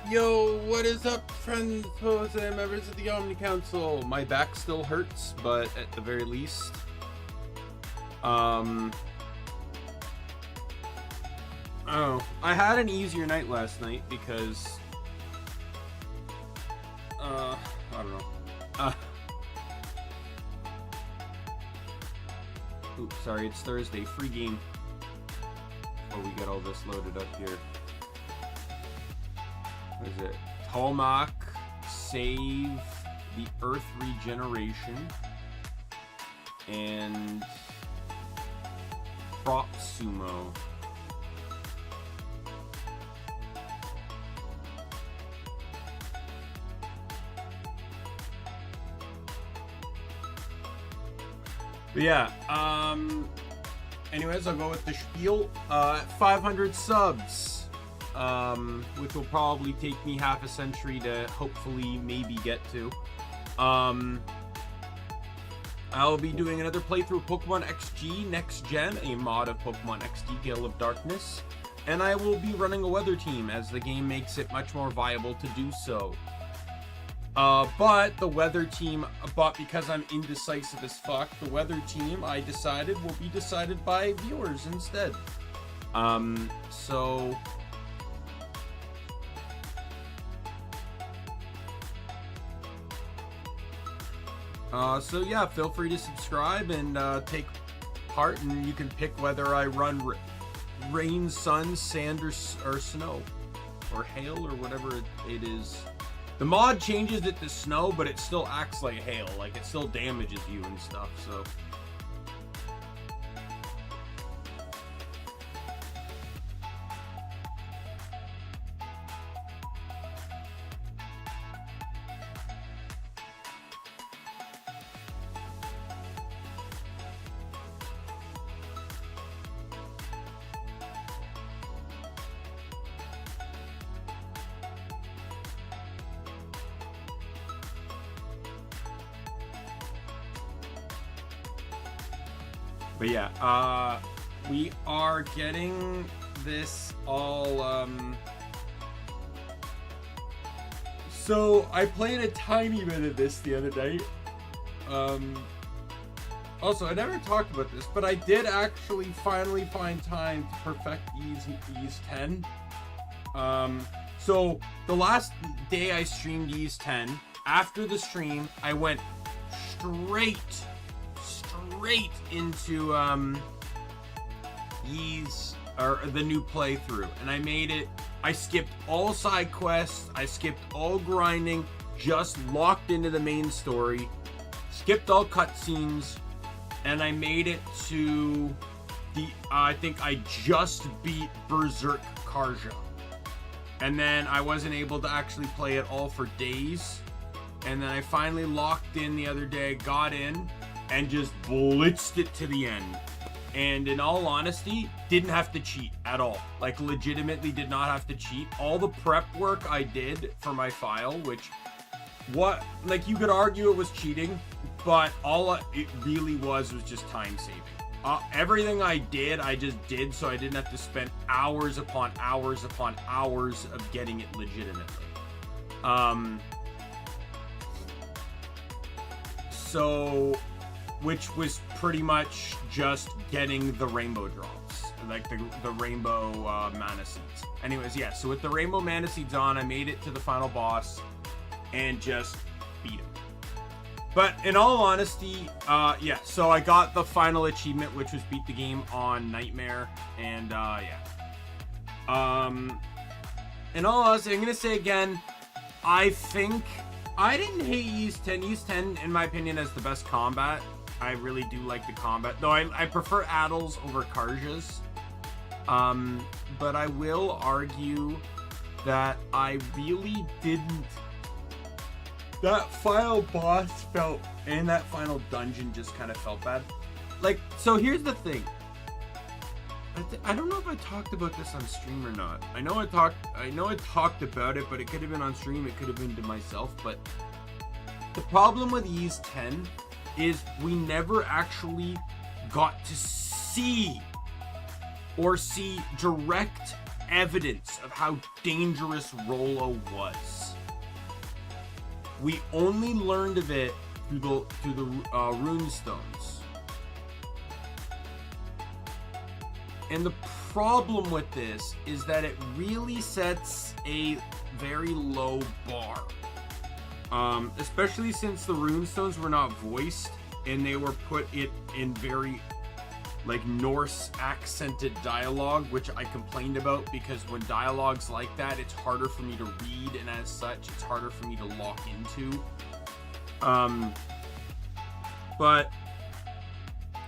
Yo, what is up, friends, hosts, and members of the Omni Council? My back still hurts, but at the very least, oh, I had an easier night last night because, I don't know. Oops, sorry, it's Thursday. Free game. Before we get all this loaded up here. What is it? Tomac, Save, the Earth Regeneration, and Prop Sumo. But yeah, anyways, I'll go with the spiel. 500 subs. Which will probably take me half a century to hopefully maybe get to. I'll be doing another playthrough of Pokemon XG Next Gen, a mod of Pokemon XD Gale of Darkness, and I will be running a weather team as the game makes it much more viable to do so. But the weather team, because I'm indecisive as fuck, the weather team I decided will be decided by viewers instead. So yeah, feel free to subscribe and take part, and you can pick whether I run rain, sun, sand, or snow, or hail, or whatever it is. The mod changes it to snow, but it still acts like hail, like it still damages you and stuff, so. But yeah, we are getting this all, so I played a tiny bit of this the other night. Also, I never talked about this, but I did actually finally find time to perfect Ys 10. So the last day I streamed Ys 10, after the stream, I went straight into Ys, or the new playthrough, and I made it. I skipped all side quests, I skipped all grinding, just locked into the main story, skipped all cutscenes, and I made it to the I think I just beat Berserk Karja, and then I wasn't able to actually play it all for days, and then I finally locked in the other day, got in, and just blitzed it to the end. And in all honesty, didn't have to cheat at all. Like, legitimately did not have to cheat. All the prep work I did for my file, which, you could argue it was cheating, but all it really was just time saving. Everything I just did so I didn't have to spend hours upon hours upon hours of getting it legitimately. Which was pretty much just getting the rainbow drops, like the rainbow mana seeds. Anyways, yeah, so with the rainbow mana seeds on, I made it to the final boss and just beat him. But in all honesty, yeah, so I got the final achievement, which was beat the game on Nightmare, and yeah. In all honesty, I'm gonna say again, I think I didn't hate Ys 10. Ys 10, in my opinion, has the best combat. I really do like the combat, though I prefer Addles over Karjas. But I will argue that I really didn't. That final boss felt, and that final dungeon just kind of felt bad. Like, so here's the thing. I don't know if I talked about this on stream or not. I know I talked about it, but it could have been on stream, it could have been to myself, but the problem with Ys 10 is we never actually got to see direct evidence of how dangerous Rollo was. We only learned of it through the runestones. And the problem with this is that it really sets a very low bar. Especially since the runestones were not voiced and they were put it in very like Norse accented dialogue, which I complained about because when dialogue's like that, it's harder for me to read, and as such, it's harder for me to lock into. But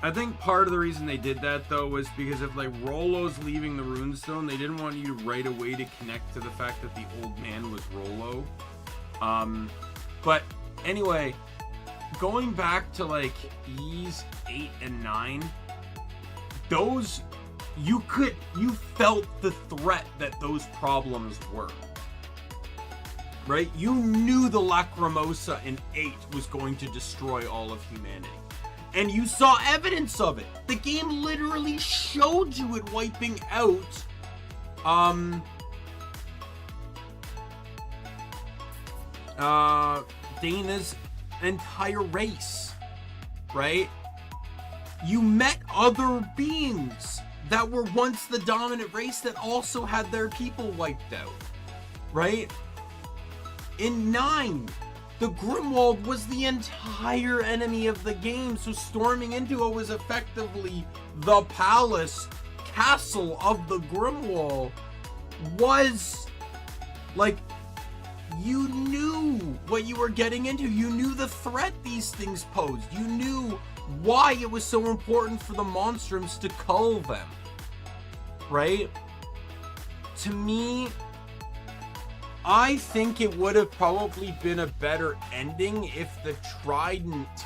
I think part of the reason they did that though was because if like Rollo's leaving the runestone, they didn't want you right away to connect to the fact that the old man was Rollo. But anyway, going back to like Ys 8 and 9, those, you felt the threat that those problems were. Right? You knew the Lacrimosa in 8 was going to destroy all of humanity. And you saw evidence of it. The game literally showed you it wiping out Dana's entire race, right? You met other beings that were once the dominant race that also had their people wiped out, right? In 9, the Grimwald was the entire enemy of the game, so storming into it was effectively the palace castle of the Grimwald. Was like, you knew what you were getting into. You knew the threat these things posed. You knew why it was so important for the monstrums to cull them, right? To me, I think it would have probably been a better ending if the tridents,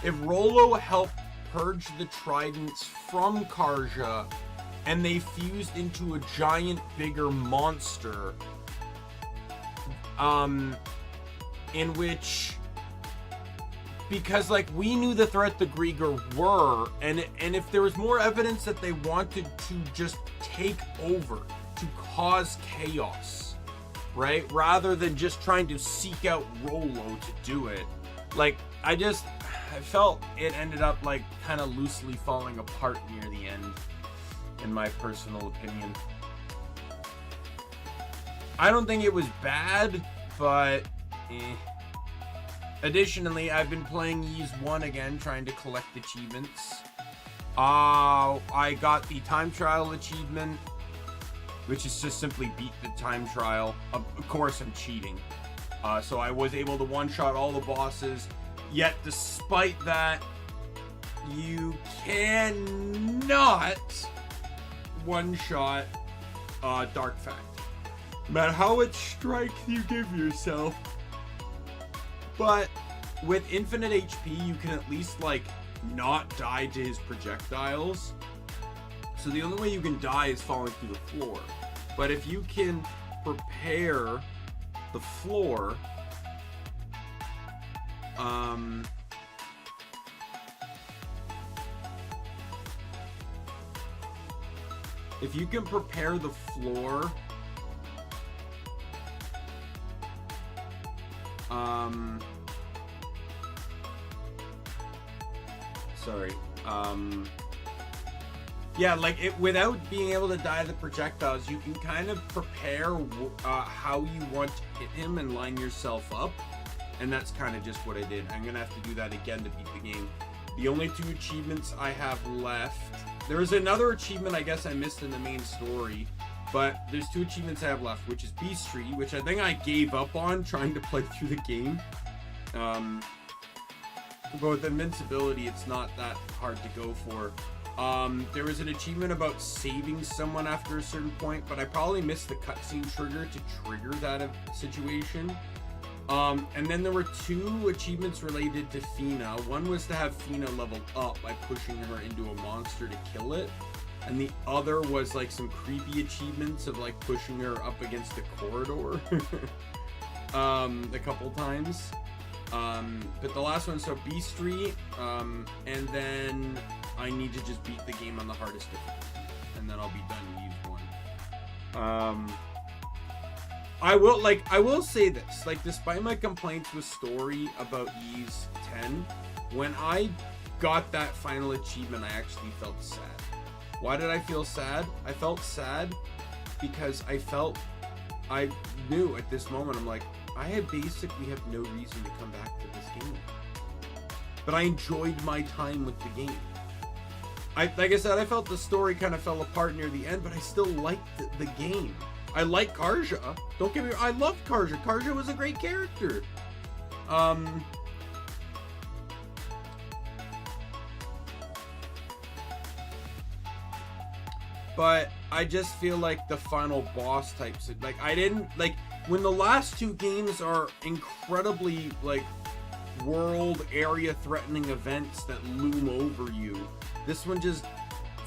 if Rollo helped purge the tridents from Karja and they fused into a giant, bigger monster, in which, because like we knew the threat the Grieger were, and if there was more evidence that they wanted to just take over, to cause chaos, right, rather than just trying to seek out Rollo to do it, like I felt it ended up like kind of loosely falling apart near the end, in my personal opinion. I don't think it was bad, but Additionally, I've been playing Ys 1 again, trying to collect achievements. I got the time trial achievement, which is just simply beat the time trial. Of course, I'm cheating. So I was able to one-shot all the bosses, yet despite that, you cannot one-shot Dark Fact. No matter how much strength you give yourself. But with infinite HP, you can at least, like, not die to his projectiles. So the only way you can die is falling through the floor. But if you can prepare the floor, if you can prepare the floor, yeah, like it, without being able to die to the projectiles, you can kind of prepare how you want to hit him and line yourself up, and that's kind of just what I did. I'm gonna have to do that again to beat the game. The only 2 achievements I have left, there's another achievement I guess I missed in the main story, but there's 2 achievements I have left, which is Beastry, which I think I gave up on trying to play through the game. But with Invincibility, it's not that hard to go for. There was an achievement about saving someone after a certain point, but I probably missed the cutscene trigger to trigger that situation. And then there were 2 achievements related to Fina. One was to have Fina level up by pushing her into a monster to kill it. And the other was like some creepy achievements of like pushing her up against a corridor a couple times. But the last one, so Beastry, and then I need to just beat the game on the hardest difficulty. And and then I'll be done with Ys 1. I will say this, like, despite my complaints with story about Ys 10, when I got that final achievement, I actually felt sad. Why did I feel sad? I felt sad because I knew at this moment, I'm like, I basically have no reason to come back to this game. But I enjoyed my time with the game. Like I said, I felt the story kind of fell apart near the end, but I still liked the game. I like Karja. Don't get me wrong, I loved Karja. Karja was a great character. But I just feel like the final boss types, like, I didn't, like, when the last two games are incredibly, like, world area threatening events that loom over you, this one just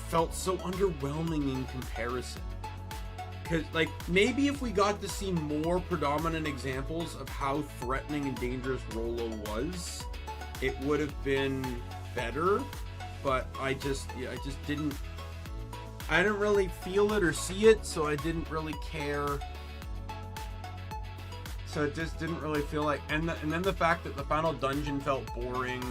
felt so underwhelming in comparison. Because, like, maybe if we got to see more predominant examples of how threatening and dangerous Rollo was, it would have been better. But I didn't really feel it or see it, so I didn't really care. So it just didn't really feel like, and then the fact that the final dungeon felt boring,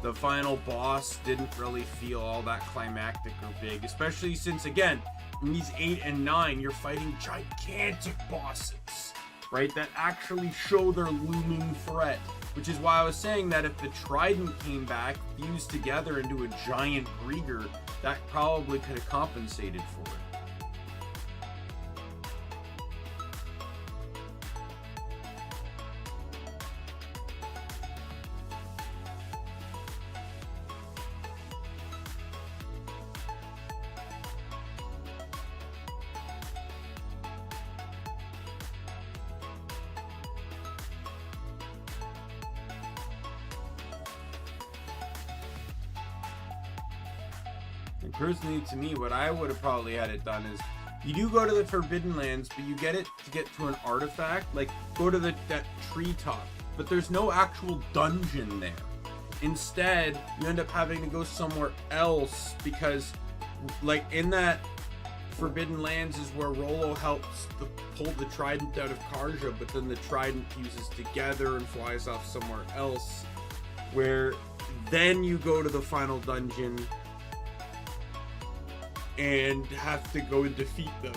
the final boss didn't really feel all that climactic or big, especially since, again, in Ys 8 and 9, you're fighting gigantic bosses, right, that actually show their looming threat, which is why I was saying that if the Trident came back, fused together into a giant Grieger, that probably could have compensated for it. Personally, to me, what I would have probably had it done is, you do go to the Forbidden Lands, but you get it to get to an artifact, like, go to that treetop, but there's no actual dungeon there. Instead, you end up having to go somewhere else, because, like, in that Forbidden Lands is where Rollo helps pull the Trident out of Karja, but then the Trident fuses together and flies off somewhere else, where then you go to the final dungeon and have to go and defeat them.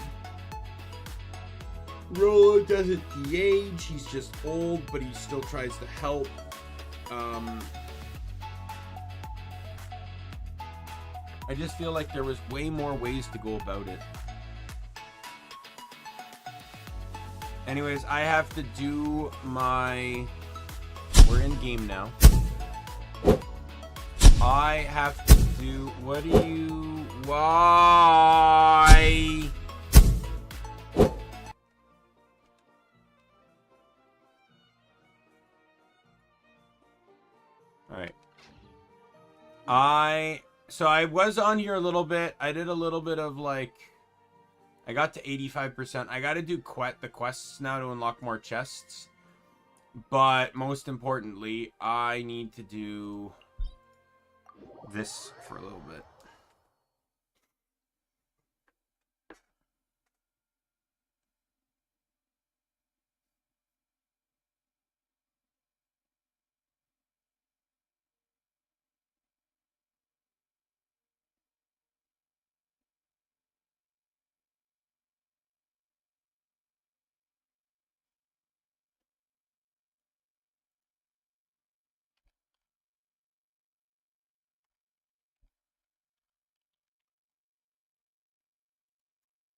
Rollo doesn't de-age, he's just old, but he still tries to help. I just feel like there was way more ways to go about it. Anyways, I have to do my... We're in game now. I have to do... What do you... Why? Alright. So I was on here a little bit. I did a little bit of, like... I got to 85%. I gotta do the quests now to unlock more chests. But most importantly, I need to do this for a little bit.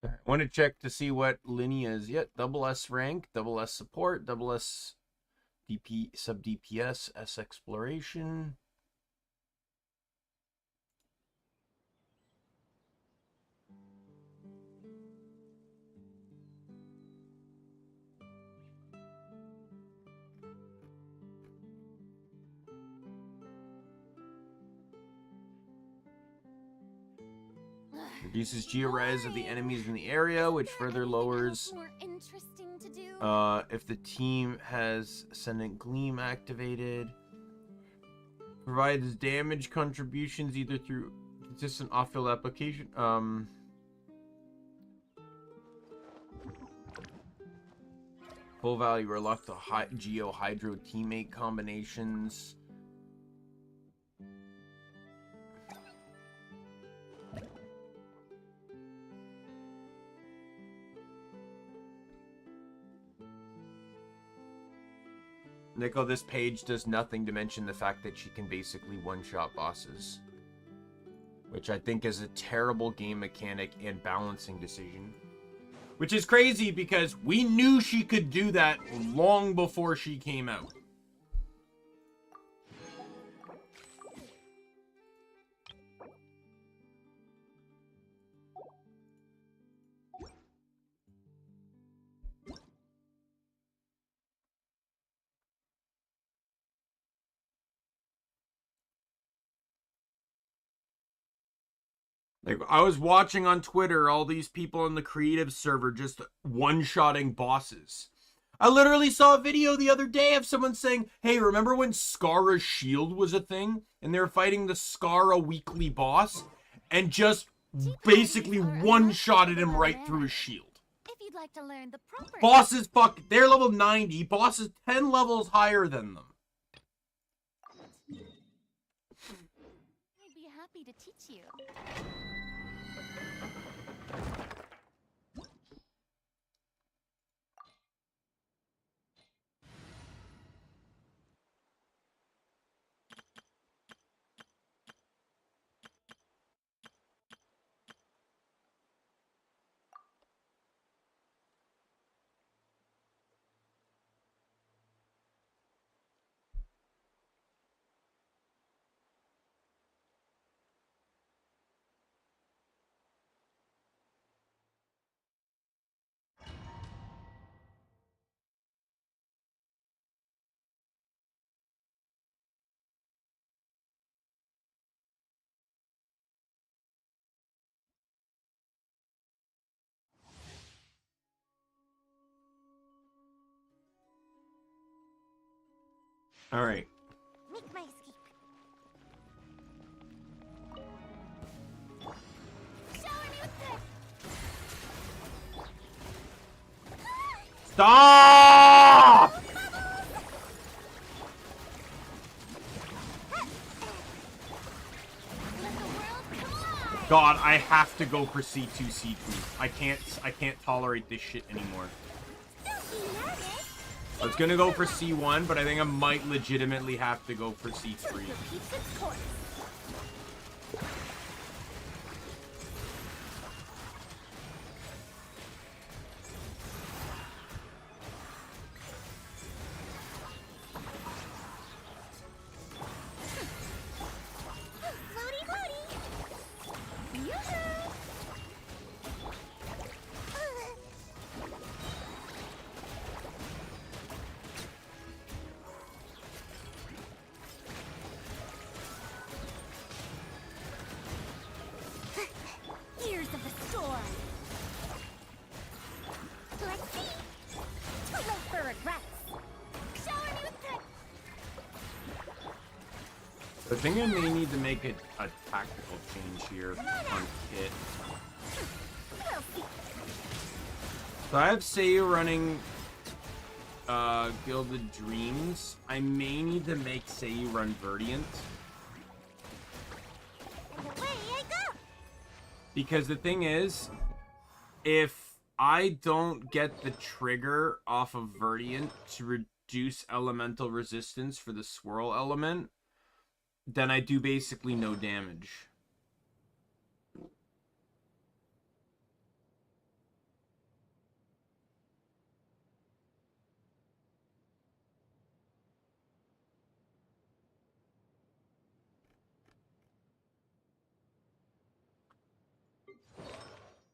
I want to check to see what Linea is yet. Double S rank, double S support, double S DP sub DPS, S exploration. Reduces Geo-res of the enemies in the area, which further lowers if the team has Ascendant Gleam activated. Provides damage contributions either through consistent off-field application. Full value reluctant Geo Hydro teammate combinations. Nico, this page does nothing to mention the fact that she can basically one-shot bosses. Which I think is a terrible game mechanic and balancing decision. Which is crazy because we knew she could do that long before she came out. Like, I was watching on Twitter all these people in the creative server just one-shotting bosses. I literally saw a video the other day of someone saying, hey, remember when Scarra's shield was a thing? And they were fighting the Scarra weekly boss? And just basically one-shotted him right through his shield. If you'd like to learn the proper Bosses, they're level 90. Bosses 10 levels higher than them. I'd be happy to teach you. All right. Make my escape. Shower me with this. Stop! Let the world collide. God, I have to go for C2, C3. I can't tolerate this shit anymore. Don't be nervous. I was gonna go for C1, but I think I might legitimately have to go for C3. Repeats its course. Floaty, floaty. Yoo-hoo. Ears of the storm. Let's see. Too late for regrets. Shower me with this. I think I may need to make a tactical change here on Kit. We'll see. So I have Seiyu running Gilded Dreams. I may need to make Seiyu run Verdiant. And away I go. Because the thing is, if I don't get the trigger off of Verdiant to reduce elemental resistance for the swirl element, then I do basically no damage.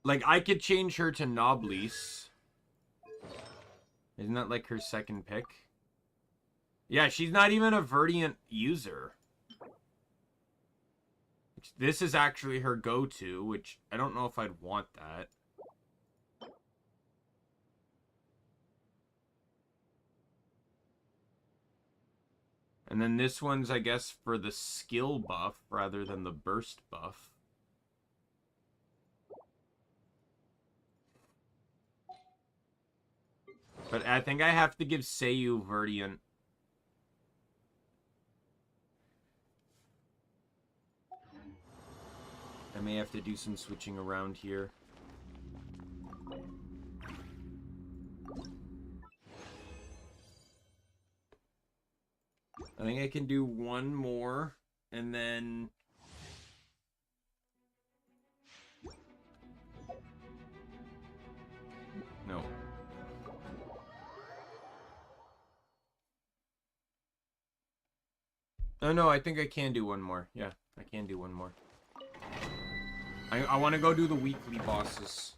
Like, I could change her to Noblice. Isn't that like her second pick? Yeah, she's not even a Verdiant user. This is actually her go-to, which I don't know if I'd want that. And then this one's, I guess, for the skill buff rather than the burst buff. But I think I have to give Seiyu Verdiant. I may have to do some switching around here. I think I can do one more, and then... No. Oh, no, I think I can do one more. Yeah, I can do one more. I want to go do the weekly bosses.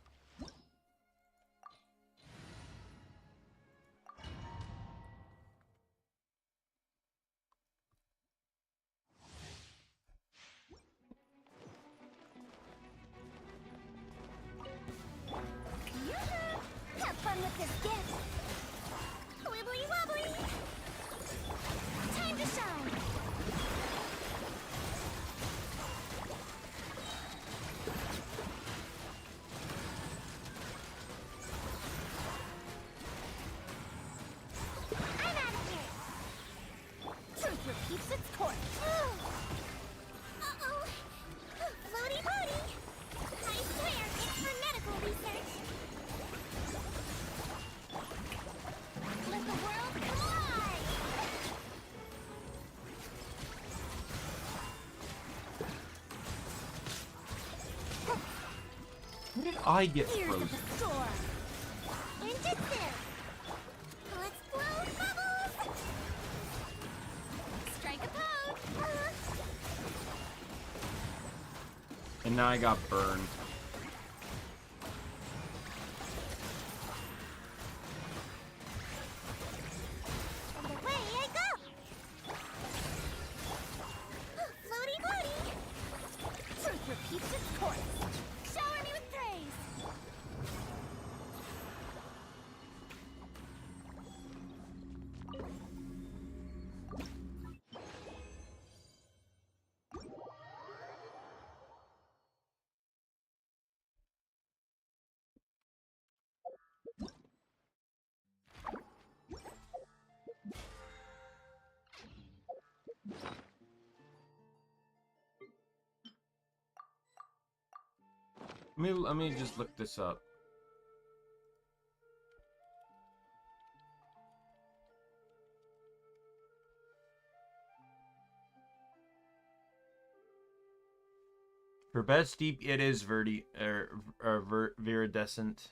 Have fun with this gift. Wibbly wobbly. Time to shine. I'm out of here. Truth repeats its course. Uh-oh. Floaty floaty. I swear it's for medical research. Let the world collide! How did I get Here's frozen? the storm. Ninjutsu. Let's blow bubbles. Strike a pose. And now I got burned. And away I go. Floaty floaty. Truth repeats its course. Shower me with praise. Let me just look this up. For best deep, it is viridescent.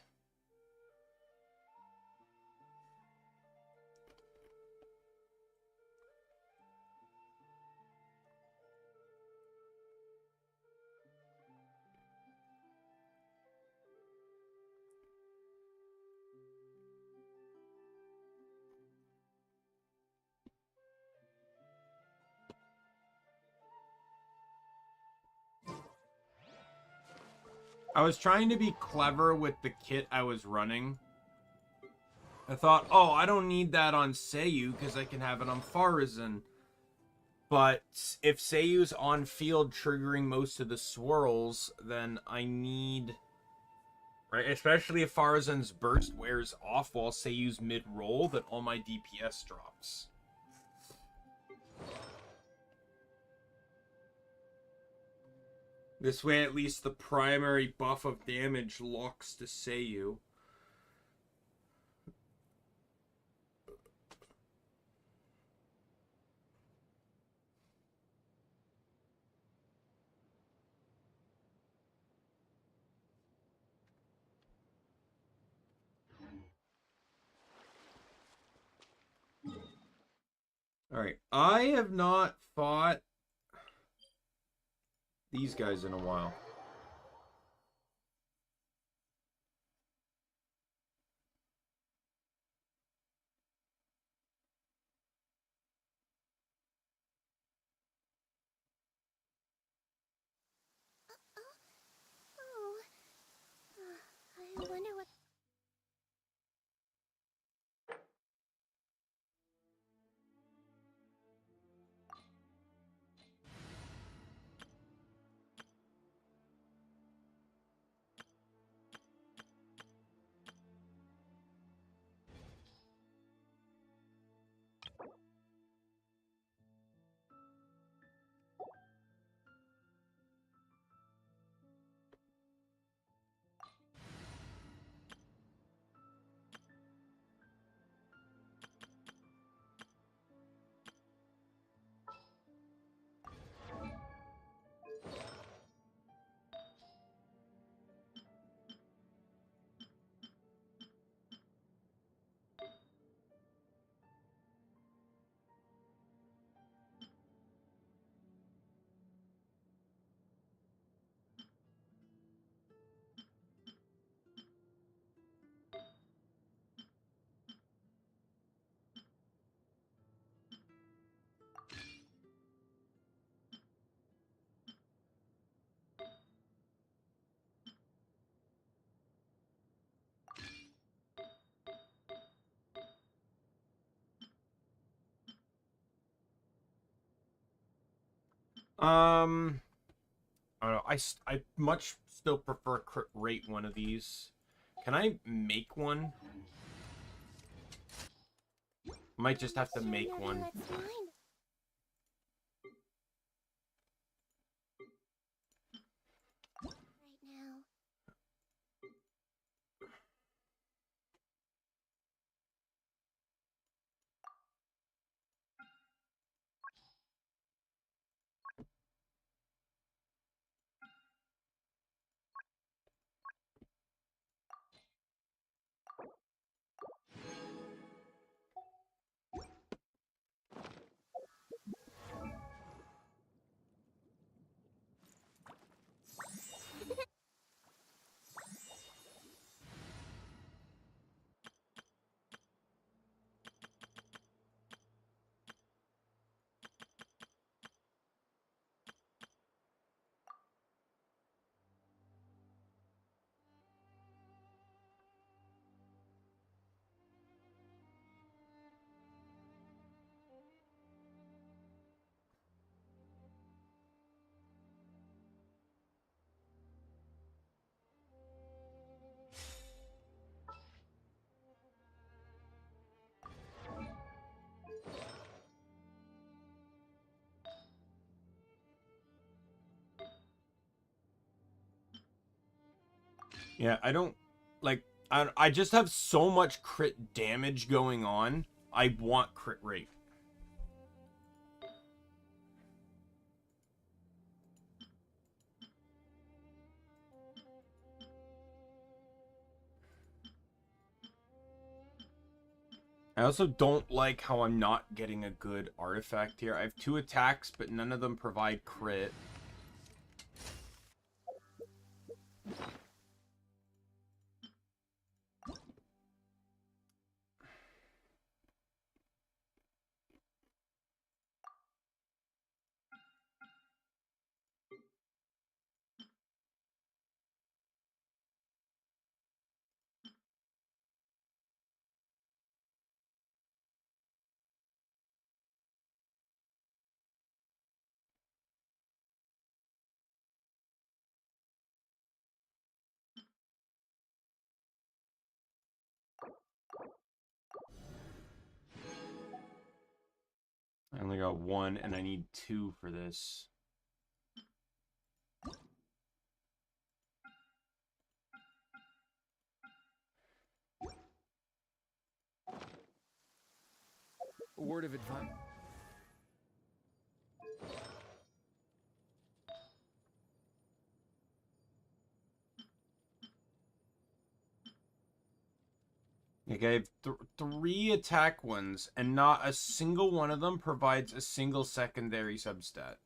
I was trying to be clever with the kit I was running. I thought, oh, I don't need that on Seiyu because I can have it on Farazan. But if Seiyu's on field triggering most of the swirls, then I need... Right, especially if Farazan's burst wears off while Seiyu's mid-roll, then all my DPS drops. This way, at least the primary buff of damage locks to Seiyu. Alright, I have not fought these guys in a while. Oh. I wonder what... I don't know. I much still prefer crit rate one of these. Can I make one? Might just have to make one. That's mine. Right now. Yeah, I don't like. I just have so much crit damage going on. I want crit rate. I also don't like how I'm not getting a good artifact here. I have 2 attacks, but none of them provide crit. I only got 1, and I need 2 for this. A word of advice. Like, I have 3 attack ones, and not a single one of them provides a single secondary substat.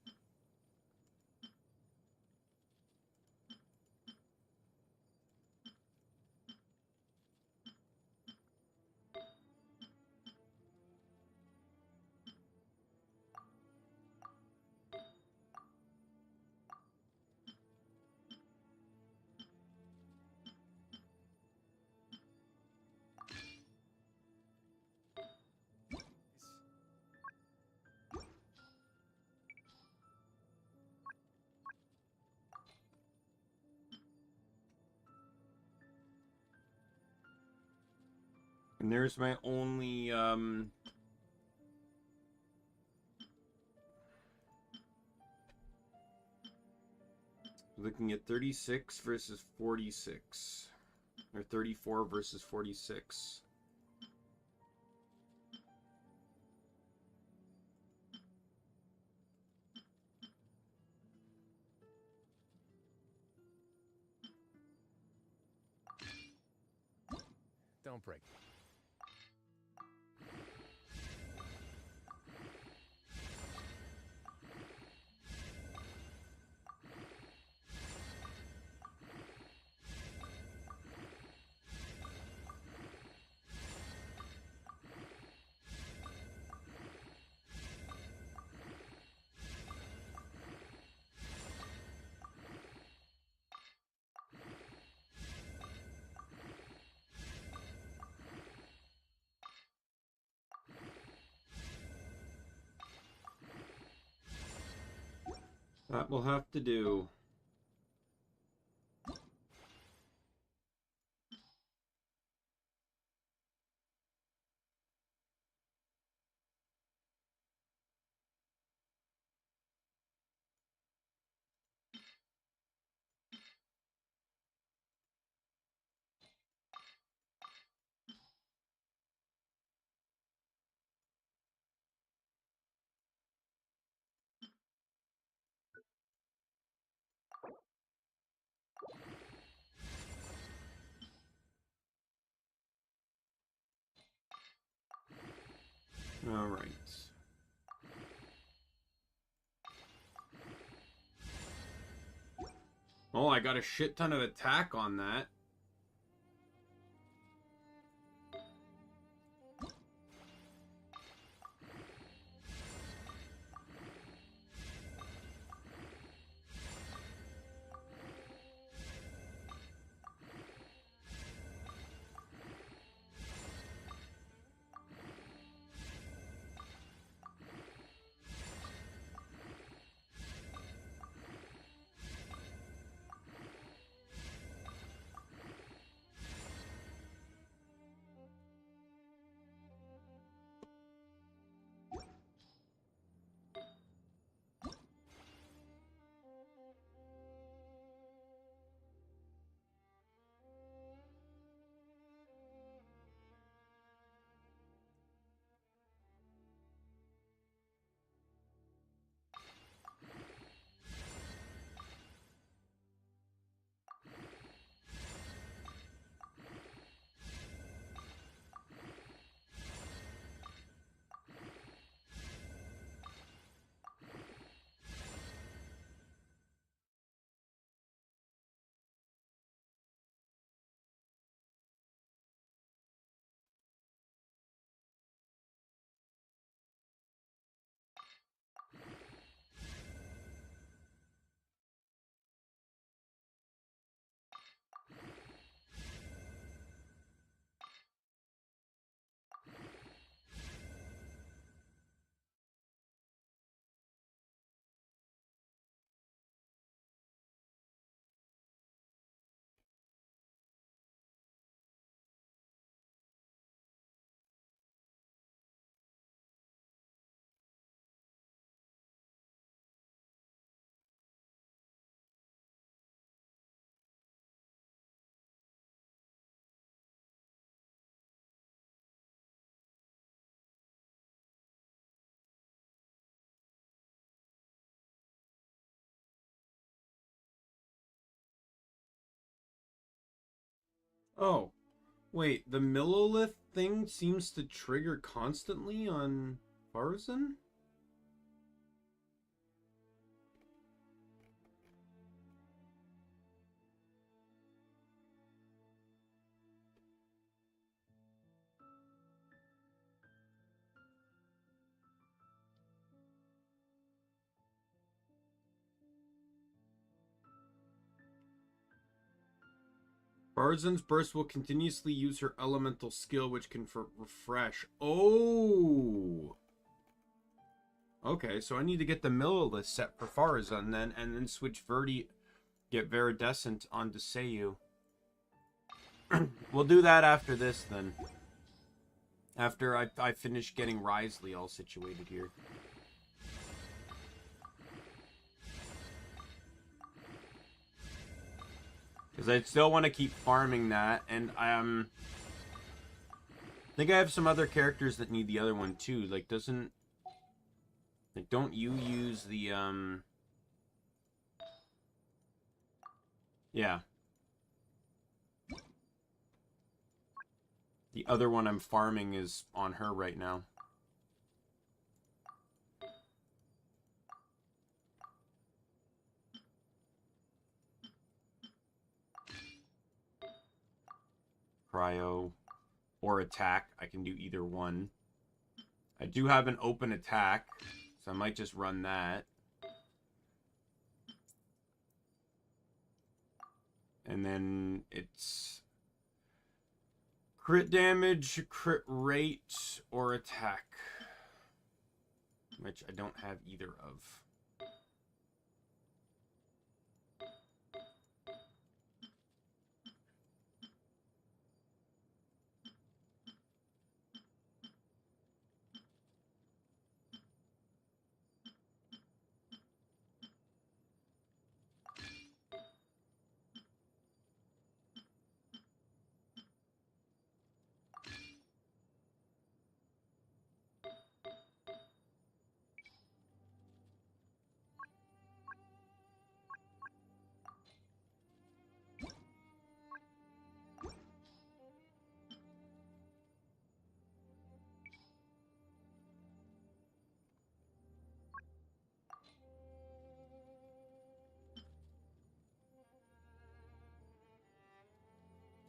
And there's my only, looking at 36 versus 46. Or 34 versus 46. Don't break. That will have to do. All right. Oh, I got a shit ton of attack on that. Oh, wait, the millilith thing seems to trigger constantly on Farzan? Barzan's burst will continuously use her elemental skill, which can refresh. Oh! Okay, so I need to get the millilith set for Farzan then, and then switch get Viridescent onto Seiyu. We'll do that after this then. After I finish getting Risley all situated here. Because I still want to keep farming that, and I think I have some other characters that need the other one too. Like, don't you use the, yeah. The other one I'm farming is on her right now. Cryo or attack. I can do either one. I do have an open attack, so I might just run that. And then it's crit damage, crit rate, or attack. Which I don't have either of.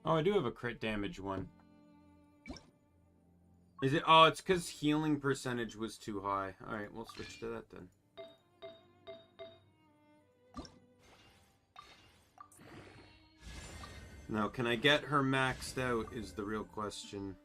Oh, I do have a crit damage one. Is it? Oh, it's because healing percentage was too high. Alright, we'll switch to that then. Now, can I get her maxed out is the real question.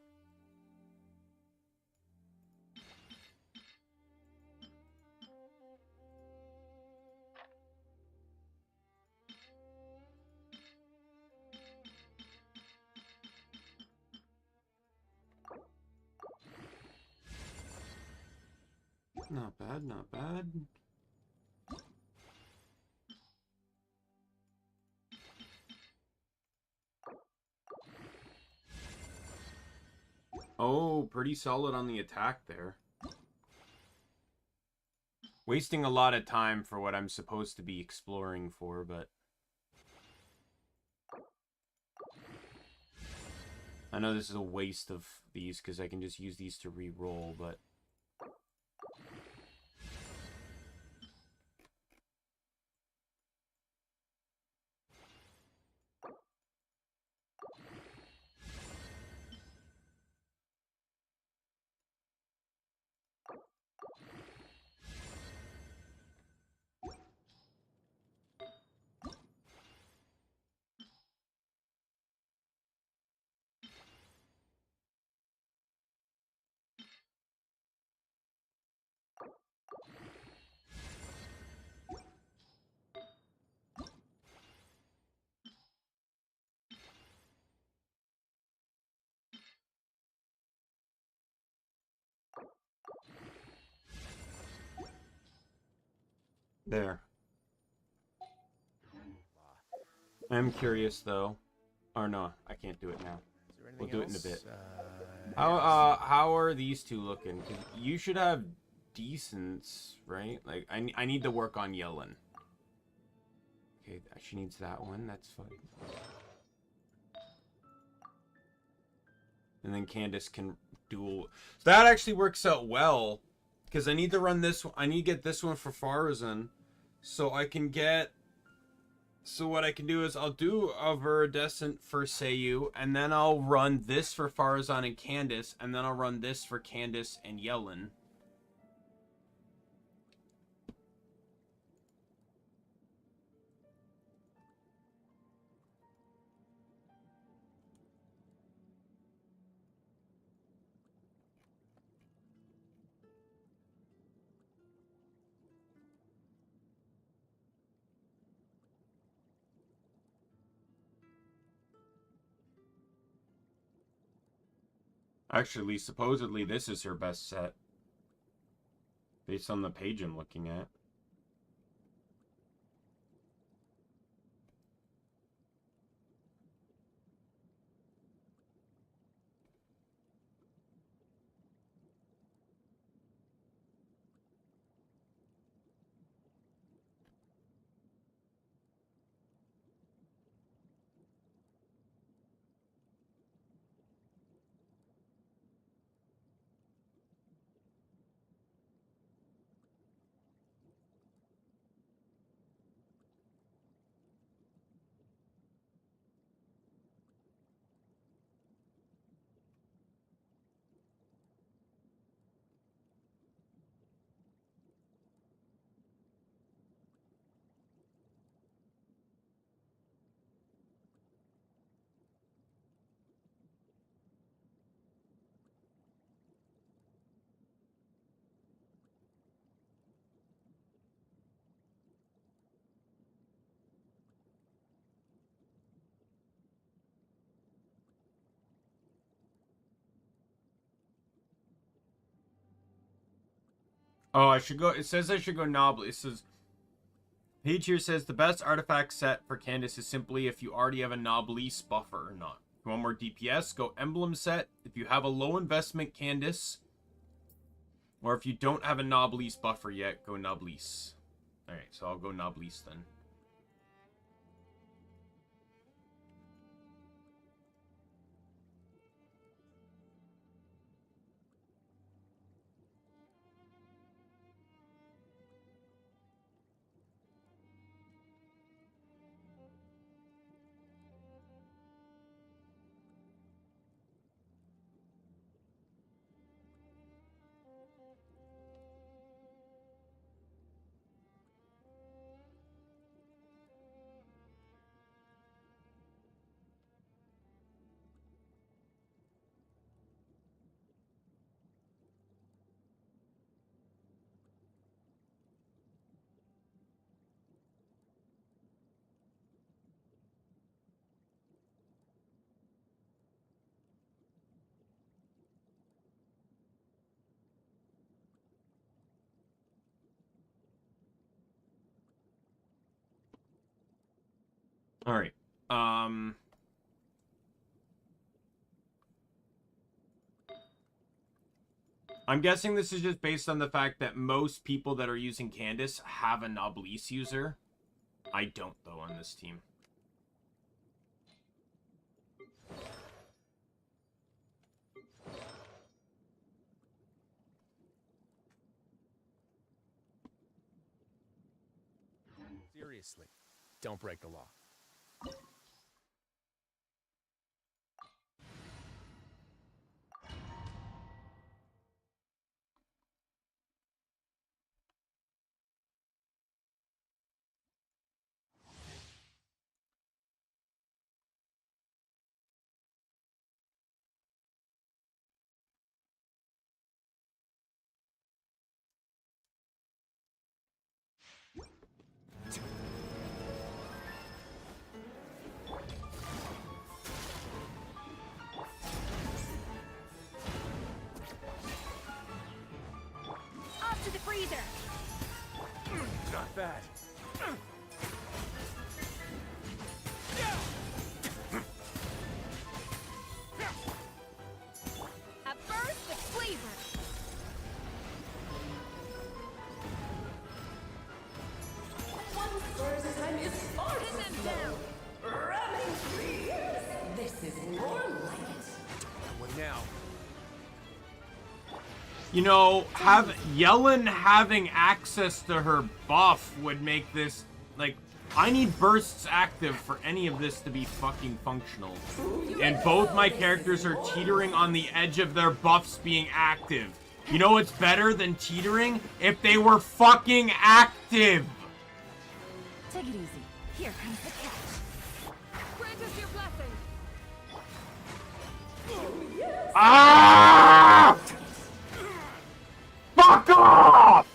Not bad, not bad. Oh, pretty solid on the attack there. Wasting a lot of time for what I'm supposed to be exploring for, but... I know this is a waste of these, because I can just use these to re-roll, but... There. I'm curious, though. Or no, I can't do it now. We'll do it in a bit. How are these two looking? 'Cause you should have decents, right? Like, I need to work on Yellen. Okay, she needs that one. That's fine. And then Candace can duel. So that actually works out well. Because I need to run this one. I need to get this one for Farazan. So I can get... So what I can do is I'll do a Viridescent for Seiyu, and then I'll run this for Farazan and Candace, and then I'll run this for Candace and Yellen. Actually, supposedly this is her best set. Based on the page I'm looking at. Oh, I should go... It says I should go Nobly. It says... Page here says the best artifact set for Candace is simply if you already have a Noblesse buffer or not. If you want more DPS, go Emblem set. If you have a low investment Candace, or if you don't have a Noblesse buffer yet, go Noblesse. Alright, so I'll go Noblesse then. All right. I'm guessing this is just based on the fact that most people that are using Candace have a Noblesse user. I don't, though, on this team. Seriously, don't break the law. Off to the freezer. Not bad. A burst of flavor. One's first time is far Pin them from down. slow. Ramming free. This is more like it. What now? You know, Yellen having access to her buff would make this, like, I need bursts active for any of this to be fucking functional. And both my characters are teetering on the edge of their buffs being active. You know what's better than teetering? If they were fucking active! Take it easy. Here comes the catch. Grant us your blessing. Ah! Fuck off!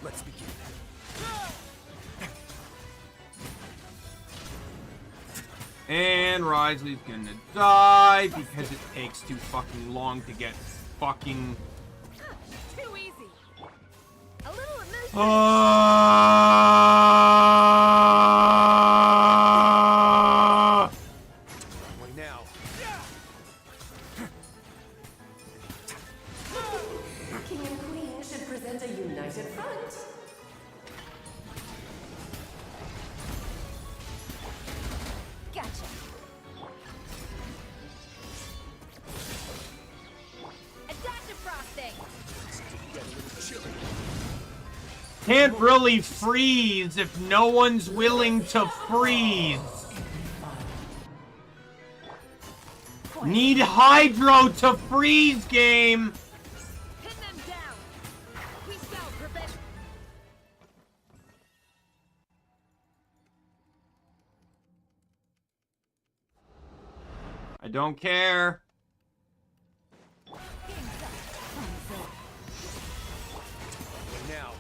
Let's begin. And Risley's gonna die because it takes too fucking long to get fucking... Too easy. A little administrative. What now? King and Queen should present a united front. Gotcha. Adaptive frosting. Get a little chilly. Can't really freeze if no one's willing to freeze. Need Hydro to freeze, game. Pin them down. We shall prevent. I don't care. What now?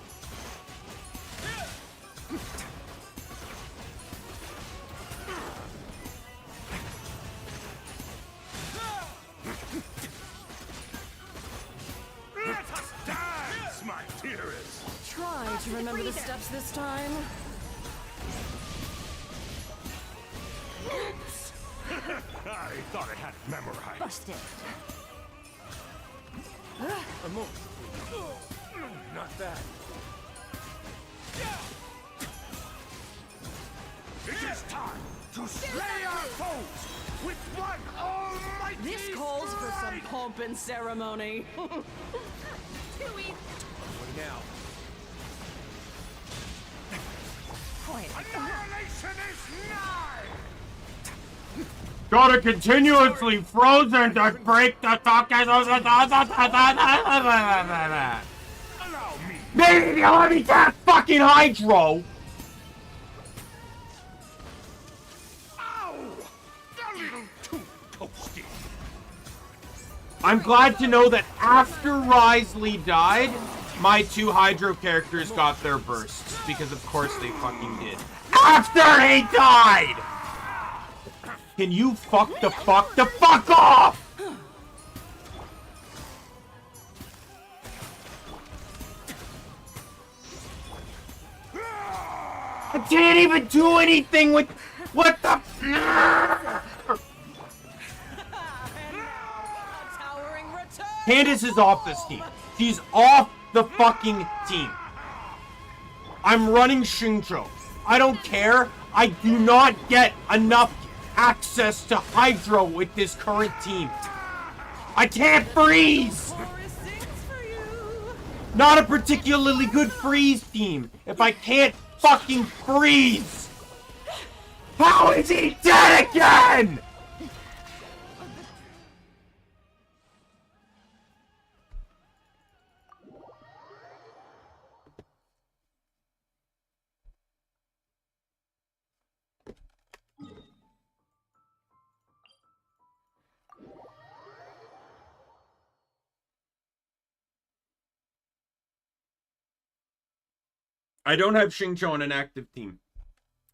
Let us dance, my dearest! Try to remember the steps this time. I thought I had it memorized. Busted. A move. Not bad. It is time to slay our foes with one almighty This calls for some strike! pomp and ceremony. Too easy. What now? Quiet. Annihilation is nigh! Gotta continuously frozen to break the focus of the... Allow me! Maybe let me get fucking Hydro! Ow! A little too toasty. I'm glad to know that after Risley died, my two Hydro characters got their bursts. Because of course they fucking did. After he died! Can you fuck off? I can't even do anything with... What the... And now, a towering return. Candace is off this team. She's off the fucking team. I'm running Shinjo. I don't care. I do not get enough access to Hydro with this current team. I can't freeze! Chorus sings for you. Not a particularly good freeze team if I can't fucking freeze! How is he dead again?! I don't have Xingqiu on an active team.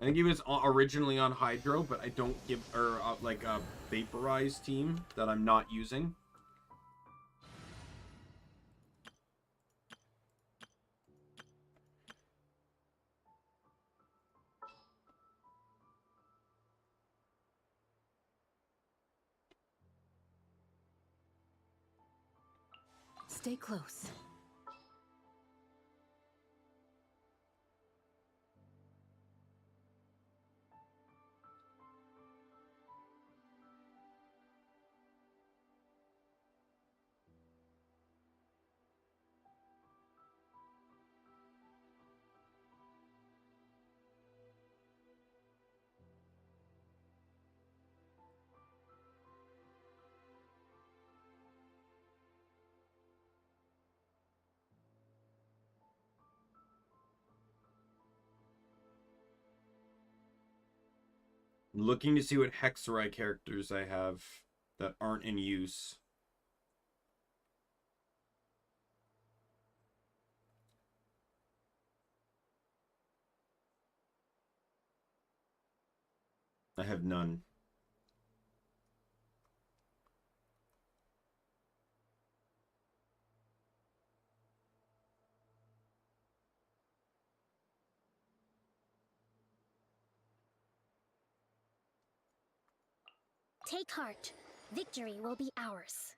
I think he was originally on Hydro, but I don't give like a vaporized team that I'm not using. Stay close. I'm looking to see what Hexarai characters I have that aren't in use. I have none. Take heart. Victory will be ours.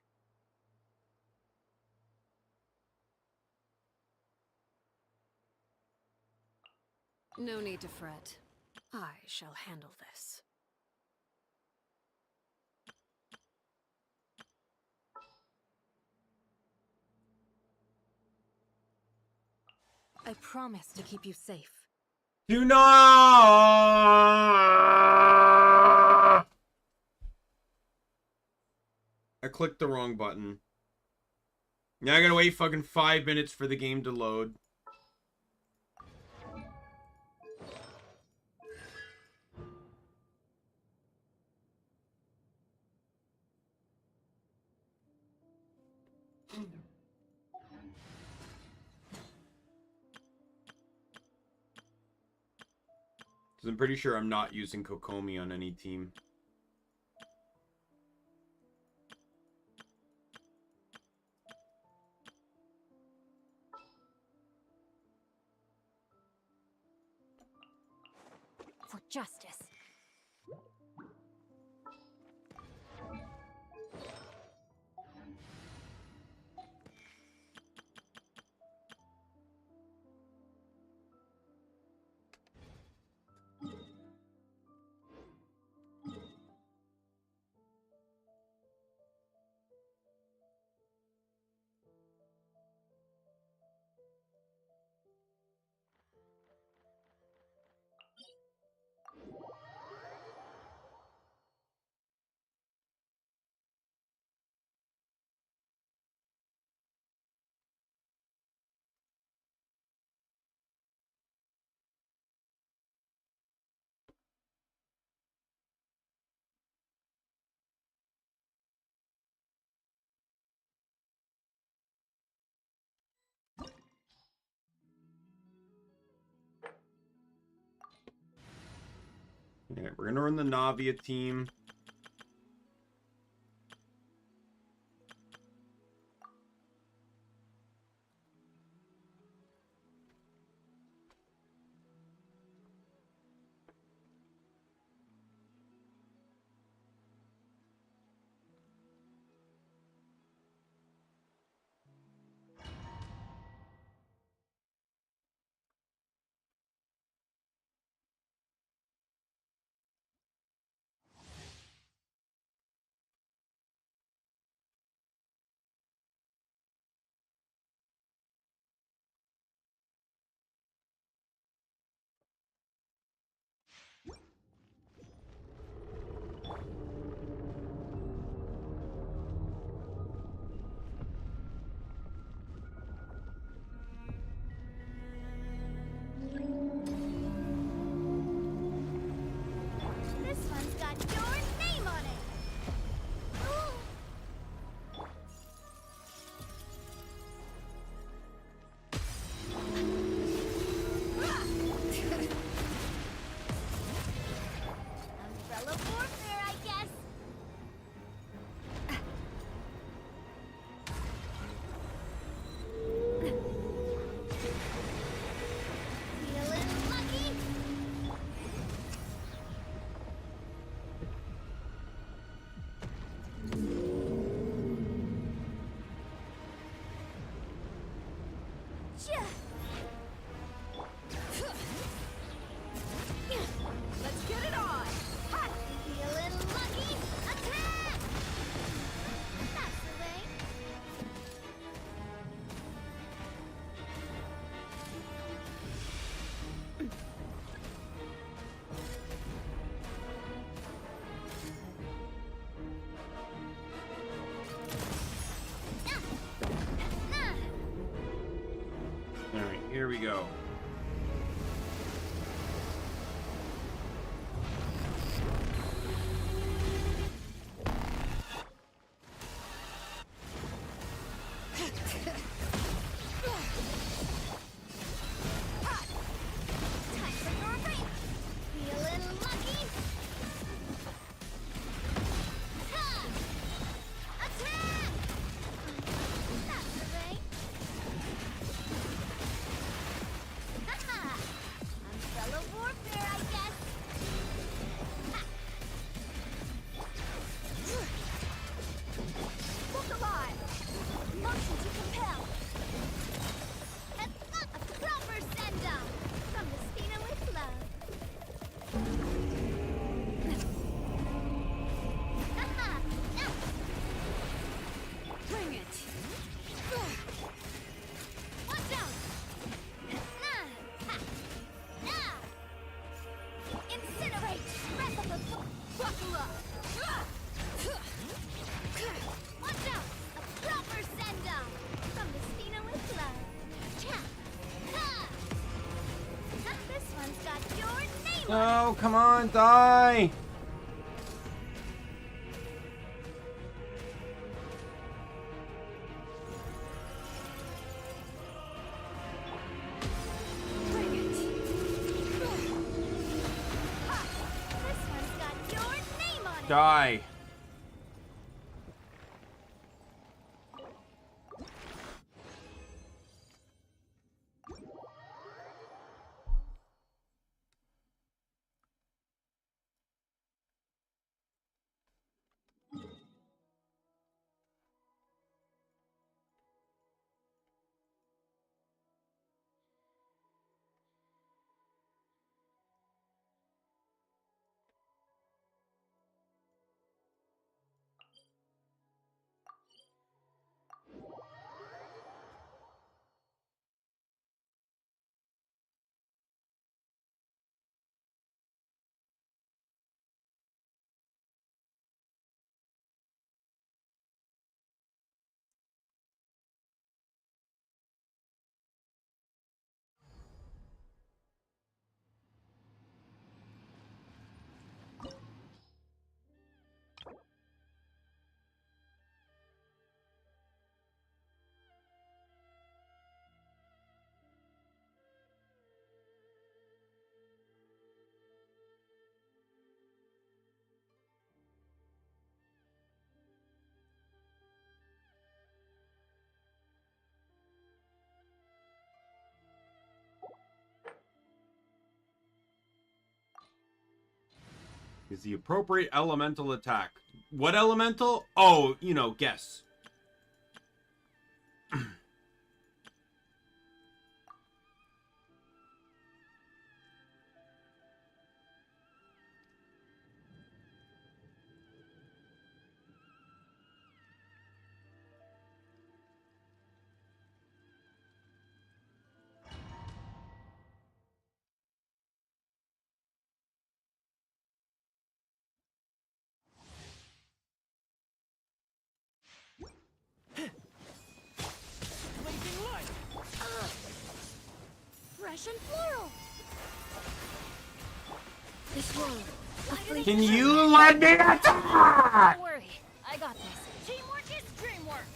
No need to fret. I shall handle this. I promise to keep you safe. Do not! I clicked the wrong button. Now I gotta wait fucking 5 minutes for the game to load. Because I'm pretty sure I'm not using Kokomi on any team. For justice. Yeah, we're gonna run the Navia team. go. Time for your race. Feeling lucky? Ha! Attack! That's the way. Haha! Umbrella warfare, I guess. Ha! Look alive! Motion to compel. And not a proper send-down from the Spina with love. Haha! Now! Bring it. Watch out! Nah! Ha! Nah! Incinerate! Breath of the buckle up! Watch out! A proper send-down from the Spina with love. Cha! Ha! Ha, this one's got your name on it! No, come on, die! Bring it. Ha! This one's got your name on it! Die. Is the appropriate elemental attack. What elemental? Oh, you know, guess. Blazing light! Fresh and floral! This road. Can you let me attack? Don't worry. I got this. Teamwork is dreamwork!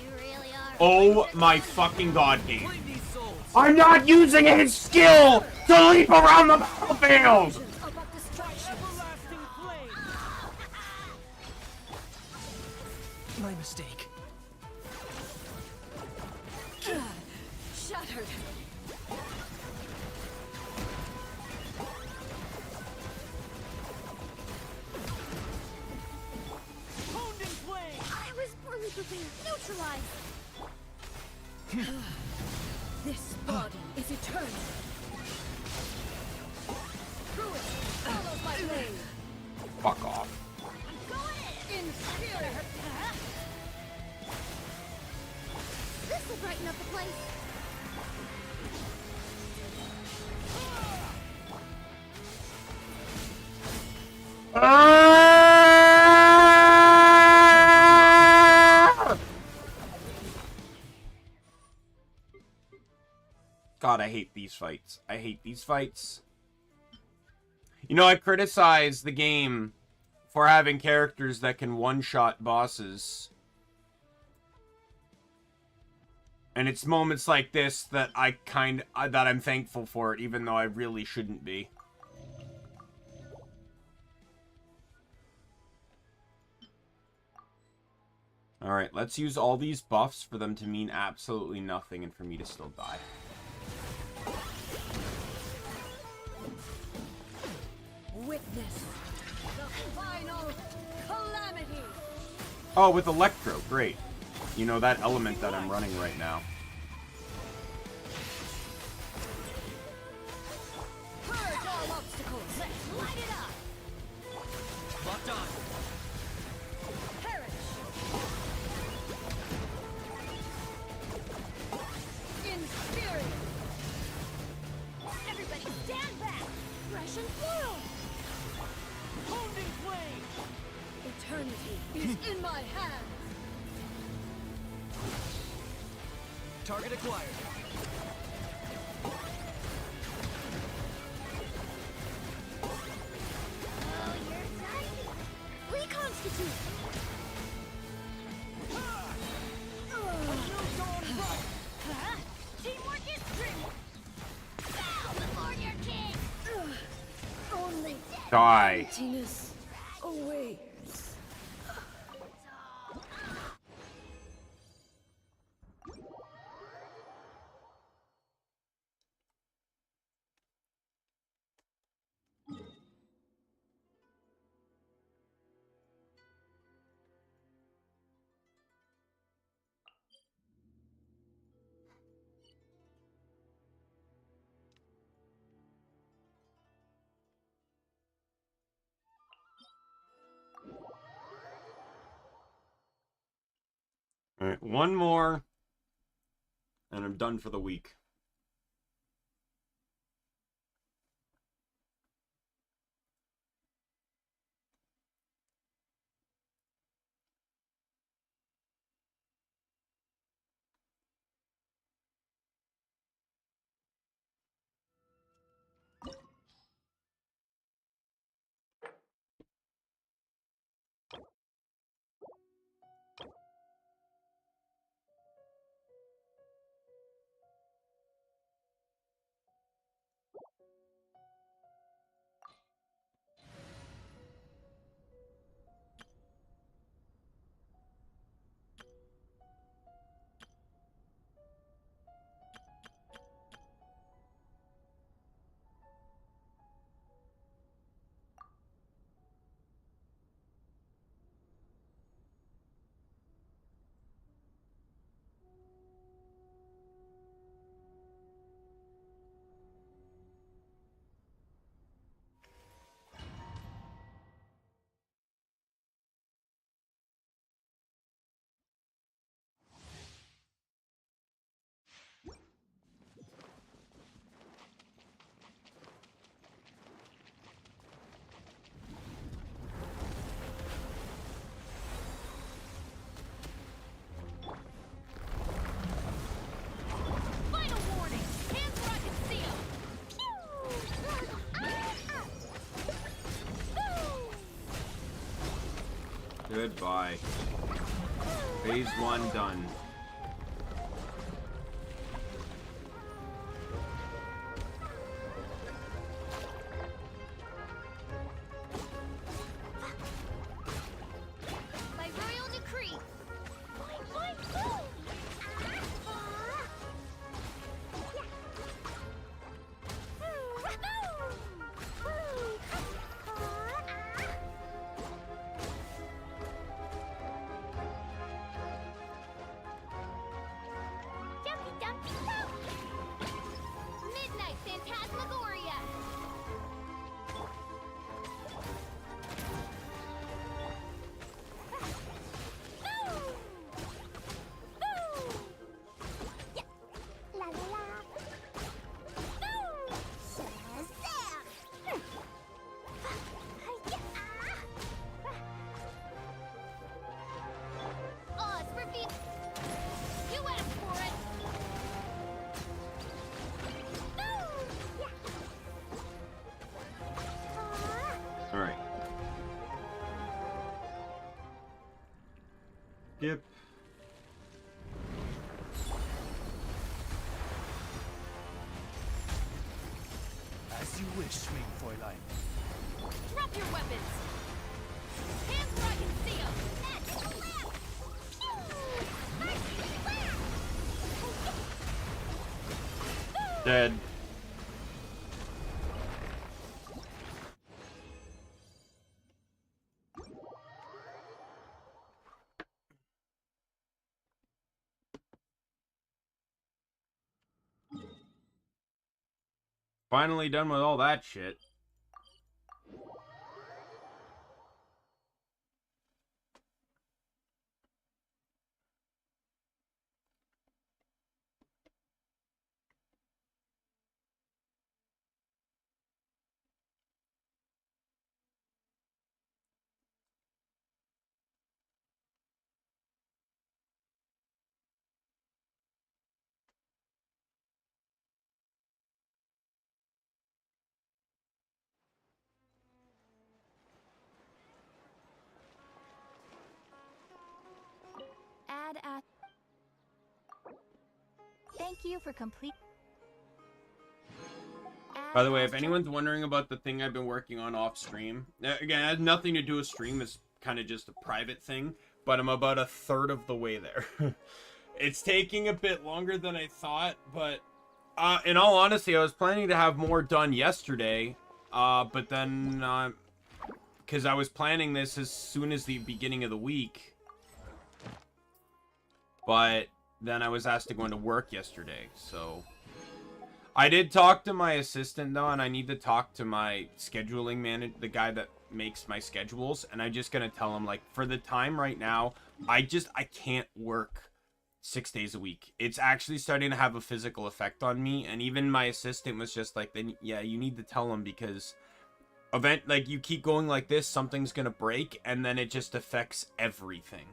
You really are. Oh my fucking god, game. Claim these souls! I'm not using his skill to leap around the battlefield! About destruction. Everlasting flame! My mistake. Shattered. Honed in flame! I was poorly prepared. Neutralized! This body is eternal. Through it follows my blade. Fuck off. In spirit. This'll brighten up the place. Ah! God, I hate these fights. I hate these fights. You know, I criticize the game for having characters that can one-shot bosses. And it's moments like this that that I'm thankful for it, even though I really shouldn't be. Alright, let's use all these buffs for them to mean absolutely nothing and for me to still die. Witness the final calamity. Oh, with Electro, great. You know, that element that I'm running right now. Purge all obstacles. Let's light it up. Locked on. Perish. Inferior. Everybody stand back. Fresh and flow. Holding flame! Eternity is in my hands. Target acquired. Oh, you're tiny. Reconstitute. Huh? Teamwork is dreamwork. Bow before your king. Only Die. emptiness awaits. Alright, one more. And I'm done for the week. Final warning. Hands where I can see 'em. Pew! Goodbye. Phase 1 done. By royal decree. Boing, boing, boom! Skip. As you wish, Swing Fräulein. Drop your weapons. Hands where I can see them. Magic blast. Pew! Magic blast. Dead. Finally done with all that shit. Add at. Thank you for complete. By the way, if anyone's wondering about the thing I've been working on off stream, again, it has nothing to do with stream. It's kind of just a private thing, but I'm about a third of the way there. It's taking a bit longer than I thought, but in all honesty, I was planning to have more done yesterday, but then, because I was planning this as soon as the beginning of the week, but then I was asked to go into work yesterday, so... I did talk to my assistant, though, and I need to talk to my scheduling manager, the guy that makes my schedules, and I'm just gonna tell him, like, for the time right now, I can't work 6 days a week. It's actually starting to have a physical effect on me, and even my assistant was just like, then, yeah, you need to tell him, because like, you keep going like this, something's gonna break, and then it just affects everything.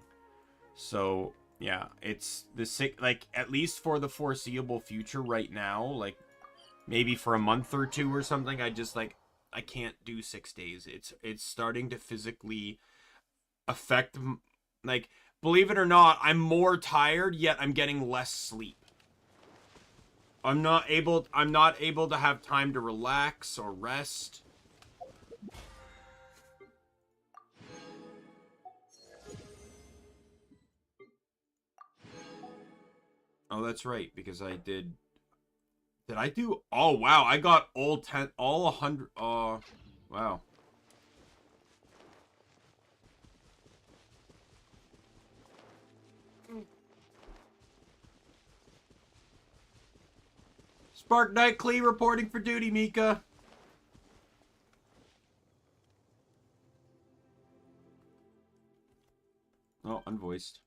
So... yeah, it's like, at least for the foreseeable future right now, like, maybe for a month or two or something, I can't do 6 days. It's starting to physically affect, like, believe it or not, I'm more tired, yet I'm getting less sleep. I'm not able to have time to relax or rest. Oh, that's right, because I did... Did I do... Oh, wow, I got all 100... wow. Spark Knight Clee reporting for duty, Mika. Oh, unvoiced.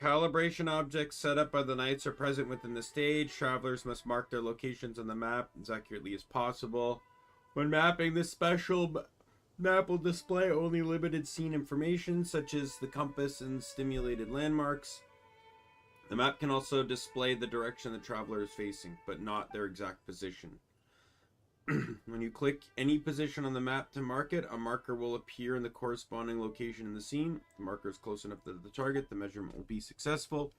Calibration objects set up by the knights are present within the stage. Travelers must mark their locations on the map as accurately as possible. When mapping, this special map will display only limited scene information, such as the compass and stimulated landmarks. The map can also display the direction the traveler is facing, but not their exact position. When you click any position on the map to mark it, a marker will appear in the corresponding location in the scene. The marker is close enough to the target, the measurement will be successful.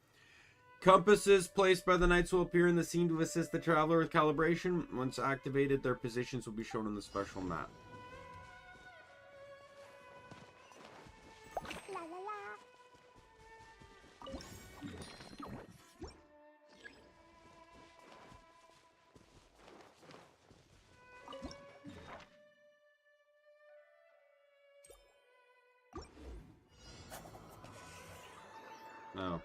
Compasses placed by the knights will appear in the scene to assist the traveler with calibration. Once activated, their positions will be shown on the special map. La la la. Oh.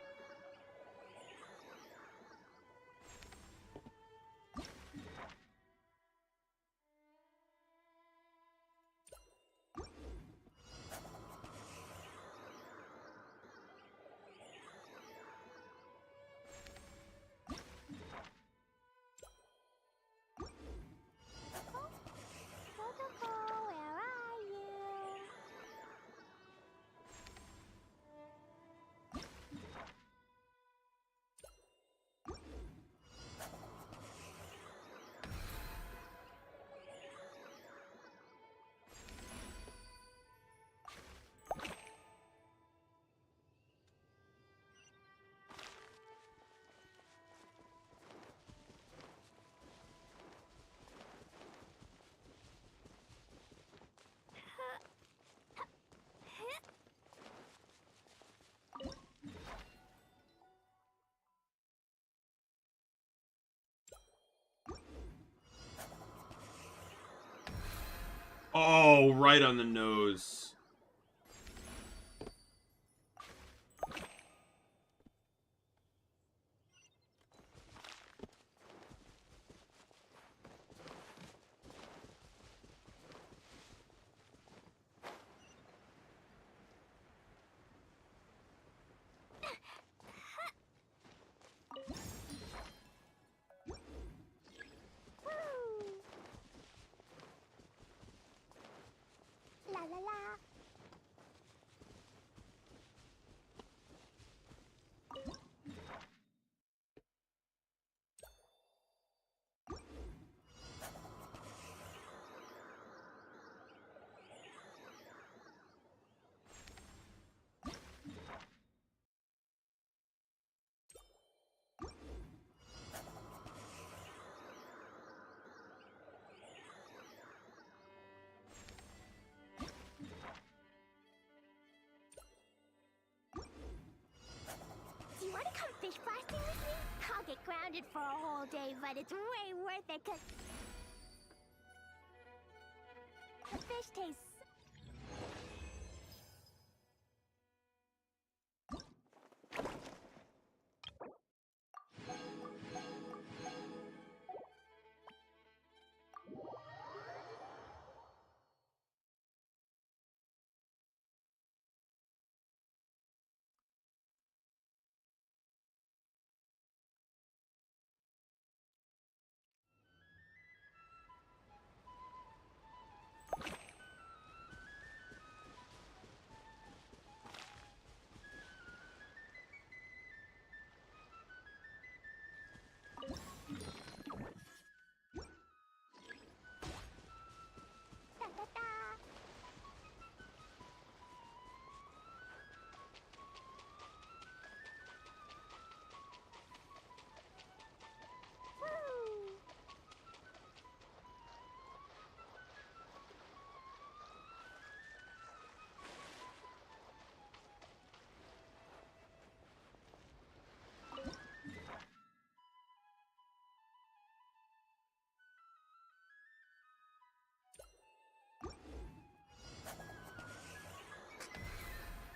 Protocol, where are you? Oh, right on the nose. Woo. La la la. Do you want to come fish blasting with me? I'll get grounded for a whole day, but it's way worth it 'cause the fish tastes. Da, da, da. Woo.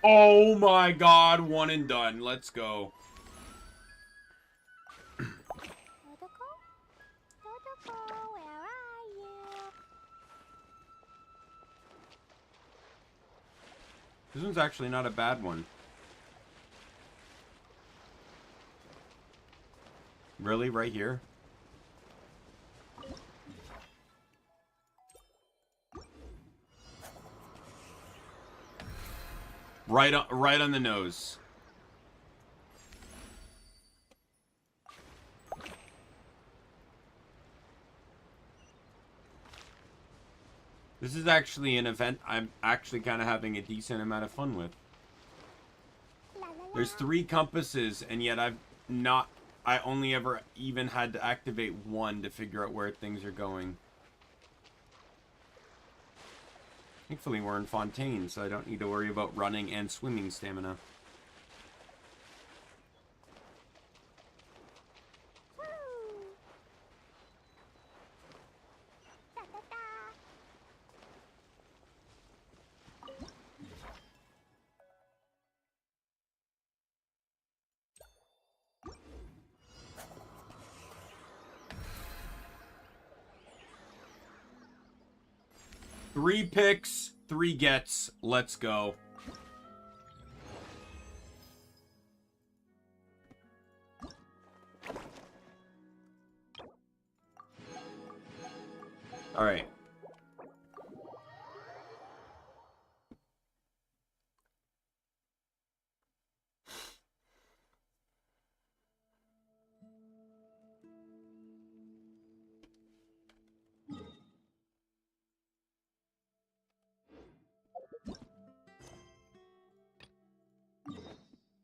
Oh my god, one and done. Let's go. Protocol? Protocol, where are you? This one's actually not a bad one. Really? Right here? Right on the nose. This is actually an event I'm actually kind of having a decent amount of fun with. There's 3 compasses, and yet I only ever even had to activate 1 to figure out where things are going. Thankfully, we're in Fontaine, so I don't need to worry about running and swimming stamina. Three picks, 3 gets. Let's go. All right.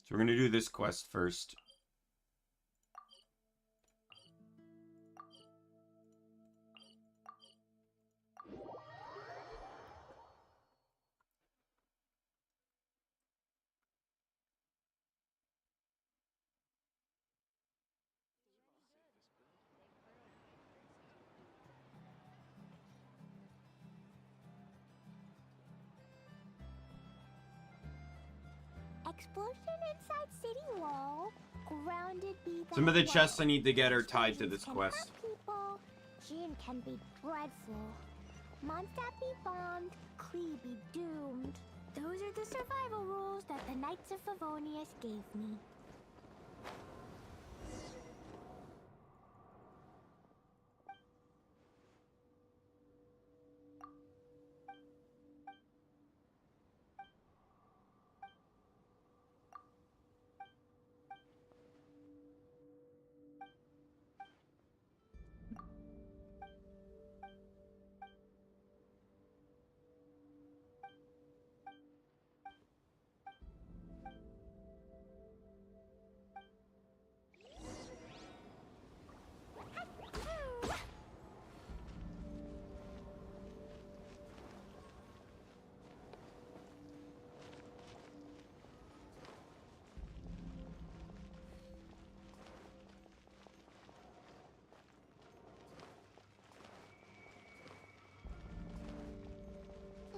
So we're going to do this quest first. Explosion inside city wall. Grounded be that Some of the wall. chests I need to get are tied to this Can quest. hurt people. Jin can be dreadful. Mondstadt be bombed. Klee be doomed. Those are the survival rules that the Knights of Favonius gave me.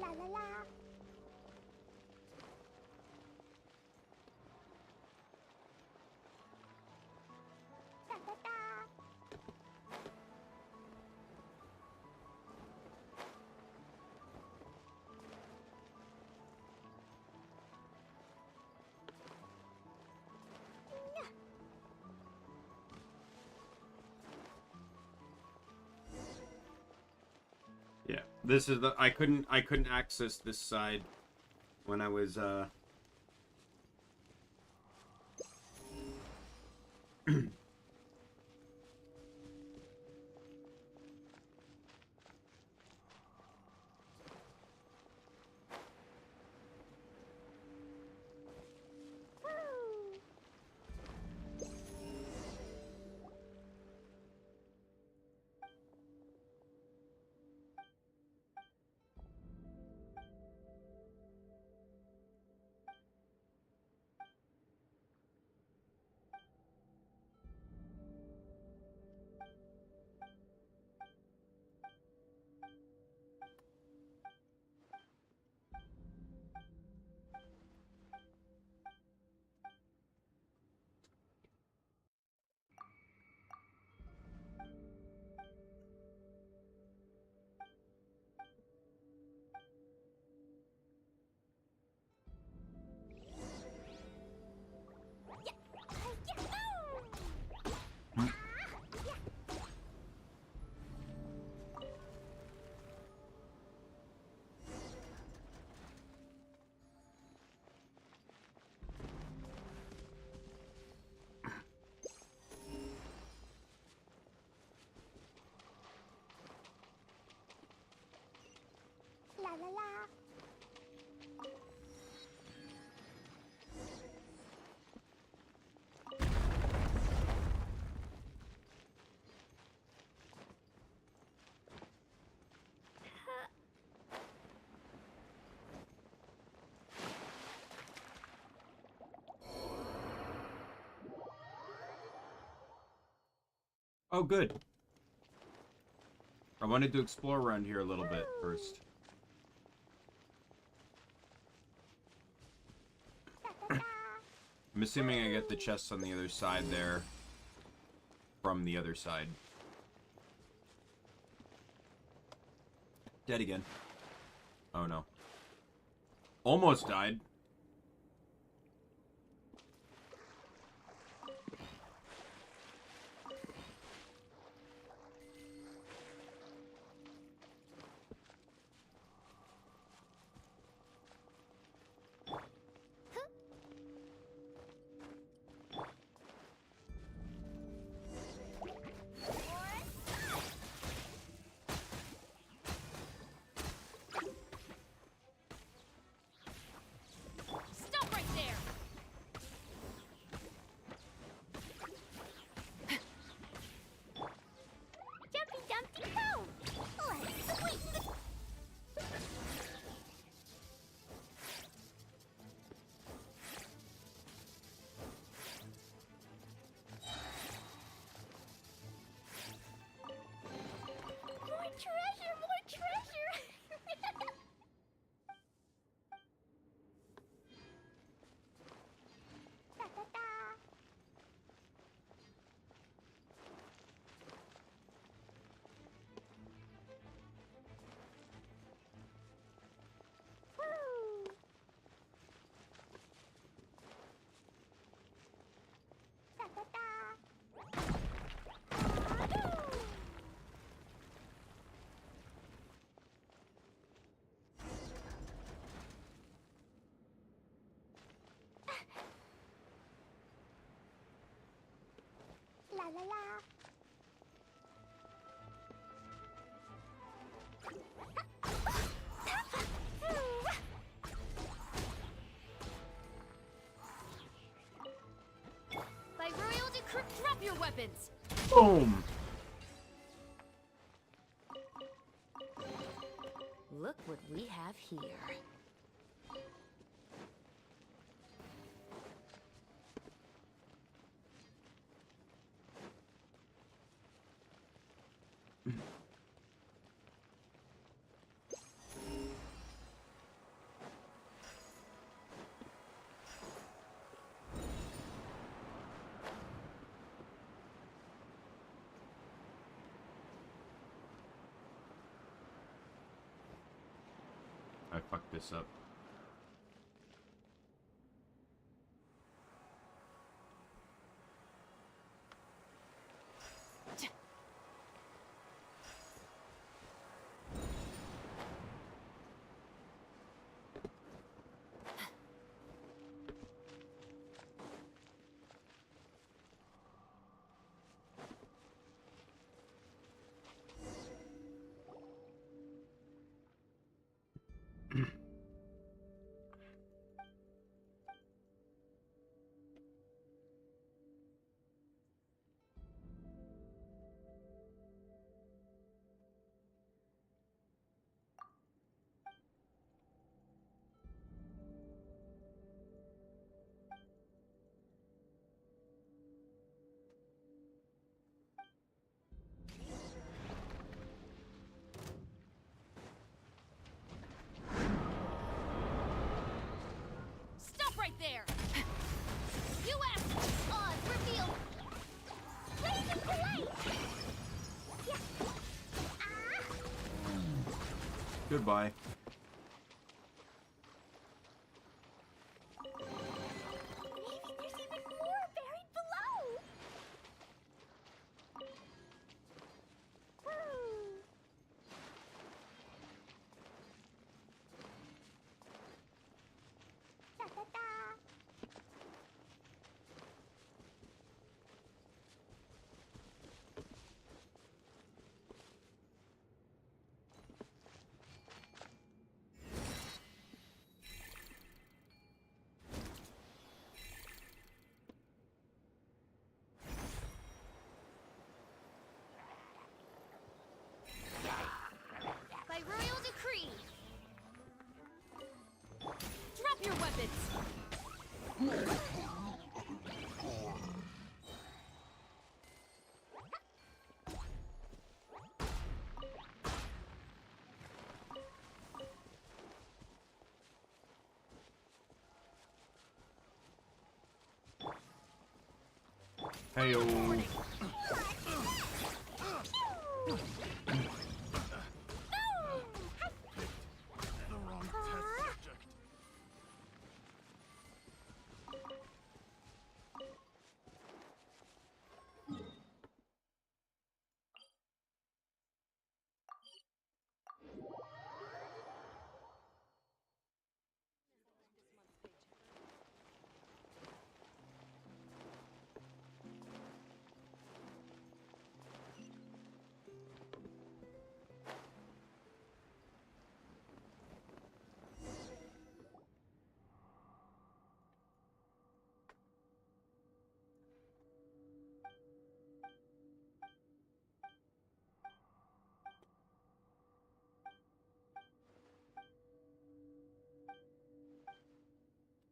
La la la. Da da da. Yeah, this is the I couldn't access this side when I was Woo. la la. Oh, good. I wanted to explore around here a little bit first. I'm assuming I get the chests on the other side there from the other side. Dead again. Oh no. Almost died. Stop right there. Jumpy Dumpty go. Let's sweep. More treasure, more treasure. Da, da, da. Woo. Da, da, da. Wahoo. La la la. By royal decree, drop your weapons! Boom! Look what we have here. I fucked this up. Stop right there! You asked. Oz revealed. Blazing light. Yeah. Ah. Goodbye. Maybe there's even more buried below. Woo. Da da da. Heyo. The wrong test subject.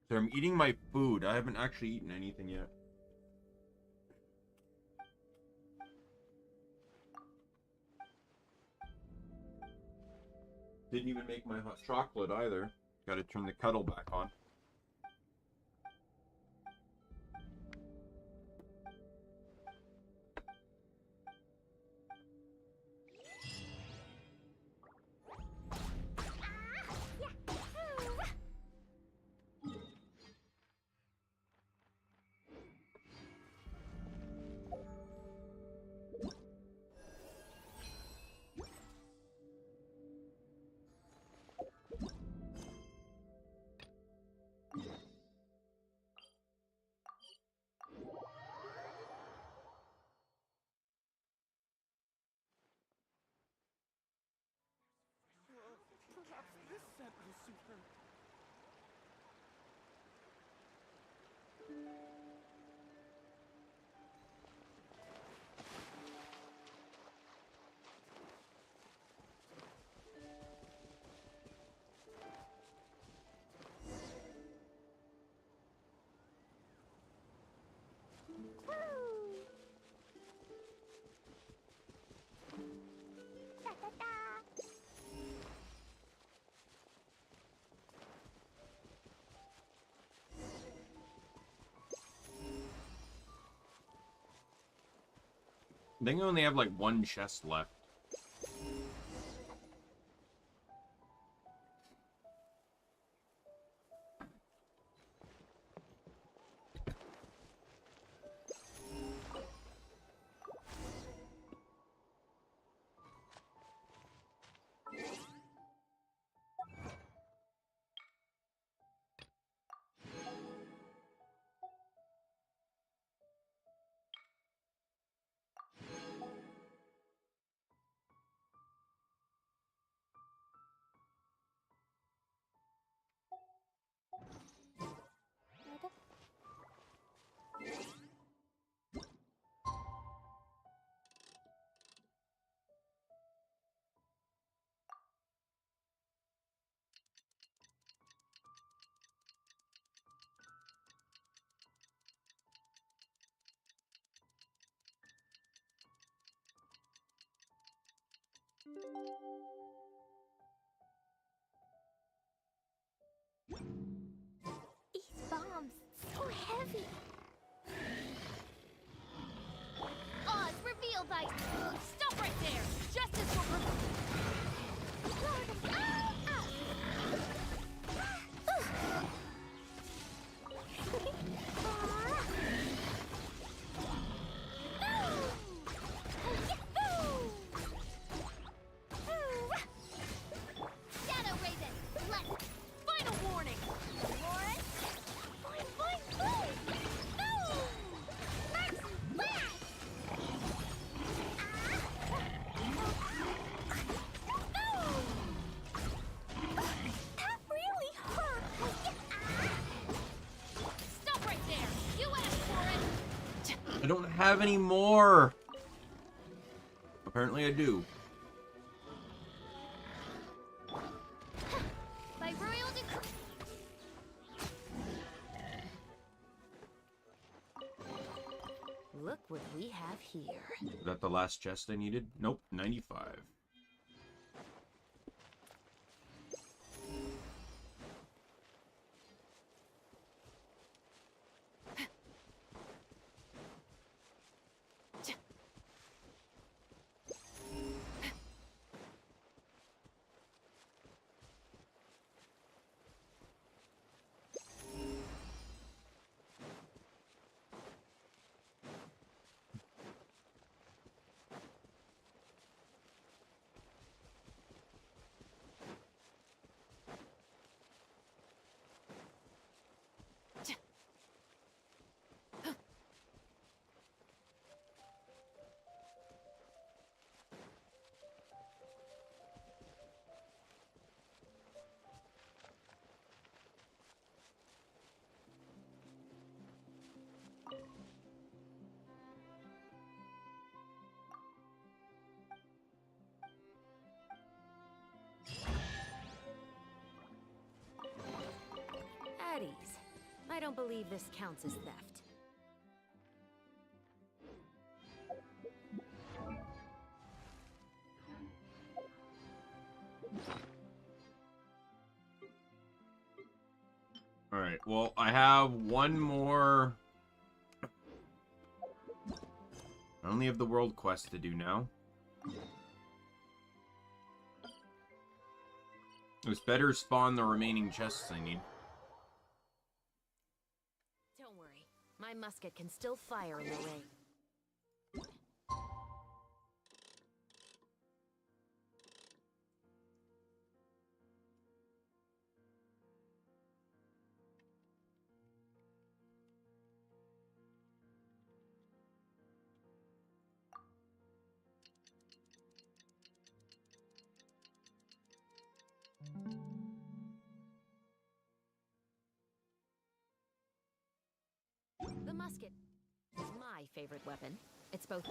So I'm eating my food. I haven't actually eaten anything yet. Didn't even make my hot chocolate either. Gotta turn the kettle back on. Perhaps this scent will suit her. I think I only have like one chest left. These bombs, so heavy. Oz, reveal thyself. Stop right there. Justice will Shadow Raven, let's. Final warning. Lauren. Fine, fine, fine. No. Mercy, blast. That really hurt. Stop right there. You asked for it. I don't have any more. Apparently I do. By royal decree. Look what we have here. Is that the last chest I needed? Nope, 95. don't believe this counts as theft. Alright, well, I have one more... I only have the world quest to do now. It's better spawn the remaining chests I need. Don't worry. My musket can still fire in the rain. The musket is my favorite weapon. It's both.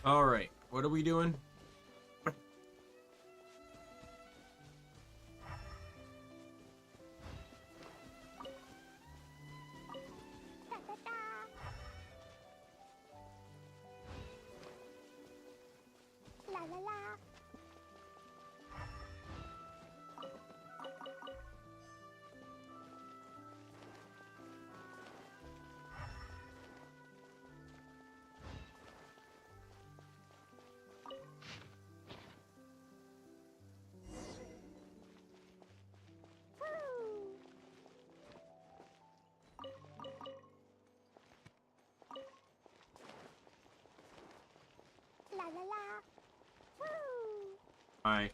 Alright, what are we doing? La la la. La la la. Woo! Hi.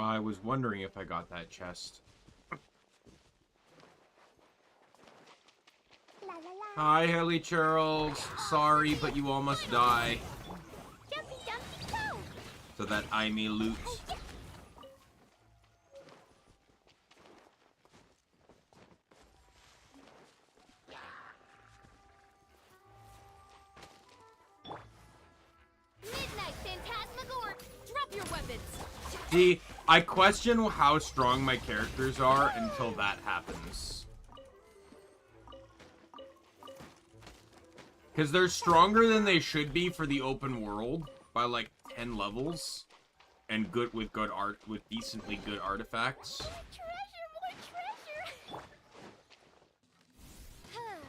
I was wondering if I got that chest. La la la. Hi, Haley Charles. Sorry, but you all must die Jumpy dumpy go. so that I may loot. Midnight Phantasmagoric. Drop your weapons! See, I question how strong my characters are until that happens. Because they're stronger than they should be for the open world by like 10 levels. And good with good art, with decently good artifacts. Treasure, more treasure. Huh.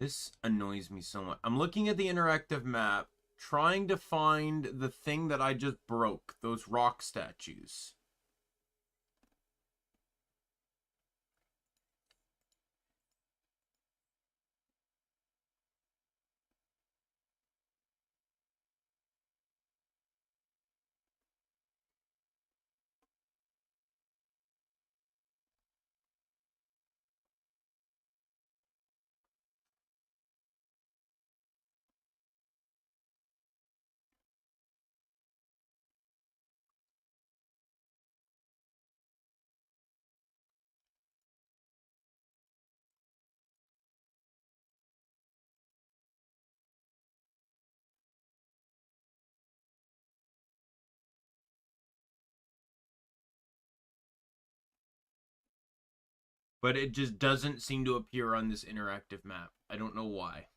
This annoys me so much. I'm looking at the interactive map, trying to find the thing that I just broke, those rock statues. But it just doesn't seem to appear on this interactive map. I don't know why.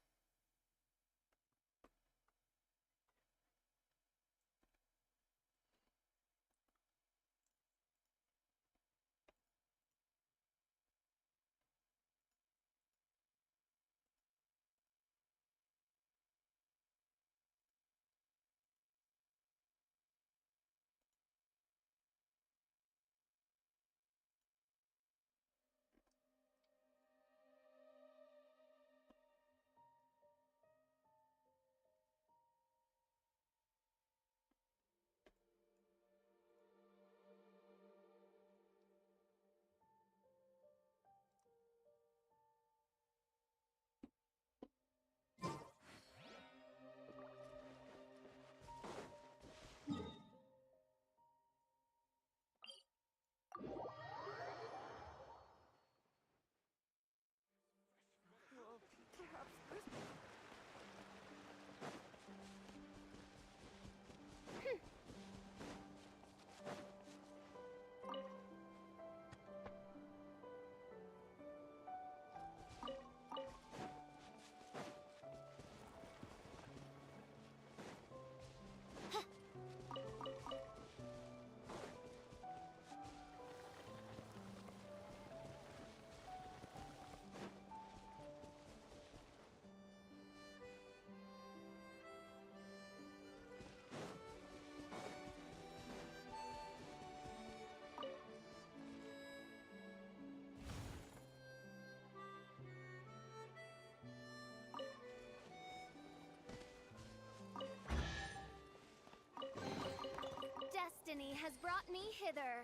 has brought me hither.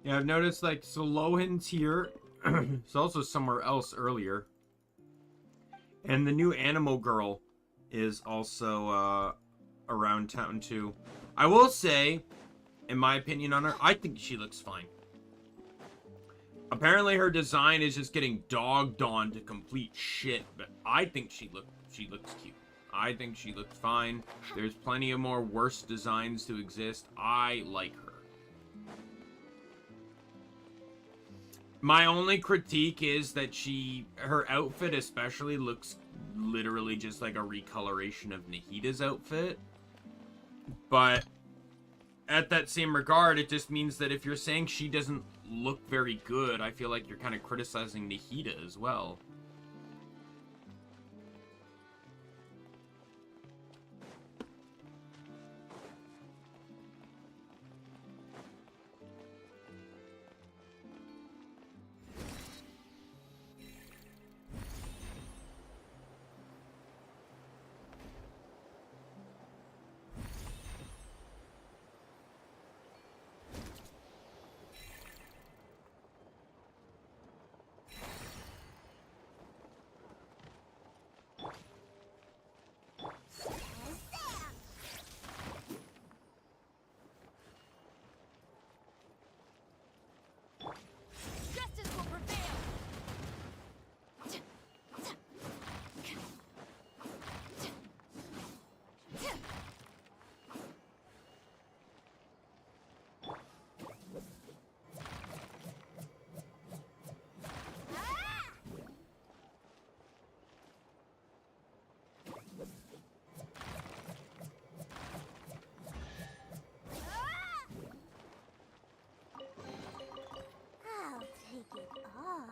Yeah, I've noticed like Solohan's here. It's also somewhere else earlier. And the new Animal Girl is also around town too. I will say, in my opinion on her, I think she looks fine. Apparently her design is just getting dogged on to complete shit, but I think she looks cute. I think she looks fine. There's plenty of more worse designs to exist. I like her. My only critique is that her outfit especially looks literally just like a recoloration of Nahida's outfit. But at that same regard, it just means that if you're saying she doesn't look very good, I feel like you're kind of criticizing Nahida as well. Justice will prevail. I'll take it all.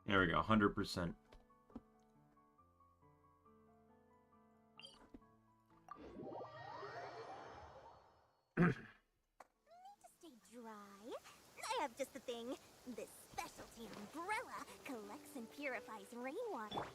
There we go, 100%. Stay dry. I have just the thing. This specialty umbrella collects and purifies rainwater.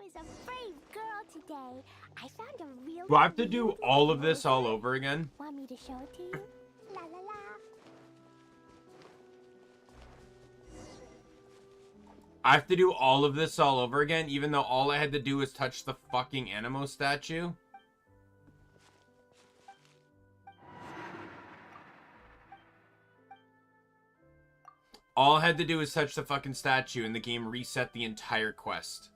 Was a brave girl today. I found a real. Do I have to do all of this all over again? Want me to show it to you? La la la. I have to do all of this all over again, even though all I had to do was touch the fucking Animo statue? All I had to do was touch the fucking statue and the game reset the entire quest.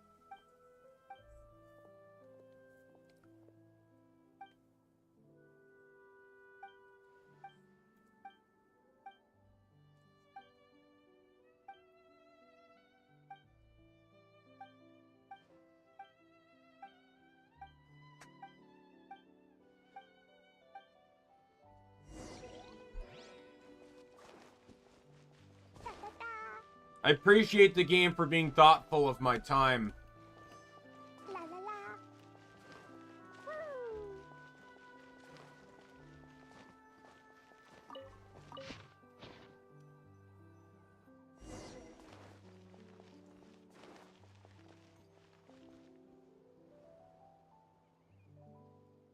I appreciate the game for being thoughtful of my time. La la la. Woo.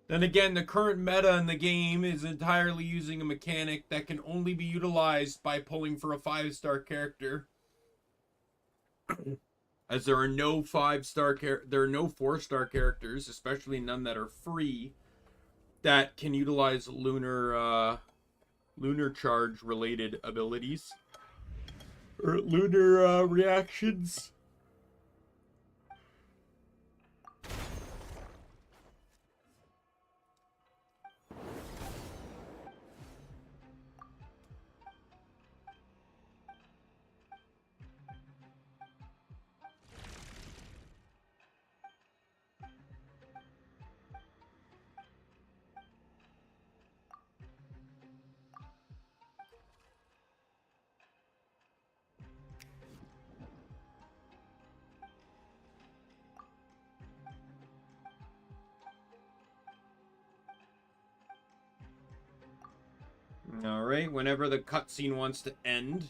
Then again, the current meta in the game is entirely using a mechanic that can only be utilized by pulling for a 5-star character. As there are no 4-star characters, especially none that are free, that can utilize lunar charge related abilities or lunar reactions. Alright, whenever the cutscene wants to end.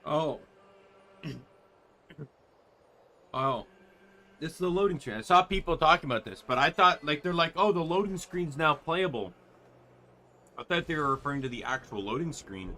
Oh. Oh. This is the loading screen. I saw people talking about this, but I thought, like, they're like, oh, the loading screen's now playable. I thought they were referring to the actual loading screen.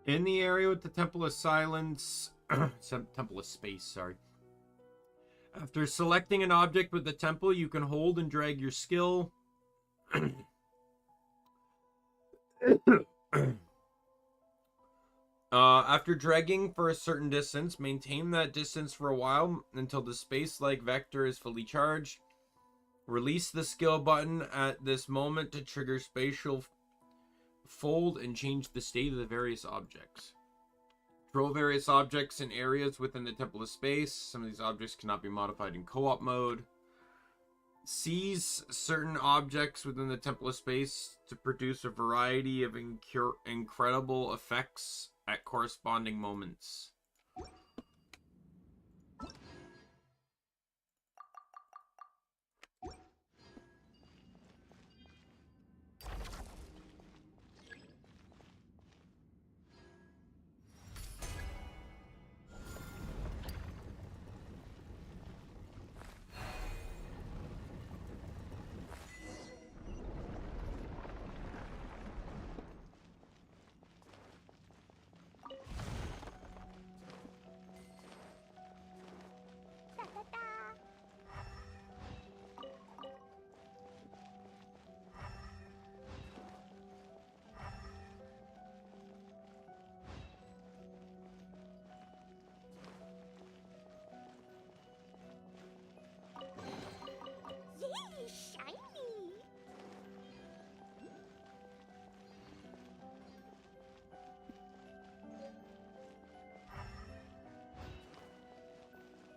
In the area with the Temple of Silence, Temple of Space, sorry. After selecting an object with the temple, you can hold and drag your skill. After dragging for a certain distance, maintain that distance for a while until the space-like vector is fully charged. Release the skill button at this moment to trigger spatial fold and change the state of the various objects. Control various objects in areas within the Temple of Space. Some of these objects cannot be modified in co-op mode. Seize certain objects within the Temple of Space to produce a variety of incredible effects at corresponding moments. Yay, shiny!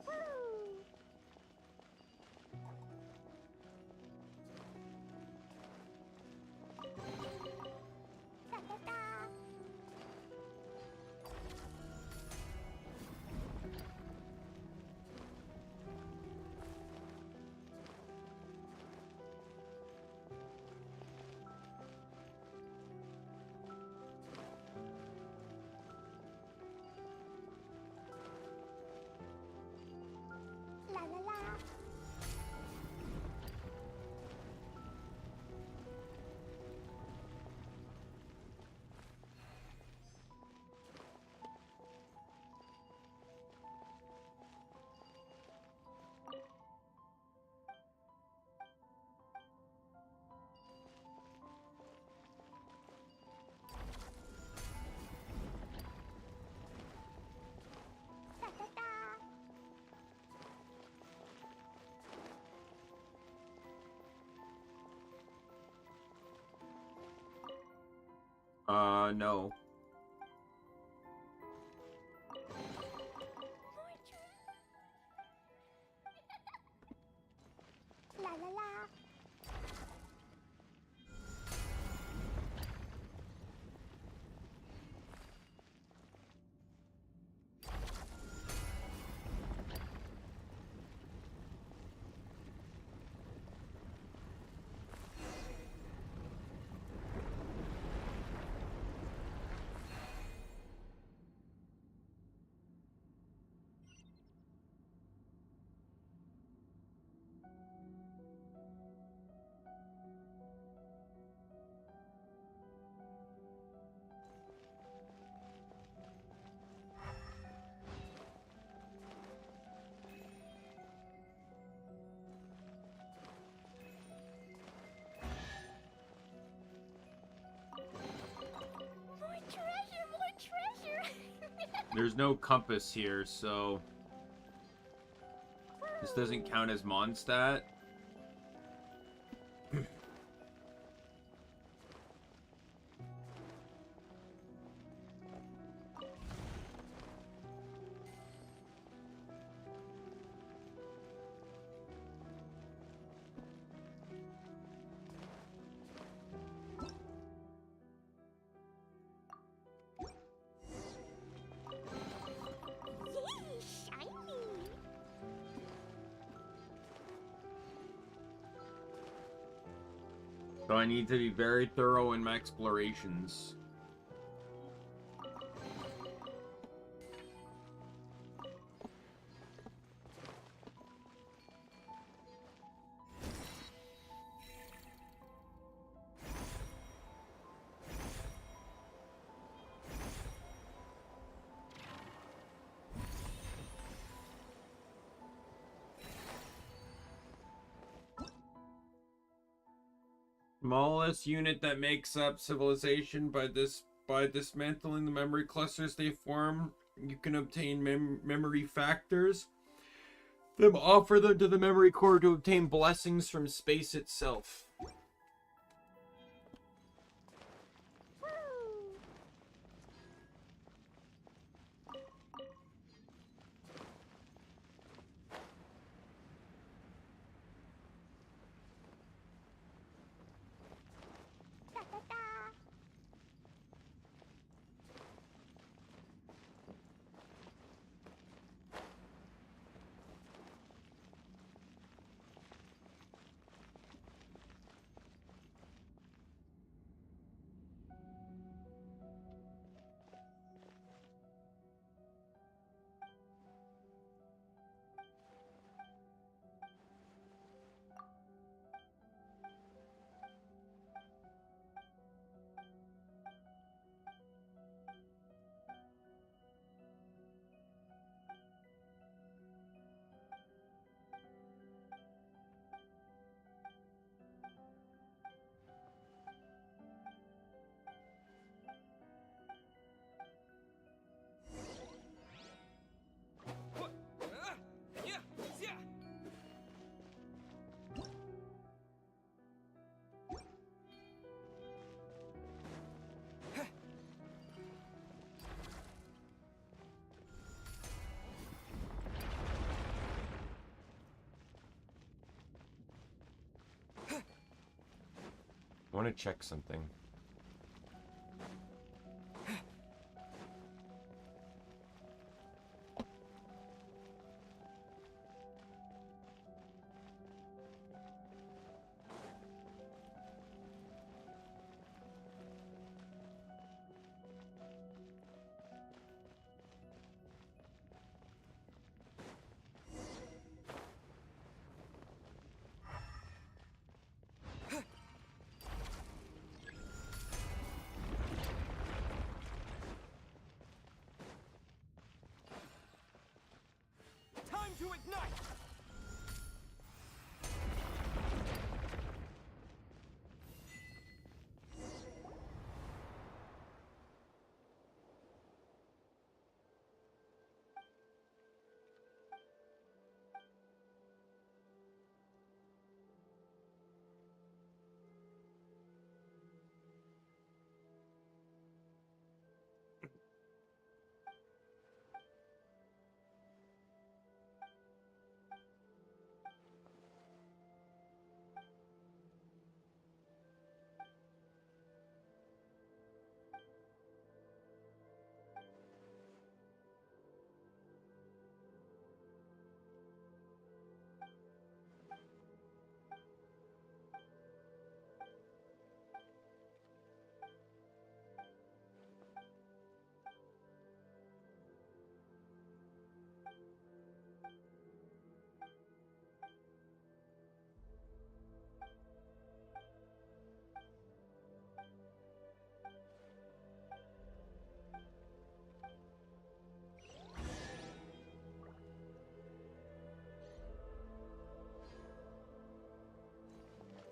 Woo! Da-da-da! La la la. Da-da-da. No. La la la. More treasure, more treasure. There's no compass here, so this doesn't count as Mondstadt. Yay, shiny! So I need to be very thorough in my explorations. Smallest unit that makes up civilization by dismantling the memory clusters they form. You can obtain memory factors. Then offer them to the memory core to obtain blessings from space itself. I want to check something. Time to ignite!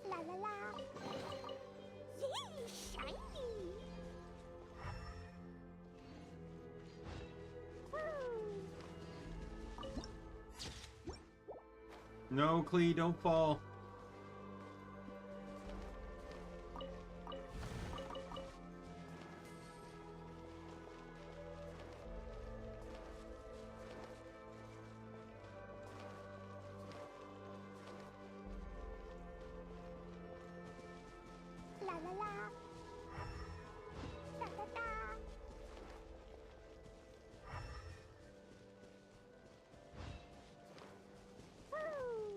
La la la. Yay, shiny. No, Klee, don't fall. La la la. Da da da.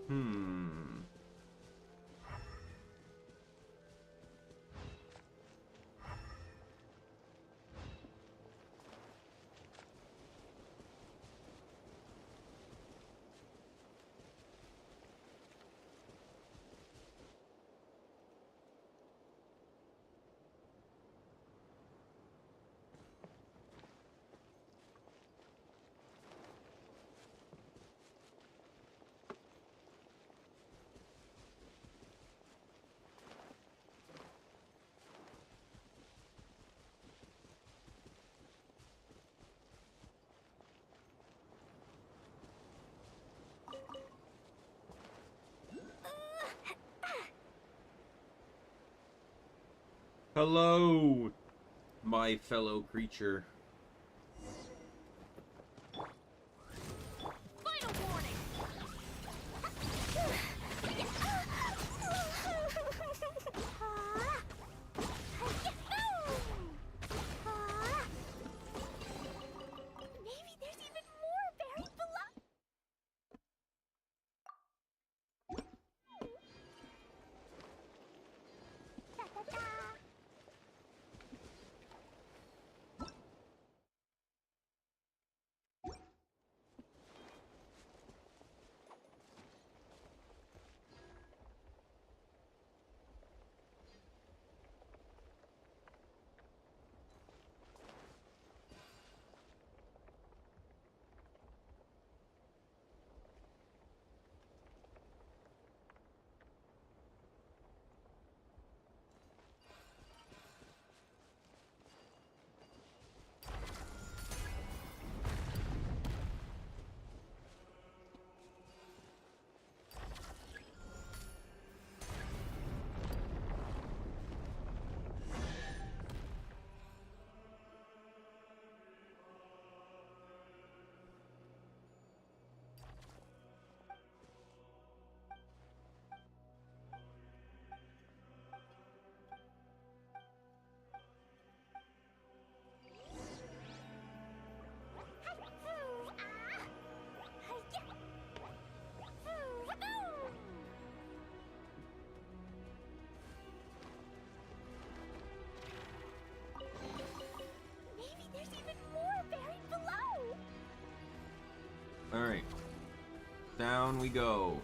Hmm. Hello, my fellow creature. Final warning. Maybe there's even more buried below. Da, da, da. Maybe there's even more buried below. Alright. Down we go.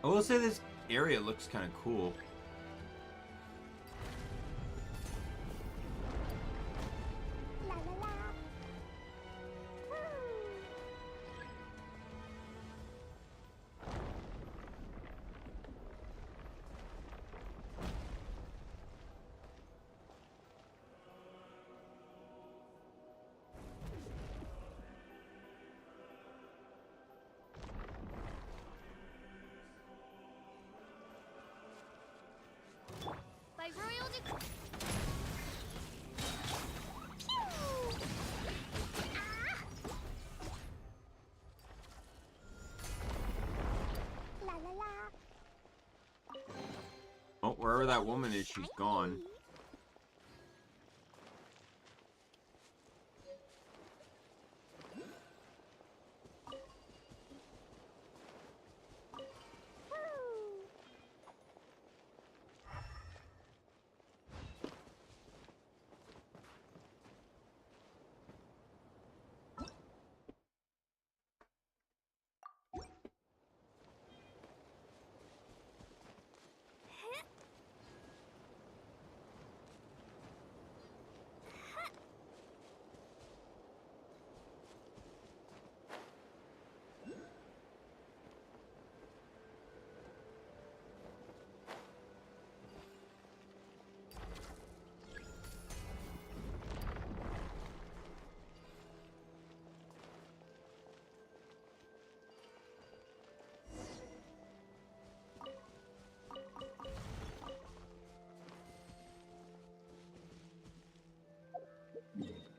I will say this area looks kind of cool. La la la. By royal decree. La la la. Oh, wherever that woman is, she's gone.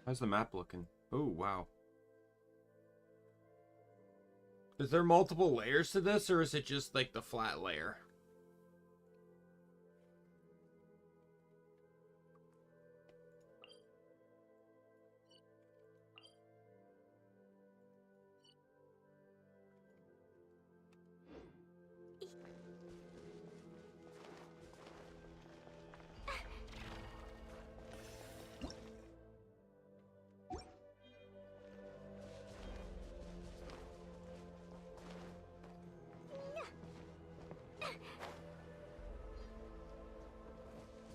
How's the map looking? Oh, wow. Is there multiple layers to this, or is it just like the flat layer?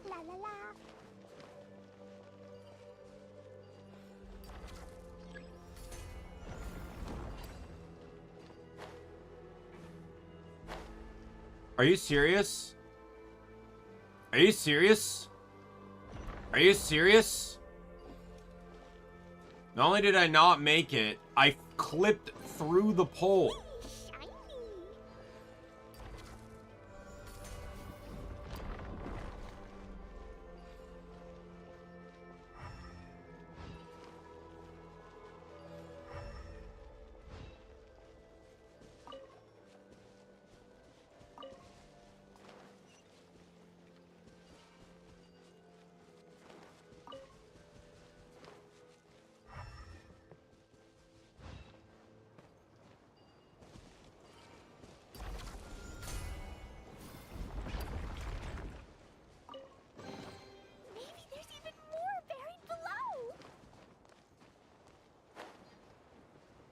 La la la. Are you serious? Are you serious? Are you serious? Not only did I not make it, I clipped through the pole. Shiny.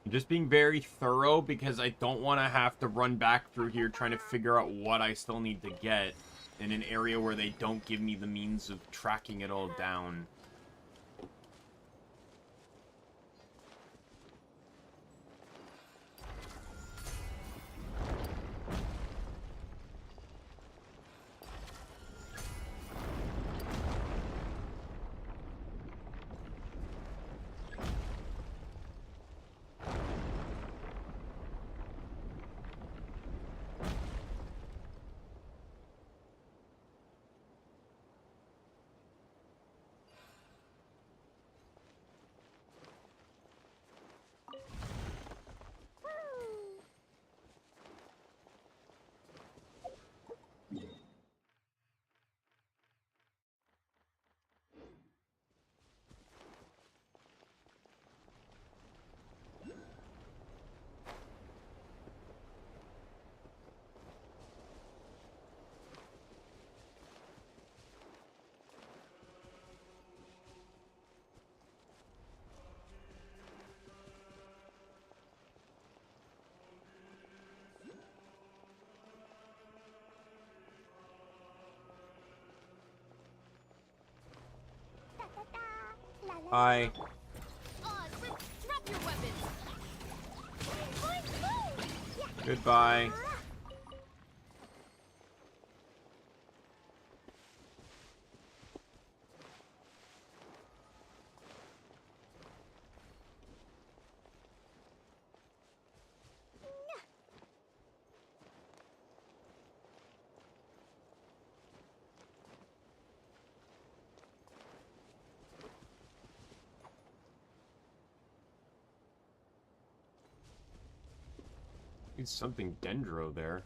I'm just being very thorough because I don't want to have to run back through here trying to figure out what I still need to get in an area where they don't give me the means of tracking it all down. Hi. Oz, drop your weapons! Goodbye. There's something dendro there.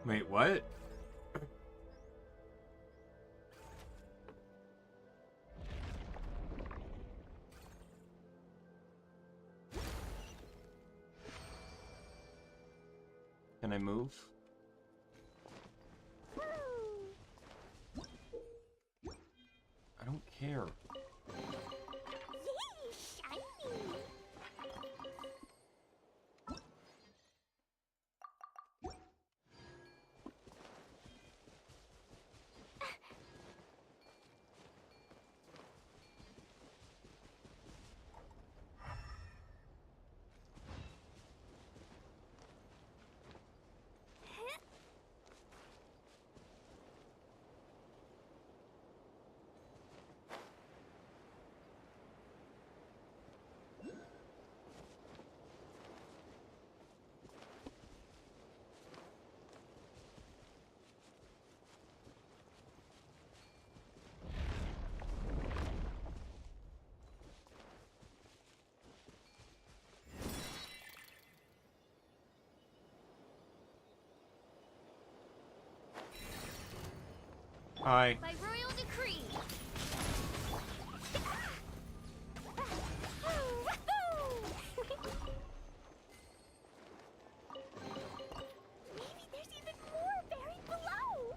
Wait, what? Can I move? I don't care. Yay, shiny! Hi. By royal decree. Maybe there's even more buried below.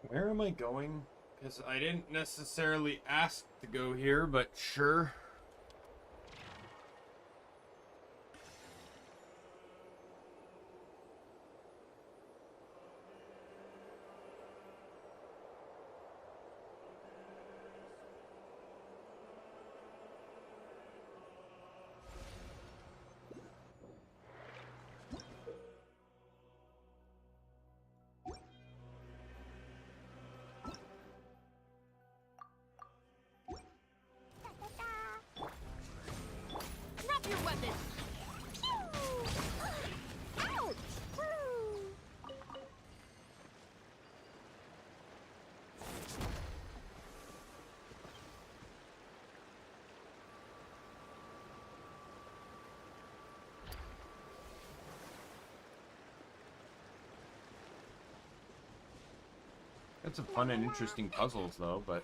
Where am I going? Because I didn't necessarily ask to go here, but sure. Drop your weapon! Ouch! Got some fun and interesting puzzles, though, but...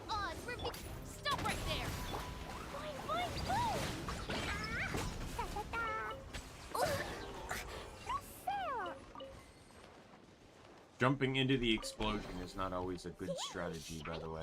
Odds were be- Stop right there! Fine, fine, fine! Jumping into the explosion is not always a good strategy, by the way.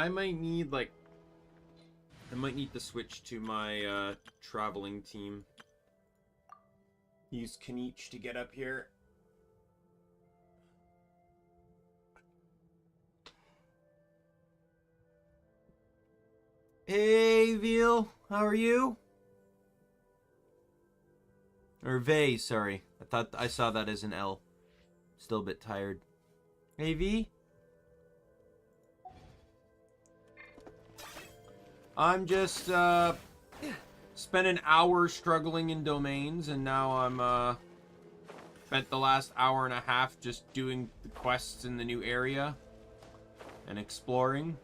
I might need, like... I might need to switch to my, traveling team. Use Kanich to get up here. Hey, Veal. How are you? Or Vay, sorry. I thought I saw that as an L. Still a bit tired. Hey, V? I'm just, spent an hour struggling in domains, and now I'm, spent the last hour and a half just doing the quests in the new area and exploring.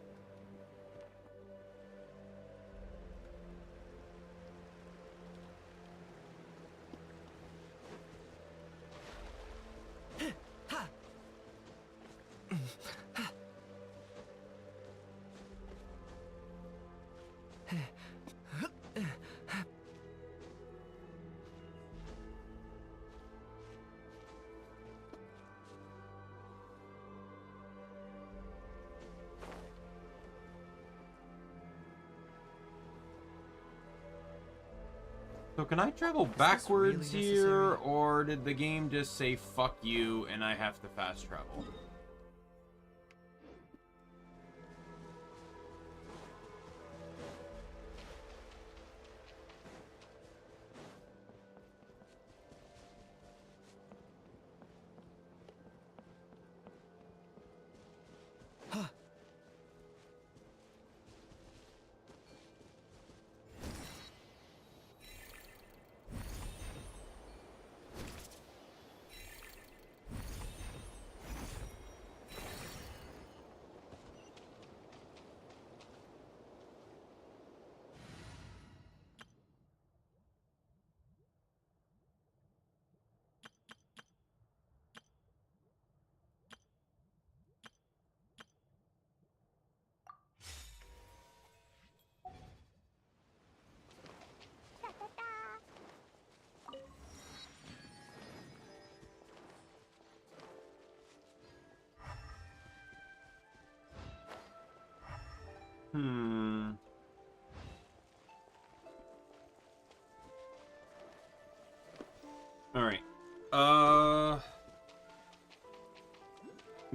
So can I travel backwards really here, necessary? or did the game just say fuck you and I have to fast travel? Alright. I'm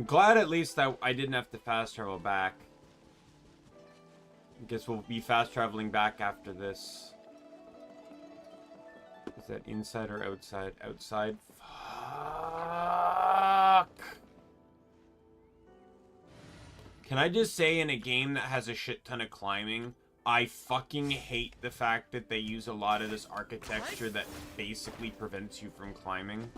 glad at least that I didn't have to fast travel back. I guess we'll be fast traveling back after this. Is that inside or outside? Outside. Fuck. Can I just say, in a game that has a shit ton of climbing, I fucking hate the fact that they use a lot of this architecture that basically prevents you from climbing.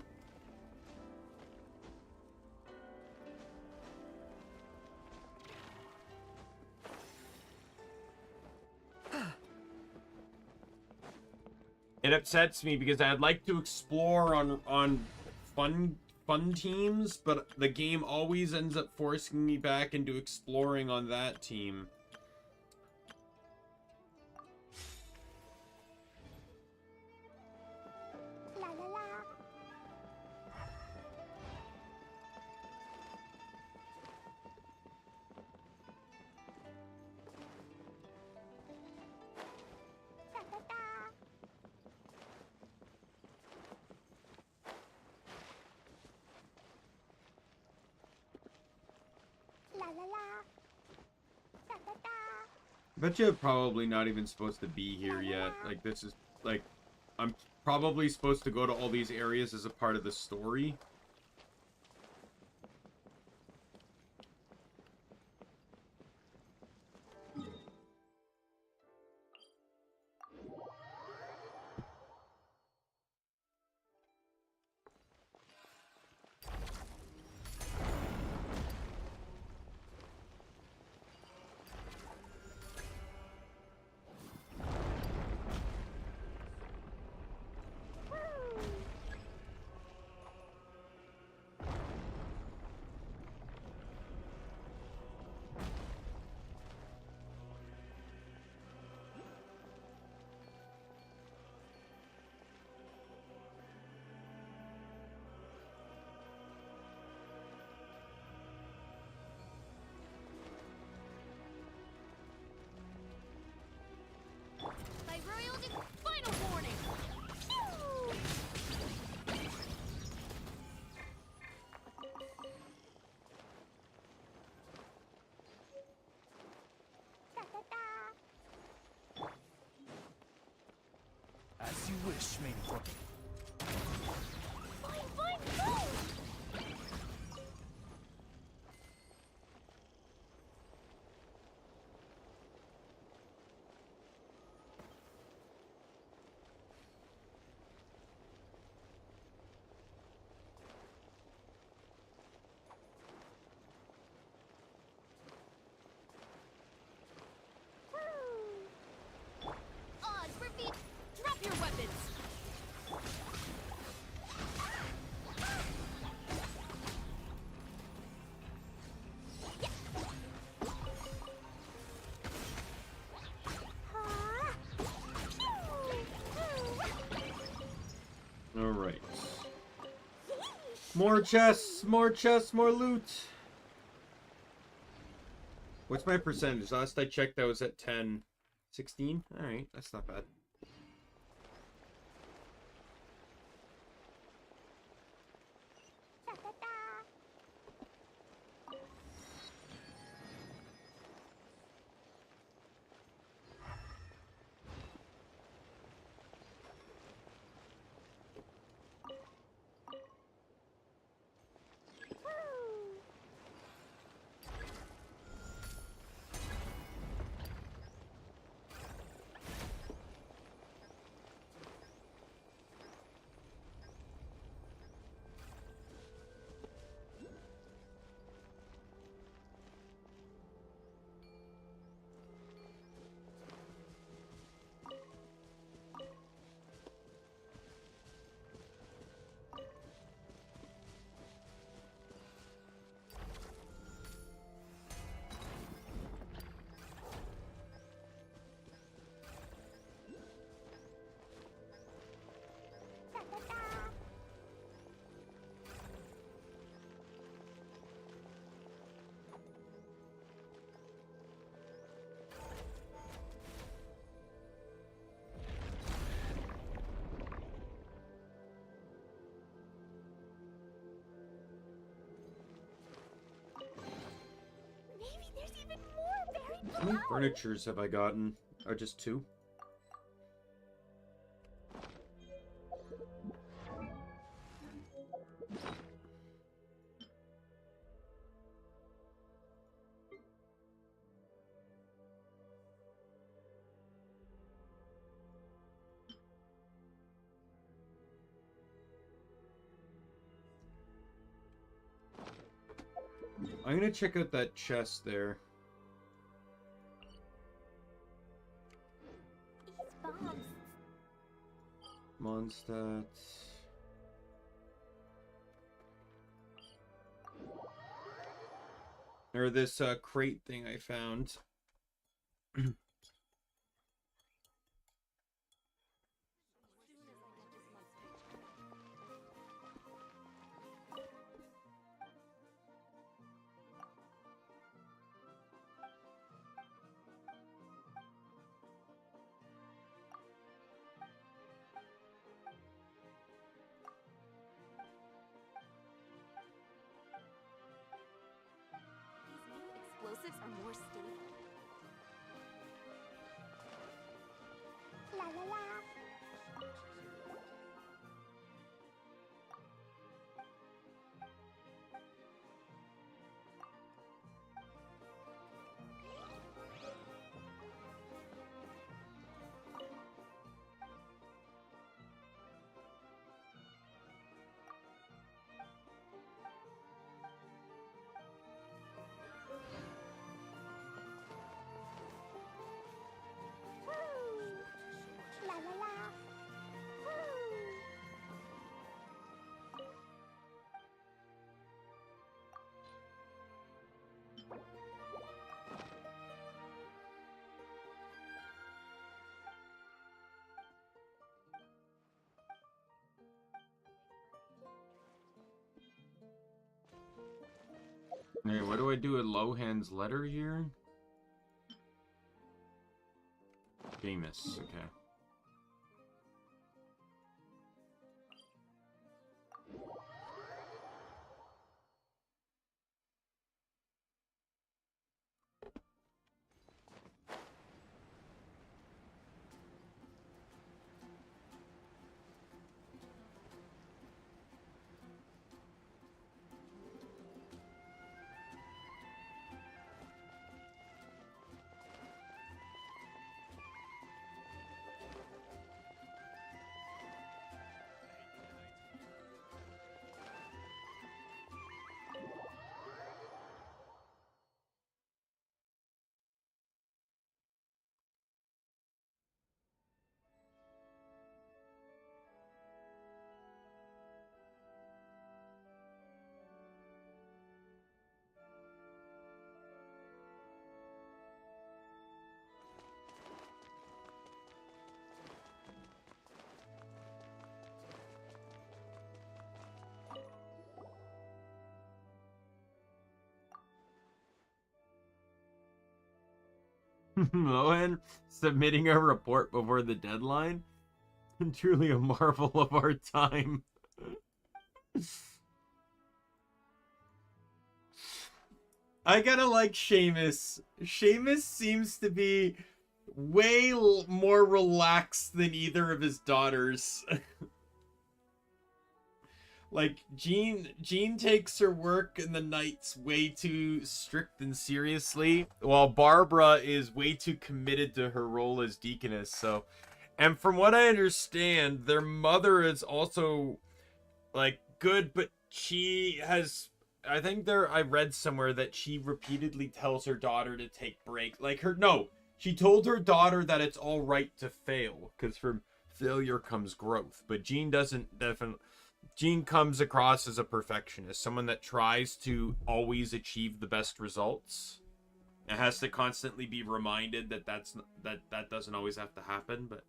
It upsets me because I'd like to explore on fun teams, but the game always ends up forcing me back into exploring on that team. La la la. Da da da. La la la. Da da da. I bet you're probably not even supposed to be here yet. Like, this is, like, I'm probably supposed to go to all these areas as a part of the story. By royal final warning. Da da da. As you wish, main court. Fine, fine, fine. Oz, repeat. Drop your weapons. Alright. More chests, more chests, more loot. What's my percentage? Last I checked, I was at 10. 16? Alright, that's not bad. Da da da. How many furnitures have I gotten? Or just 2? I'm gonna check out that chest there. Bombs. Mondstadt. Or this crate thing I found. These new explosives are more stable. La la la. Woo! La la la. Woo! Hey, what do I do with Lohan's letter here? Famous, okay. Lohan submitting a report before the deadline? Truly a marvel of our time. I gotta like Seamus. Seamus seems to be way more relaxed than either of his daughters. Like, Jean takes her work in the nights way too strict and seriously, while Barbara is way too committed to her role as deaconess, so... And from what I understand, their mother is also, like, good, but she has... I think I read somewhere that she repeatedly tells her daughter to take breaks. Like, she told her daughter that it's alright to fail, because from failure comes growth. But Jean doesn't definitely... Jean comes across as a perfectionist, someone that tries to always achieve the best results. It has to constantly be reminded that that doesn't always have to happen, but...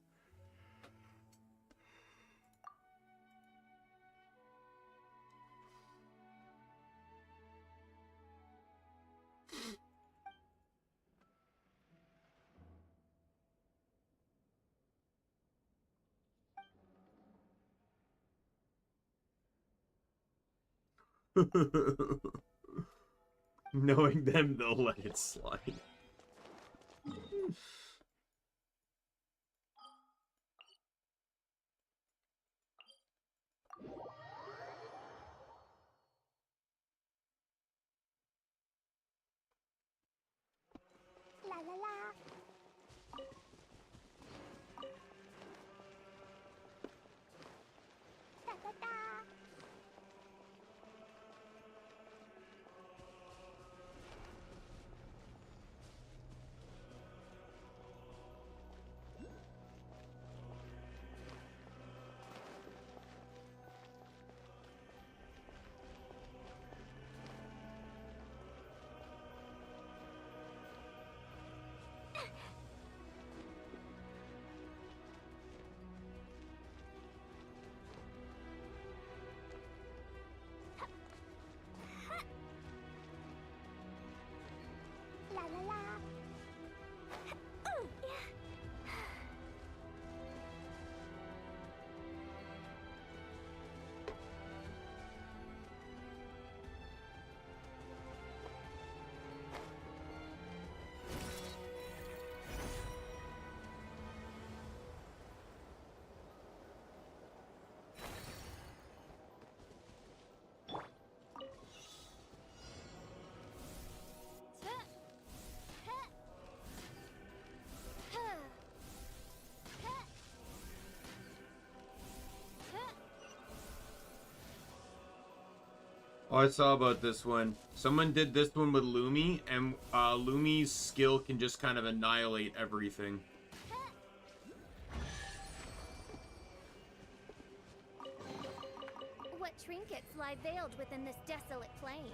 Knowing them, they'll let it slide. La la la. Oh, I saw about this one. Someone did this one with Lumi, and Lumi's skill can just kind of annihilate everything. What trinkets lie veiled within this desolate plain?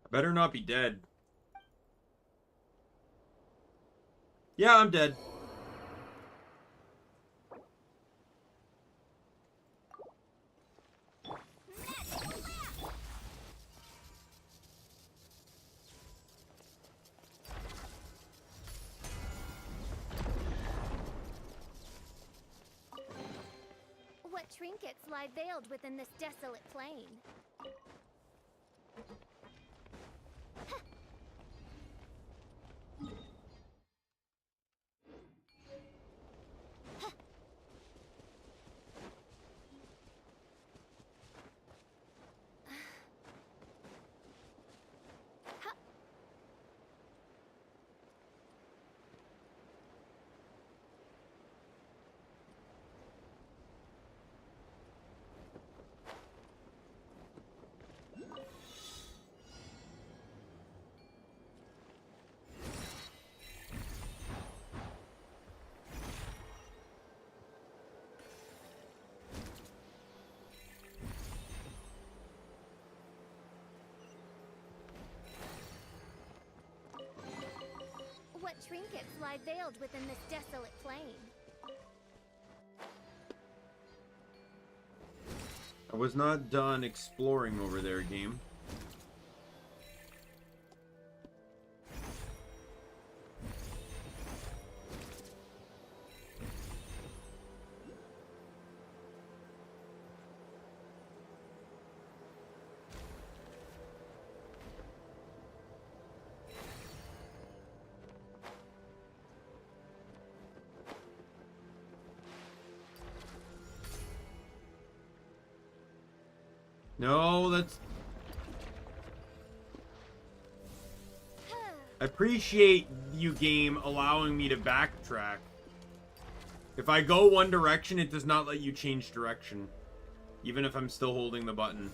Better not be dead. Yeah, I'm dead. What trinkets lie veiled within this desolate plain? What trinkets lie veiled within this desolate plain? I was not done exploring over there, game. No, that's... I appreciate you, game, allowing me to backtrack. If I go one direction, it does not let you change direction. Even if I'm still holding the button.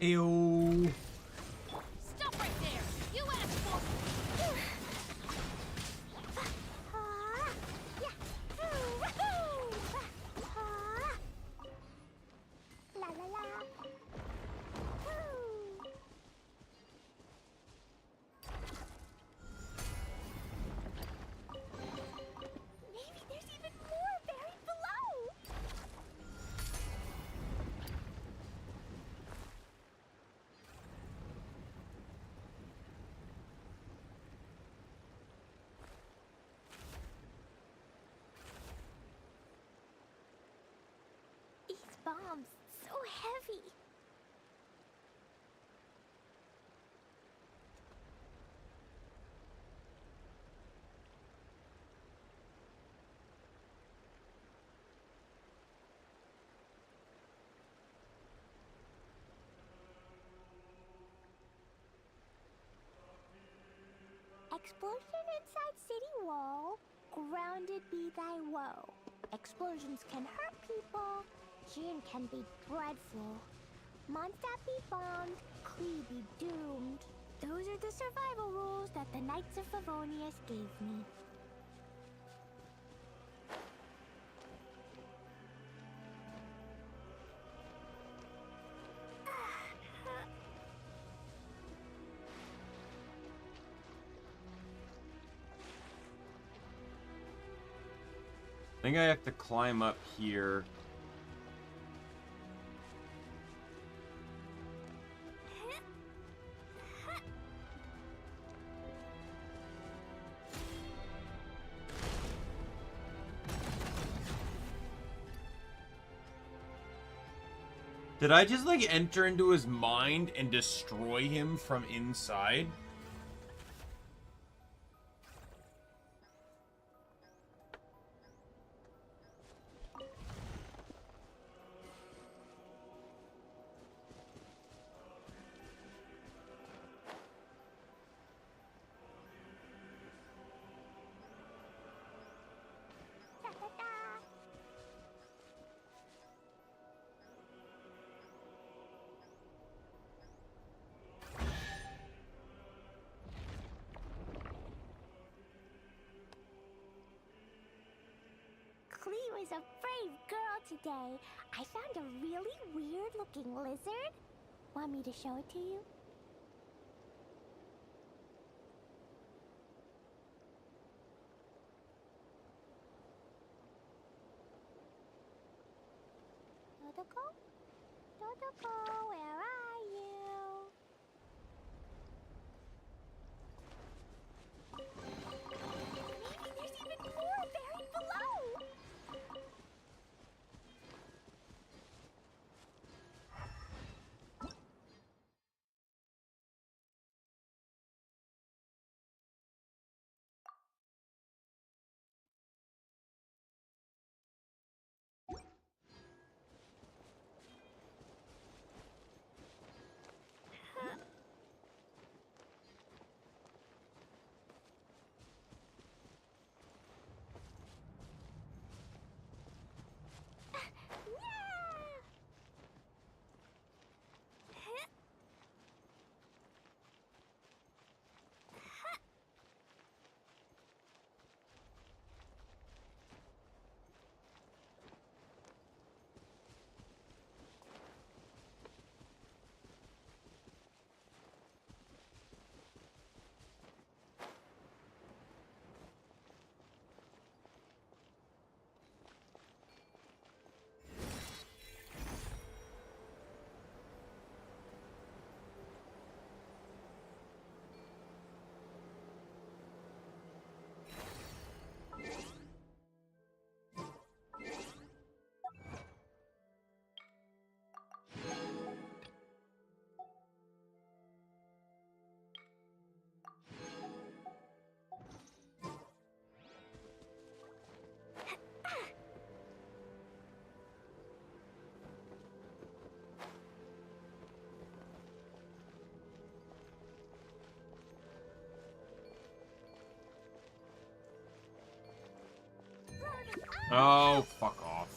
Ew. Stop right there! You asked for La la la. Maybe there's even more buried below. These bombs, so heavy. Explosion inside city wall. Grounded be thy woe. Explosions can hurt people. Jin can be dreadful. Mondstadt be bombed. Klee be doomed. Those are the survival rules that the Knights of Favonius gave me. I think I have to climb up here. Did I just like enter into his mind and destroy him from inside? Klee was a brave girl today. I found a really weird-looking lizard. Want me to show it to you? Dodoko? Dodoko, where are you? Maybe there's even more buried below! Oh, fuck off.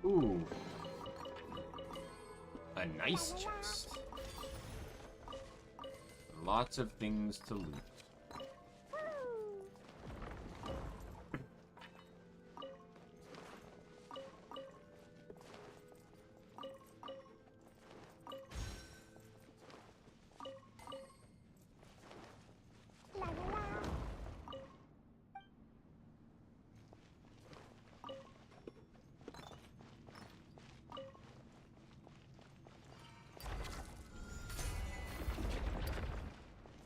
Ooh. A nice chest. Lots of things to loot. La la la.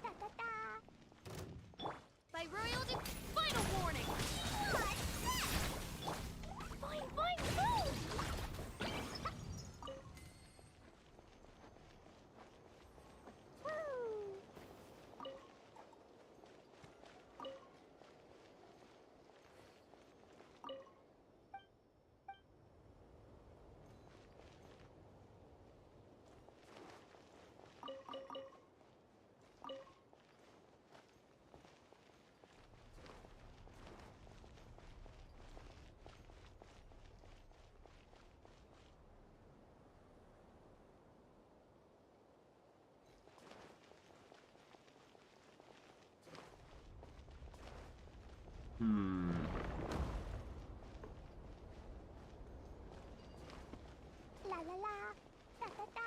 Da da da. By royalty, final warning! Fine, fine, fine. Woo. Hmm. La la la. Da da da.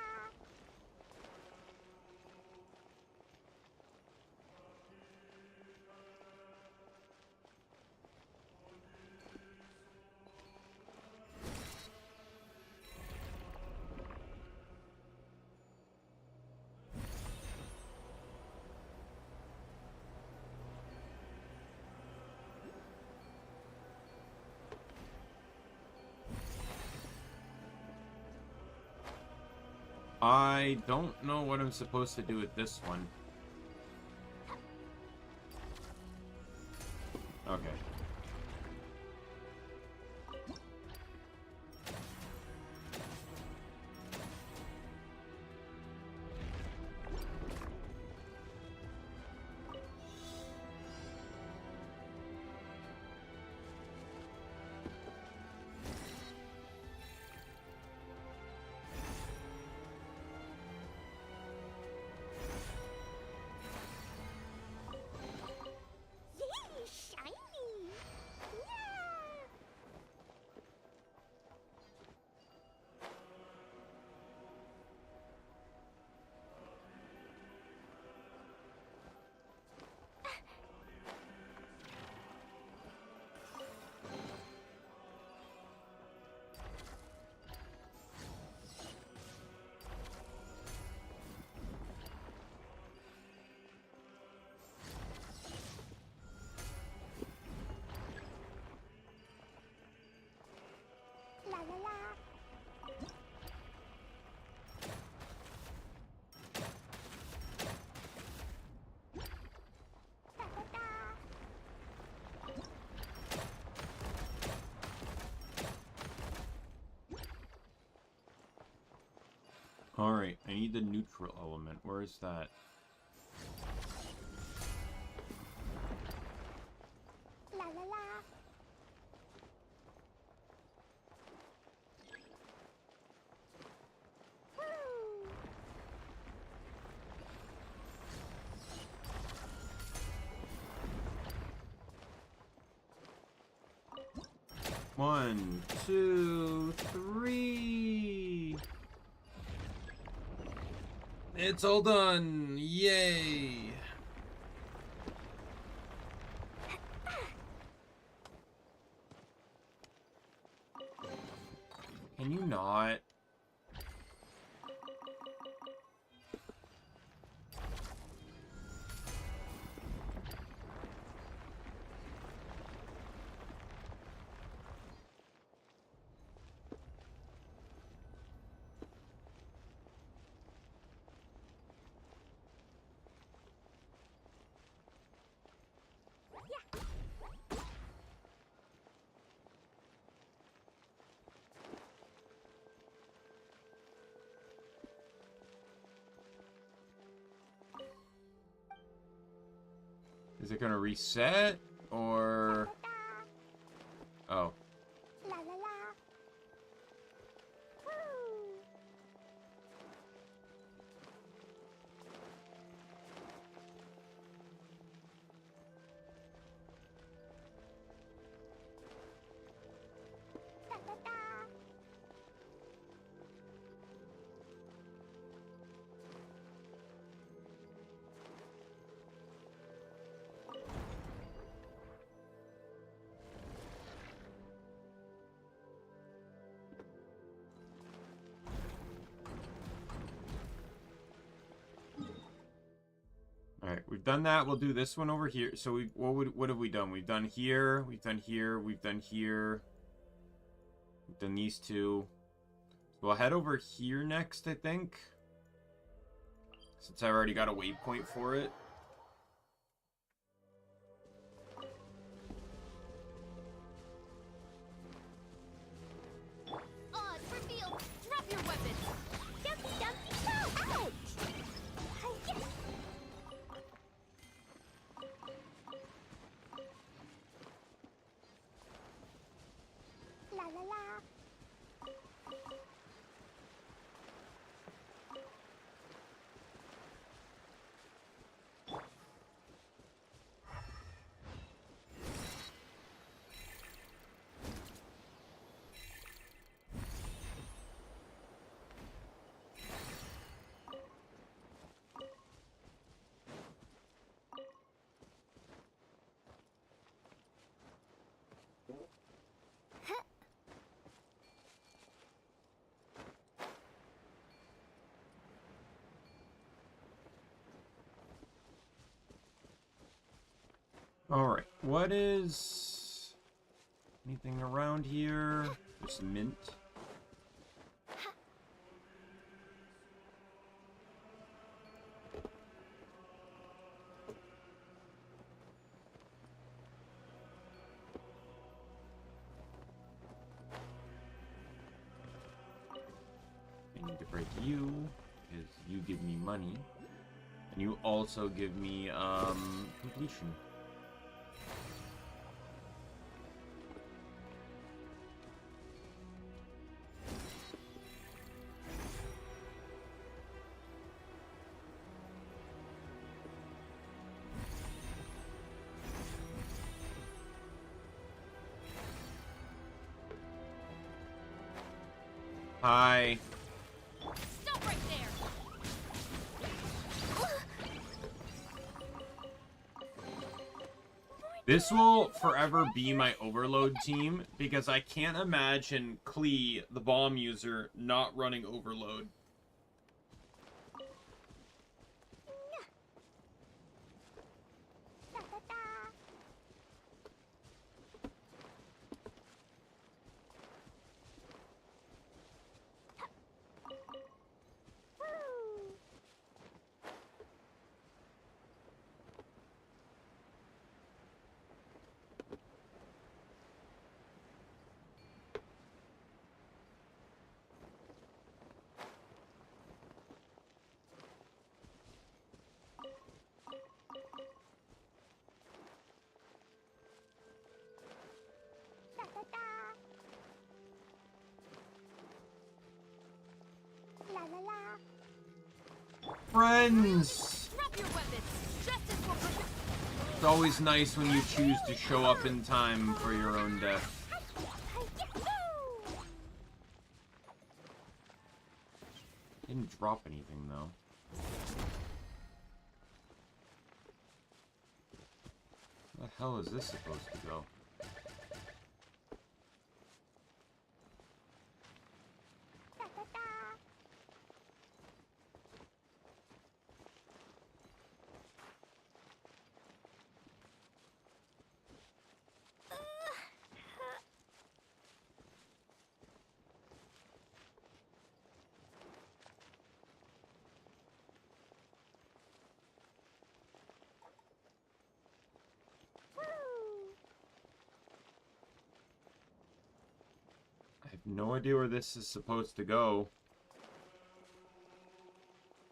I don't know what I'm supposed to do with this one. Okay. Yay, shiny. Yeah. La la la. Da da da. Alright, I need the neutral element. Where is that? La la la. Woo. 1, 2, 3. It's all done. Yay. Can you not? Is it gonna reset? Or... Oh. La la la. we've done that. We'll do this one over here. So what have we done? We've done here. We've done here. We've done here. We've done these two. So we'll head over here next, I think. Since I already got a waypoint for it. Oz, reveal! Drop your weapons! Dumpty dumpty go! Ouch! La la la. Alright, what is... anything around here? Just mint. I need to break you, because you give me money. And you also give me, completion. Hi. Stop right there! This will forever be my overload team, because I can't imagine Klee, the bomb user, not running overload. Da da da! Woo! Da da da! La la la! Friends! Drop your weapons! Justice will prevail! It's always nice when you choose to show up in time for your own death. Didn't drop anything, though. Where the hell is this supposed to go? Da da da! I have no idea where this is supposed to go.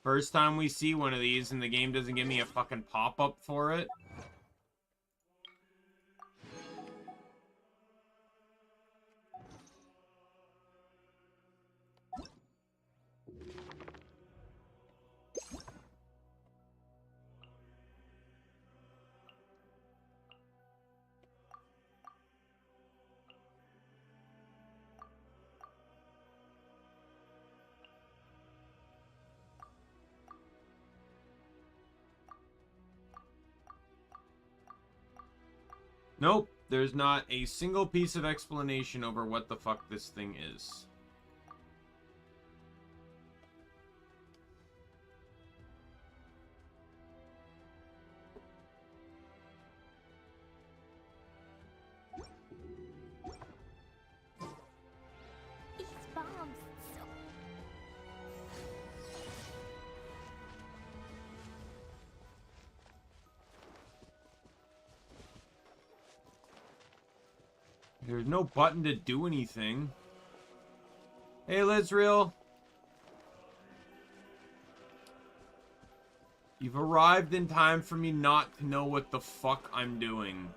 First time we see one of these and the game doesn't give me a fucking pop-up for it. Nope, there's not a single piece of explanation over what the fuck this thing is. So There's no button to do anything. Hey, Lizreal. You've arrived in time for me not to know what the fuck I'm doing.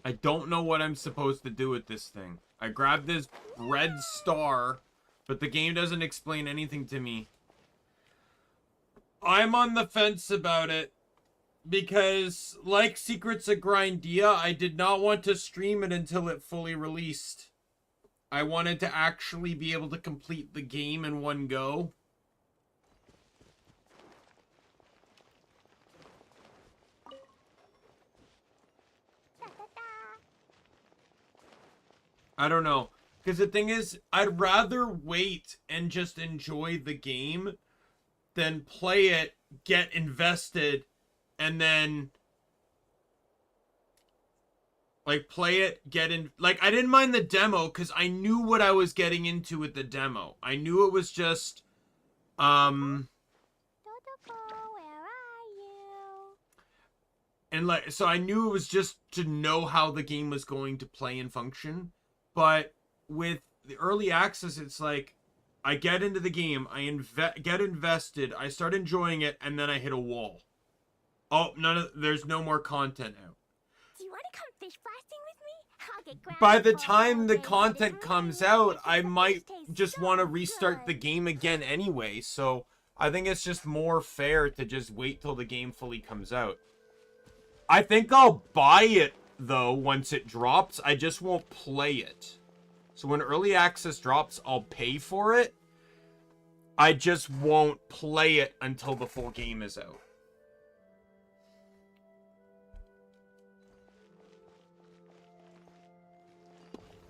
I don't know what I'm supposed to do with this thing. I grabbed this red star, but the game doesn't explain anything to me. I'm on the fence about it because, like Secrets of Grindia, I did not want to stream it until it fully released. I wanted to actually be able to complete the game in one go. I don't know. Because the thing is, I'd rather wait and just enjoy the game than play it, get invested, and then like play it, get in. Like, I didn't mind the demo because I knew what I was getting into with the demo. I knew it was just Totoko, where are you? and like, so I knew it was just to know how the game was going to play and function. But with the early access, it's like I get into the game, I get invested, I start enjoying it, and then I hit a wall. Oh, there's no more content out. Do you want to come fish blasting with me? I'll get grounded By the for time all the day, content but it comes really out, is. I The might fish tastes just so want to restart the good. game again anyway. So I think it's just more fair to just wait till the game fully comes out. I think I'll buy it though once it drops. I just won't play it. So when early access drops, I'll pay for it. I just won't play it until the full game is out.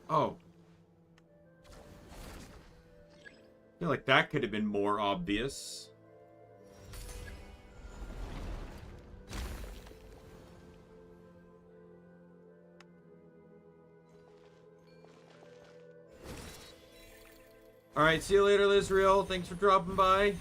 Oh. I feel like that could have been more obvious. Alright, see you later, Lizreal. Thanks for dropping by.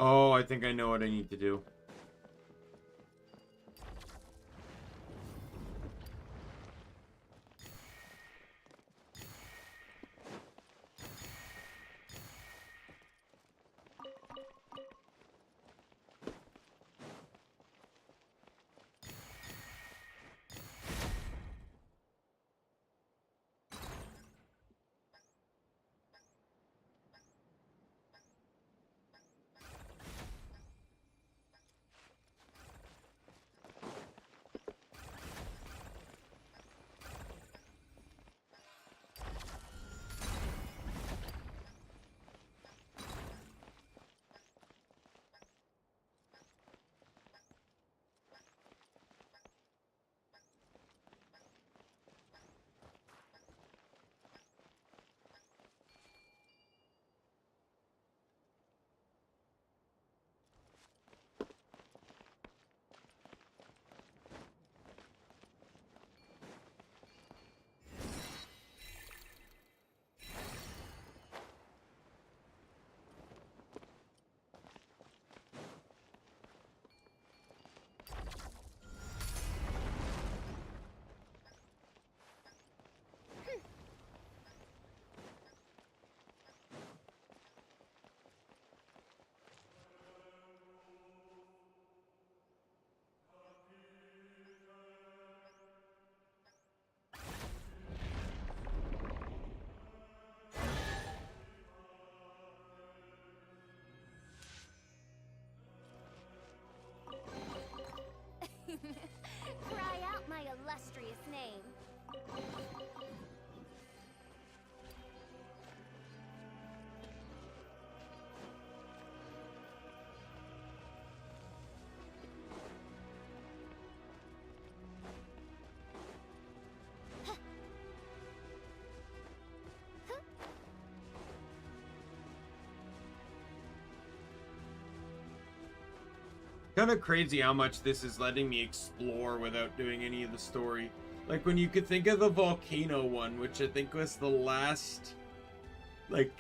Oh, I think I know what I need to do. name. Kind of crazy how much this is letting me explore without doing any of the story. Like when you could think of the volcano one, which I think was the last, like,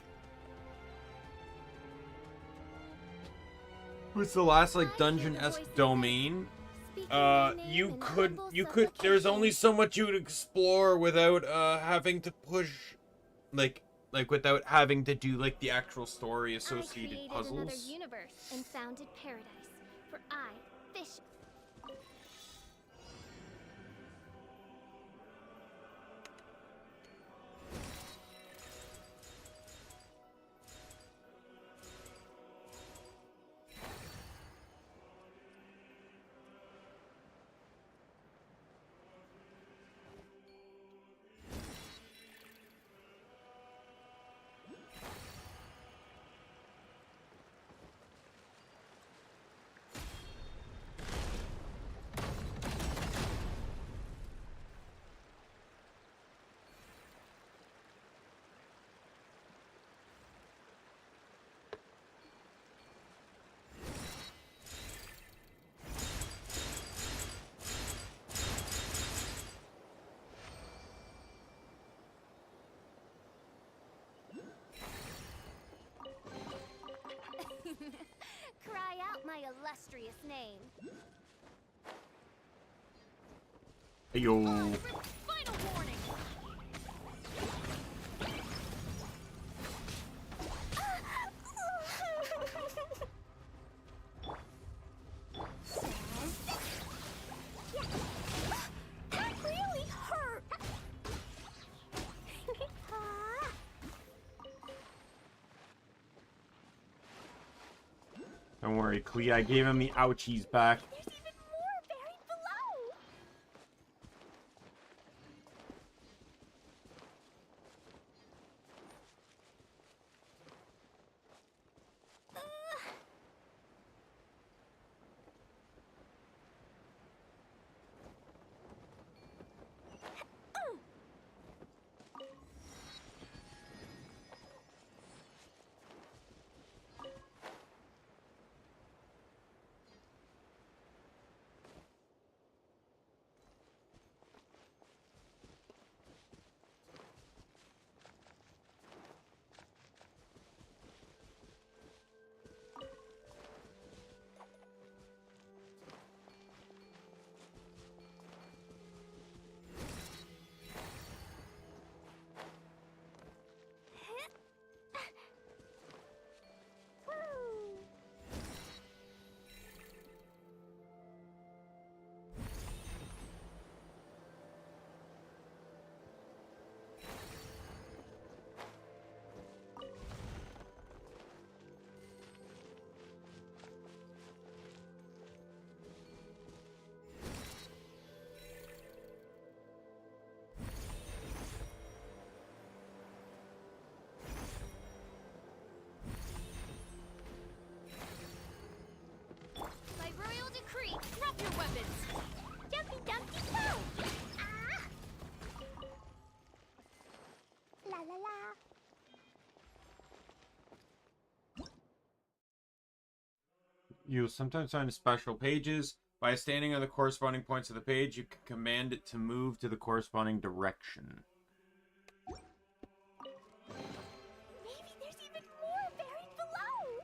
was the last like dungeon-esque domain. You could, there's only so much you could explore without having to push, like without having to do like the actual story associated I created puzzles. another universe and founded paradise. For I, fish. Cry out my illustrious name. Yo. Final warning. That really hurt. Don't worry, Clea, I gave him the ouchies back. There's even more buried below. By royal decree, drop your weapons. Jumpy dumpty go. Ah. La la la. You'll sometimes find special pages. By standing on the corresponding points of the page, you can command it to move to the corresponding direction. Maybe there's even more buried below.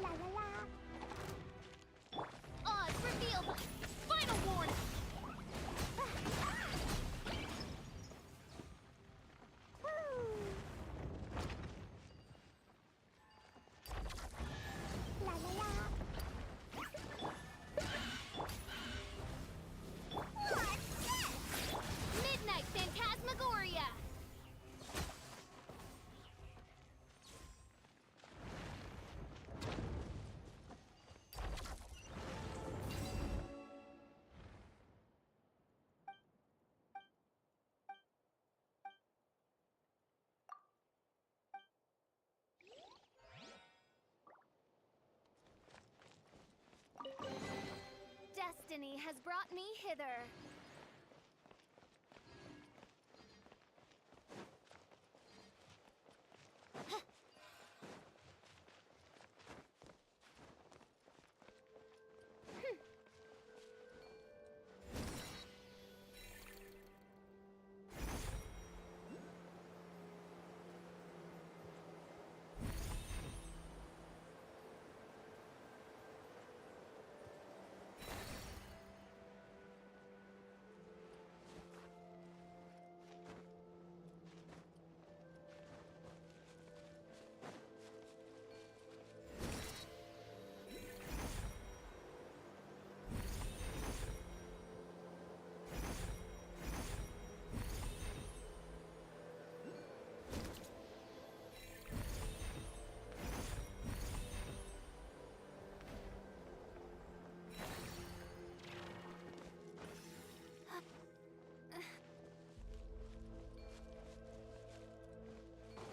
La la la. destiny has brought me hither.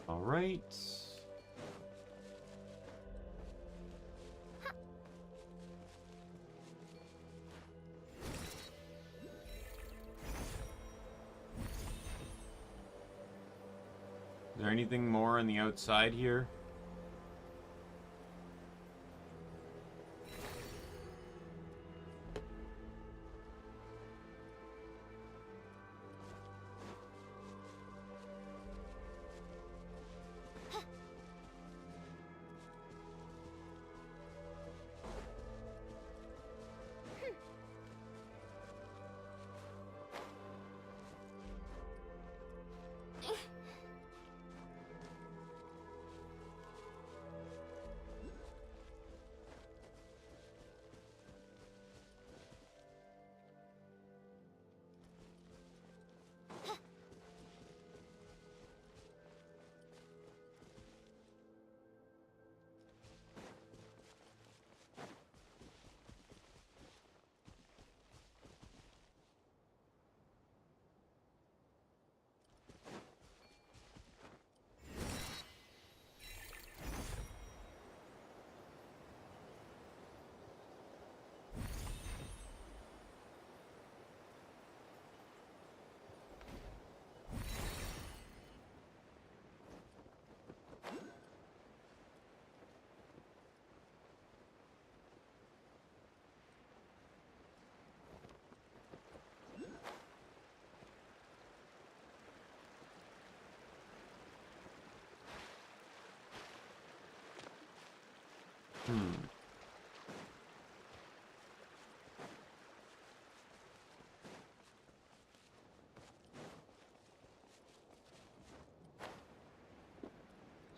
All right. Is there anything more on the outside here?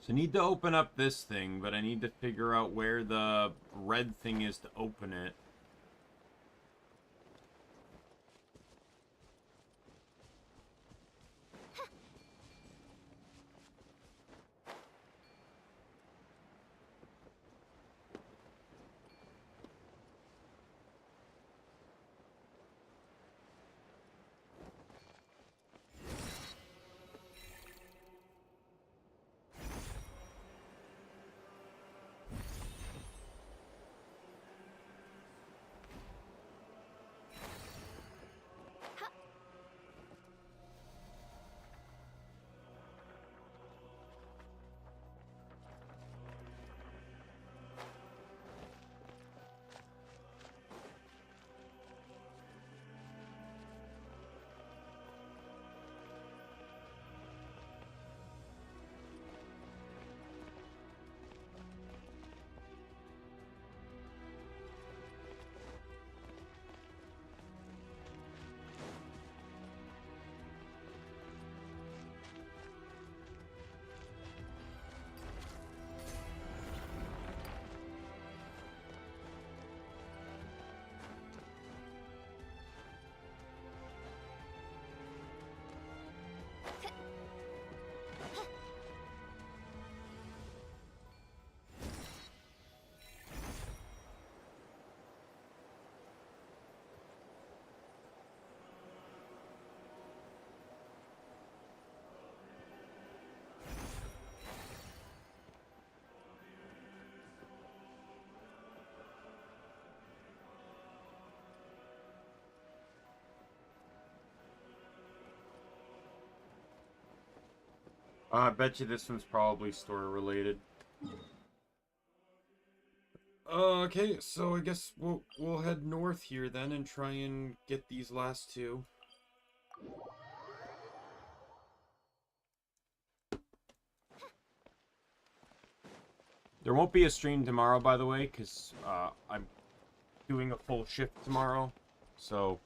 So I need to open up this thing, but I need to figure out where the red thing is to open it. I bet you this one's probably story related. Okay, so I guess we'll head north here then and try and get these last two. There won't be a stream tomorrow, by the way, because I'm doing a full shift tomorrow, so...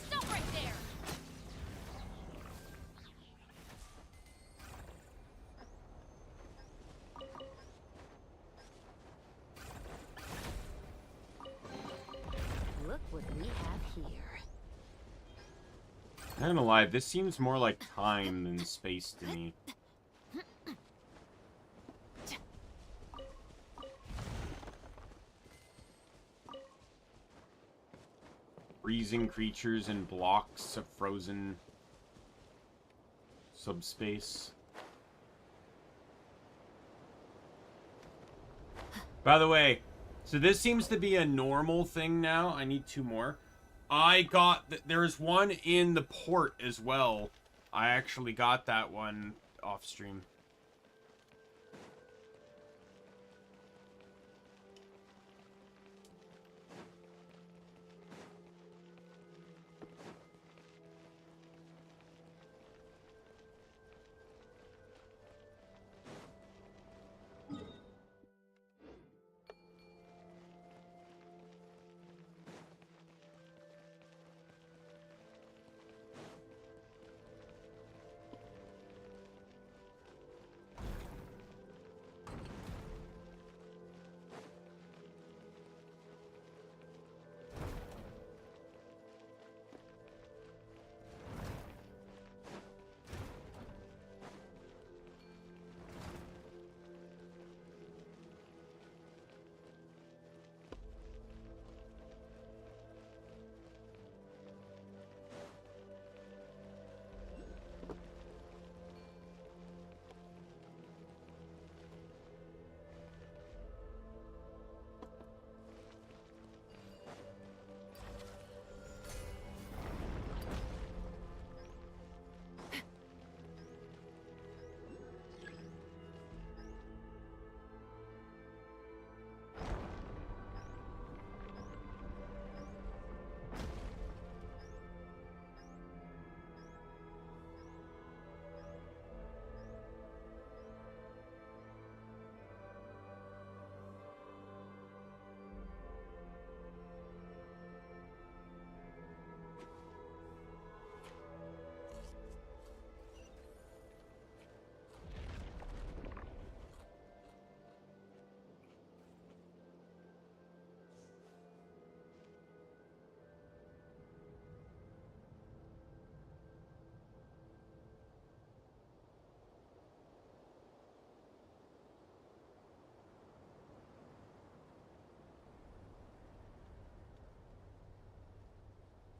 Stop right there! Look what we have here. Not gonna lie, this seems more like time than space to me. Freezing creatures in blocks of frozen subspace. By the way, so this seems to be a normal thing now. I need two more. I got... There's one in the port as well. I actually got that one off stream.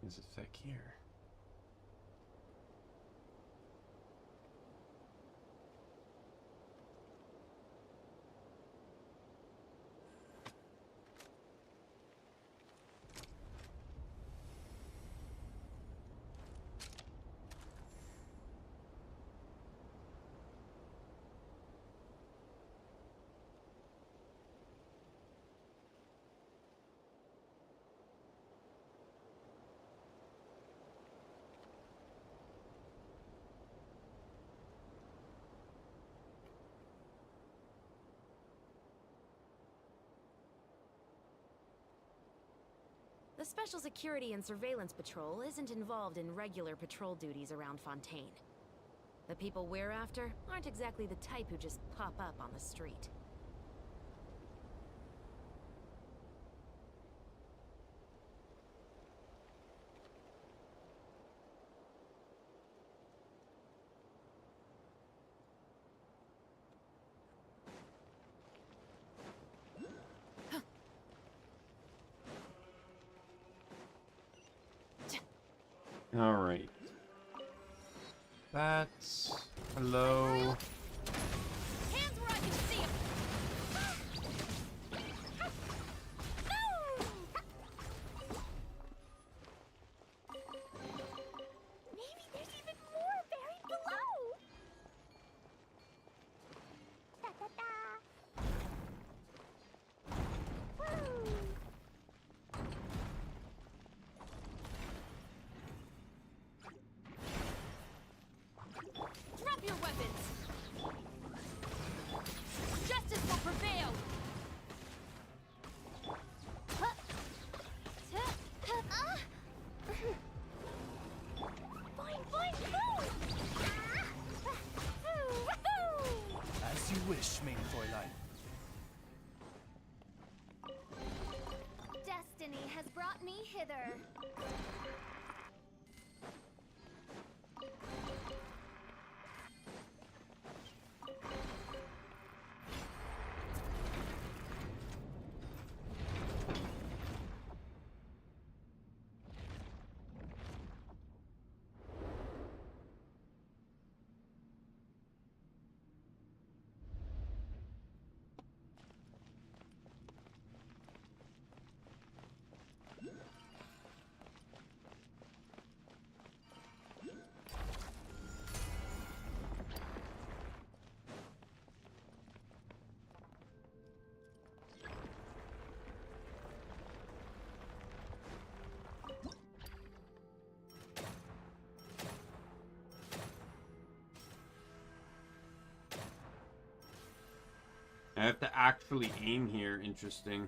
Is it thick here? The Special Security and Surveillance Patrol isn't involved in regular patrol duties around Fontaine. The people we're after aren't exactly the type who just pop up on the street. All right. That's... Hello. Hands where I can see 'em! Maybe there's even more buried below. Da da da. Woo. Drop your weapons! Justice will prevail! Boing, boing, boom. As you wish, main Fräulein. Destiny has brought me hither. I have to actually aim here. Interesting.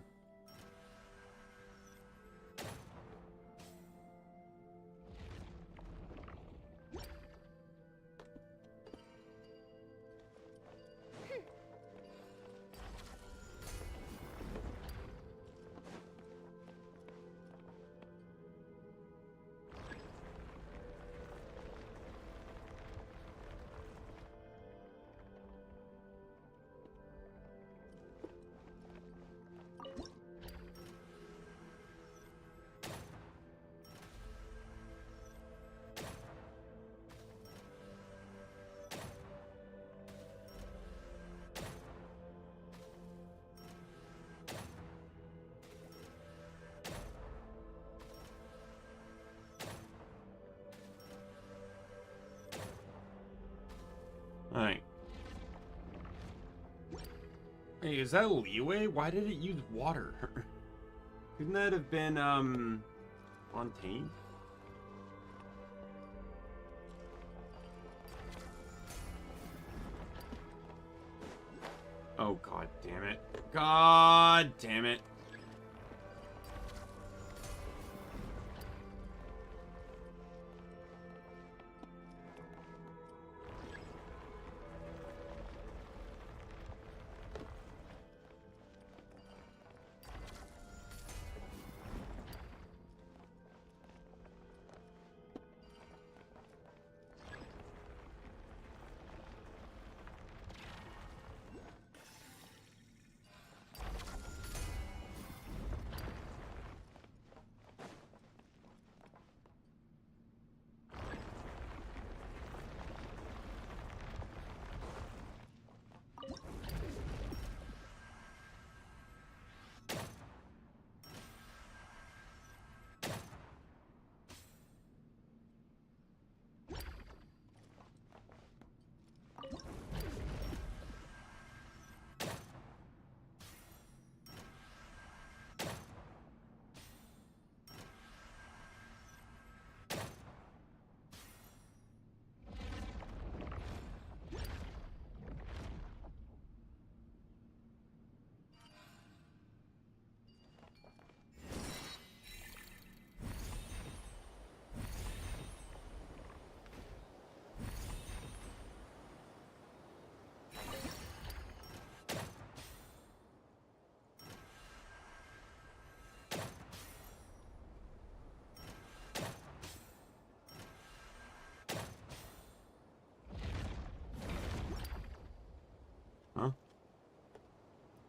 Alright. Hey, is that a leeway? Why did it use water? Couldn't that have been, Fontaine? Oh, god damn it. God damn it.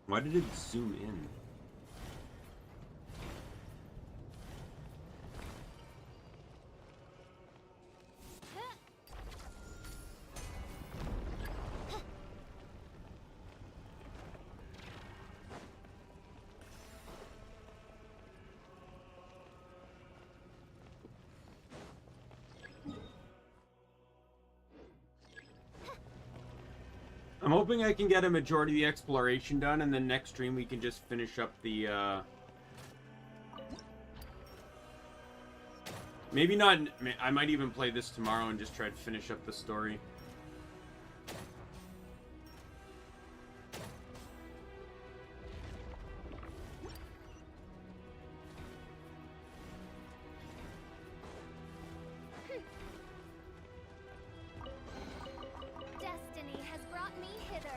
Why did it zoom in? I'm hoping I can get a majority of the exploration done, and then next stream we can just finish up the, maybe not... I might even play this tomorrow and just try to finish up the story. Destiny has brought me hither.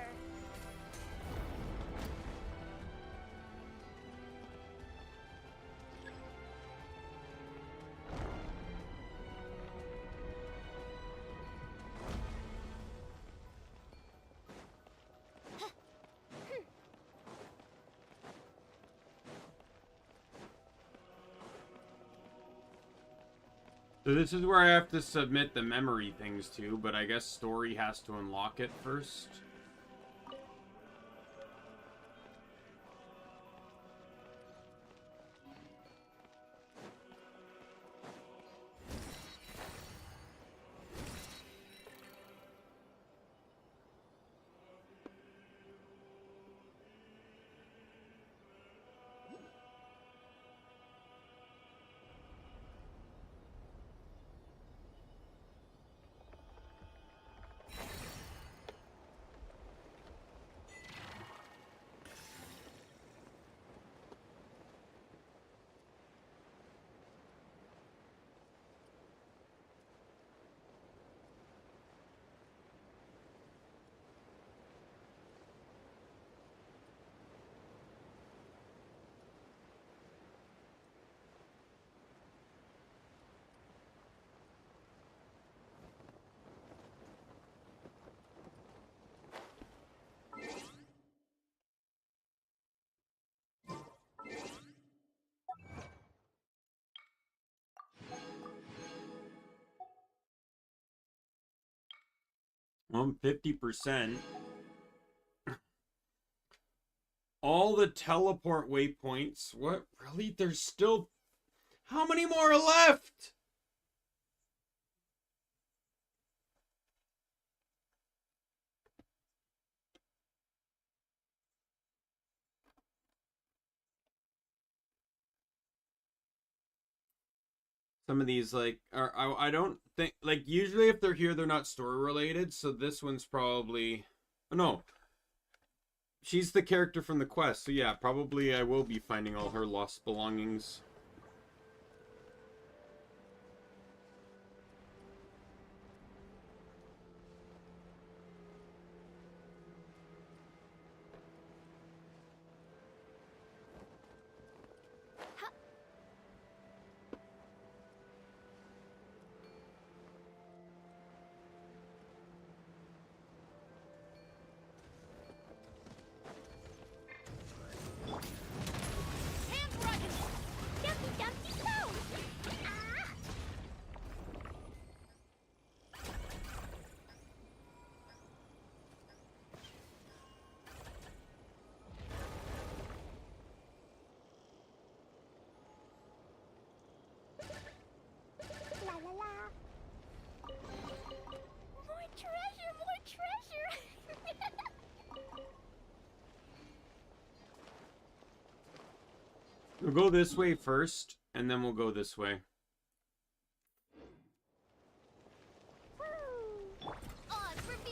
So this is where I have to submit the memory things to, but I guess story has to unlock it first. Well, 50%. All the teleport waypoints. What? Really? There's still... How many more are left? Some of these, like, are... I don't think... Like, usually if they're here, they're not story related. So this one's probably... Oh, no. She's the character from the quest. So yeah, probably I will be finding all her lost belongings. La la la. More treasure, more treasure. We'll go this way first, and then we'll go this way.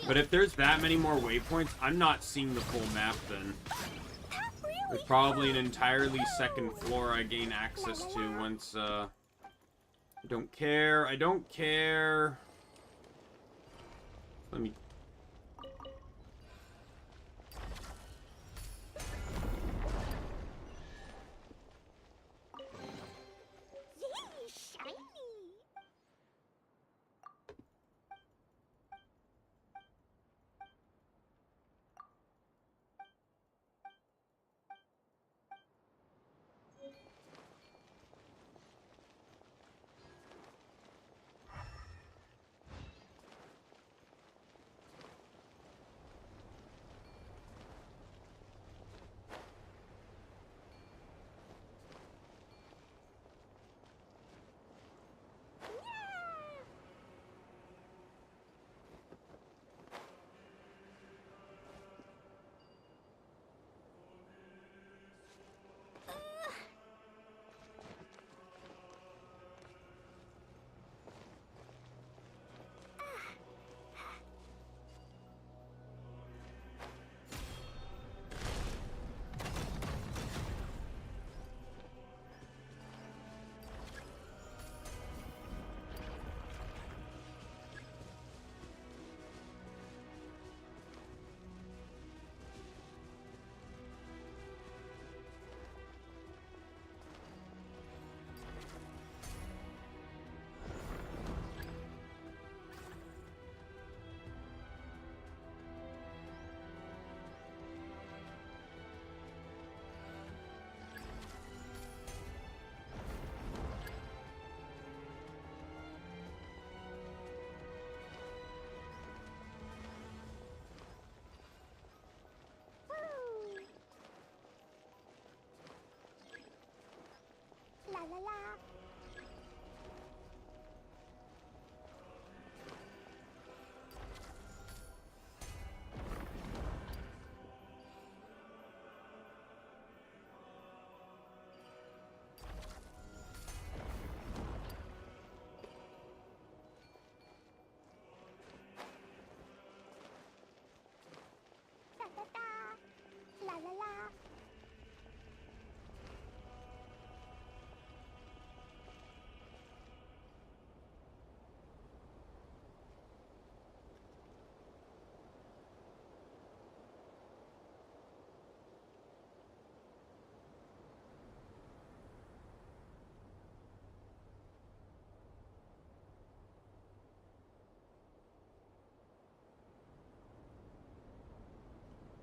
But if there's that many more waypoints, I'm not seeing the full map then. There's probably an entirely second floor I gain access to once, I don't care. I don't care. Let me... Yay, shiny.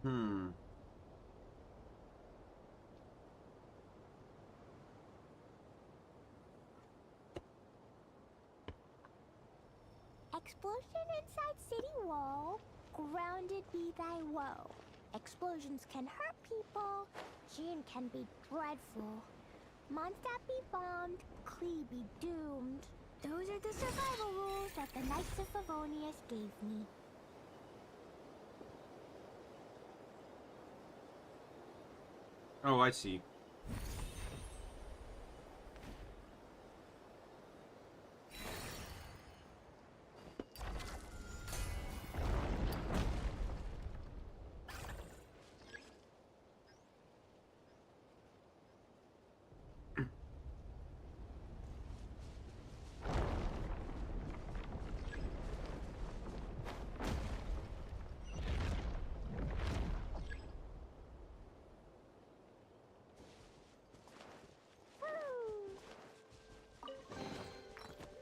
Explosion inside city wall. Grounded be thy woe. Explosions can hurt people. Jin can be dreadful. Mondstadt be bombed. Klee be doomed. Those are the survival rules that the Knights of Favonius gave me. Oh, I see.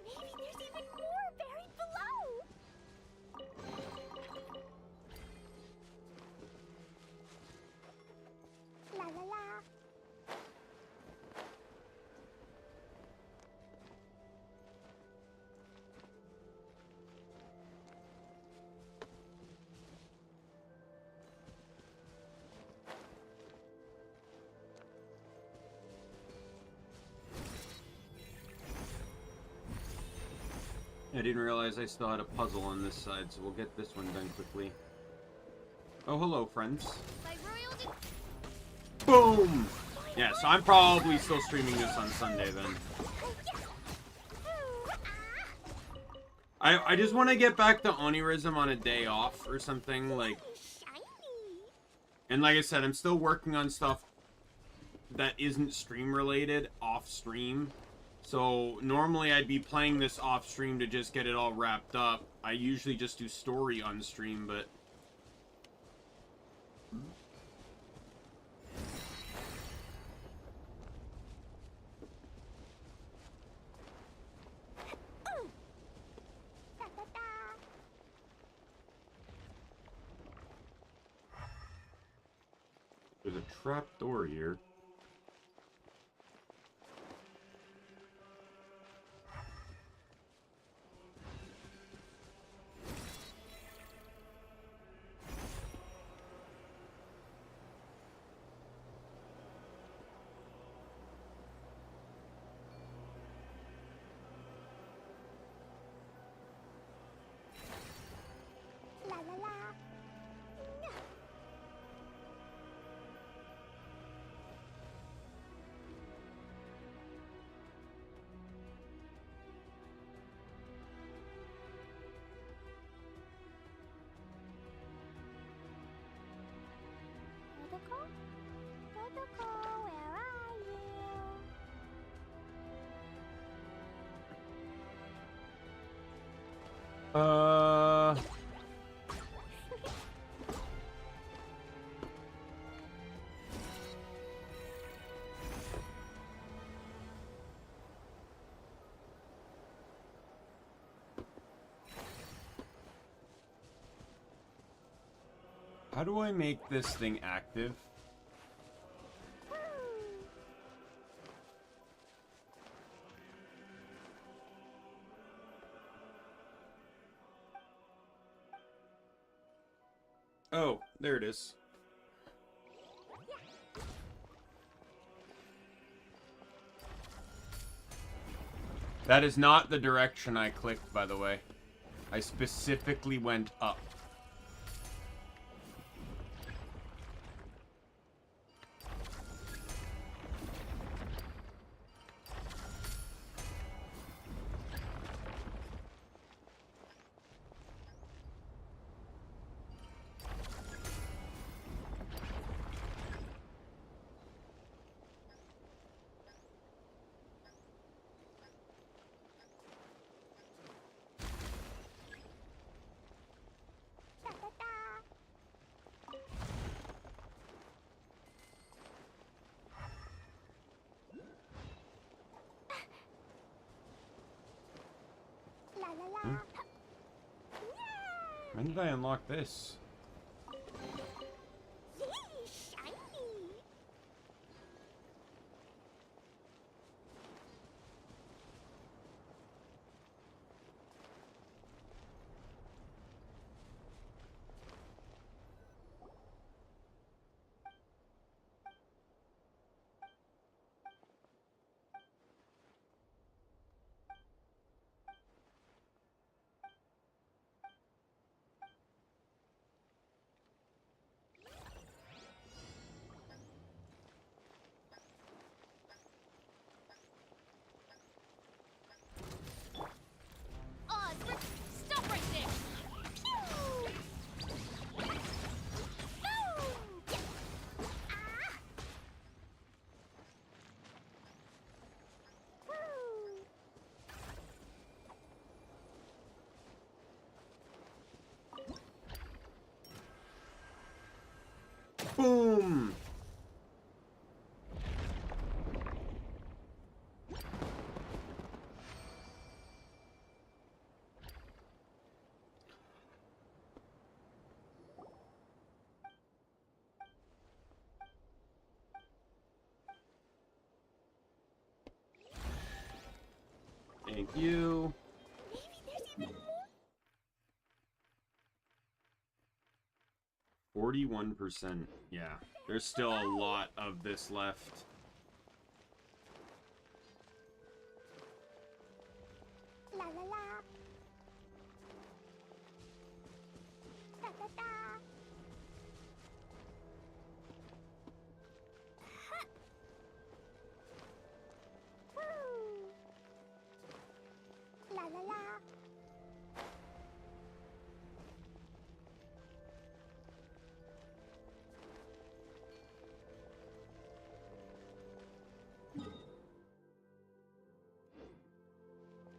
Maybe there's even more buried below. La la la. I didn't realize I still had a puzzle on this side, so we'll get this one done quickly. Oh, hello, friends. By royalty. Boom! Yeah, so I'm probably still streaming this on Sunday then. I just want to get back to Onirism on a day off or something, like... And like I said, I'm still working on stuff that isn't stream related off stream. So normally I'd be playing this off stream to just get it all wrapped up. I usually just do story on stream, but... There's a trap door here. La la la. Protocol? Protocol, where are you? How do I make this thing active? Oh, there it is. That is not the direction I clicked, by the way. I specifically went up. La la la. Yeah. When did I unlock this? Boom! Thank you. Maybe there's even more. 41%. Yeah, there's still a lot of this left. La la la. Da da da. Ha. Woo. La la la.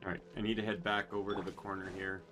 Alright, I need to head back over to the corner here.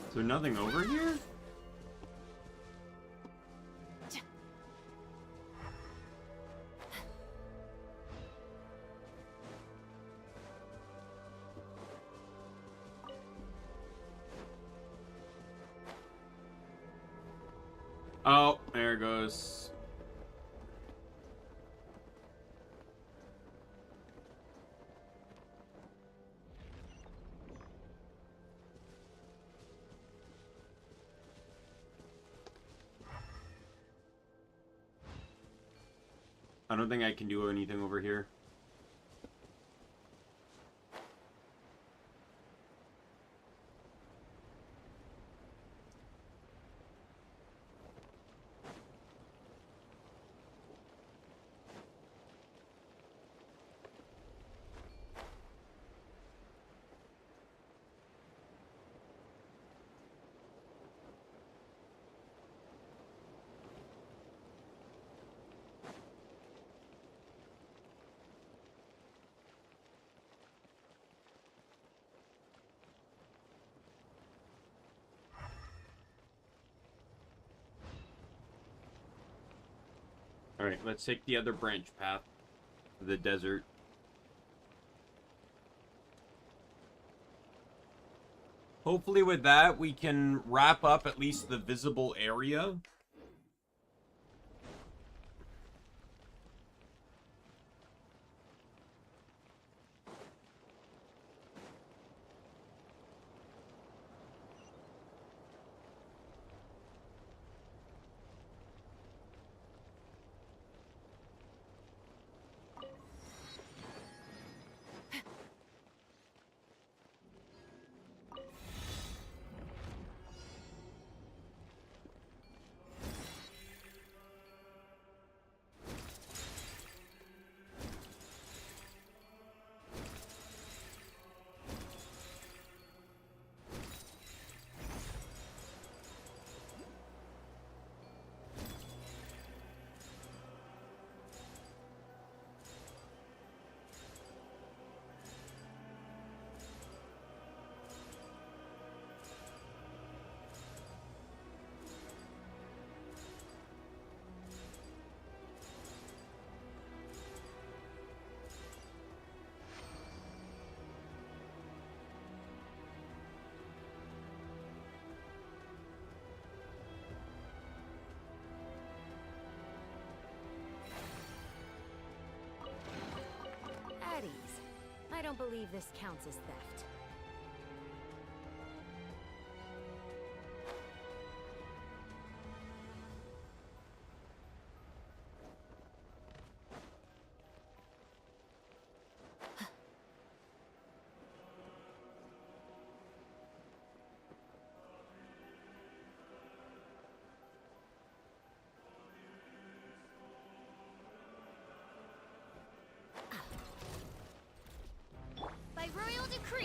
Is there nothing over here? Oh, there it goes. I don't think I can do anything over here. Alright, let's take the other branch path to the desert. Hopefully with that, we can wrap up at least the visible area. At ease. I don't believe this counts as theft.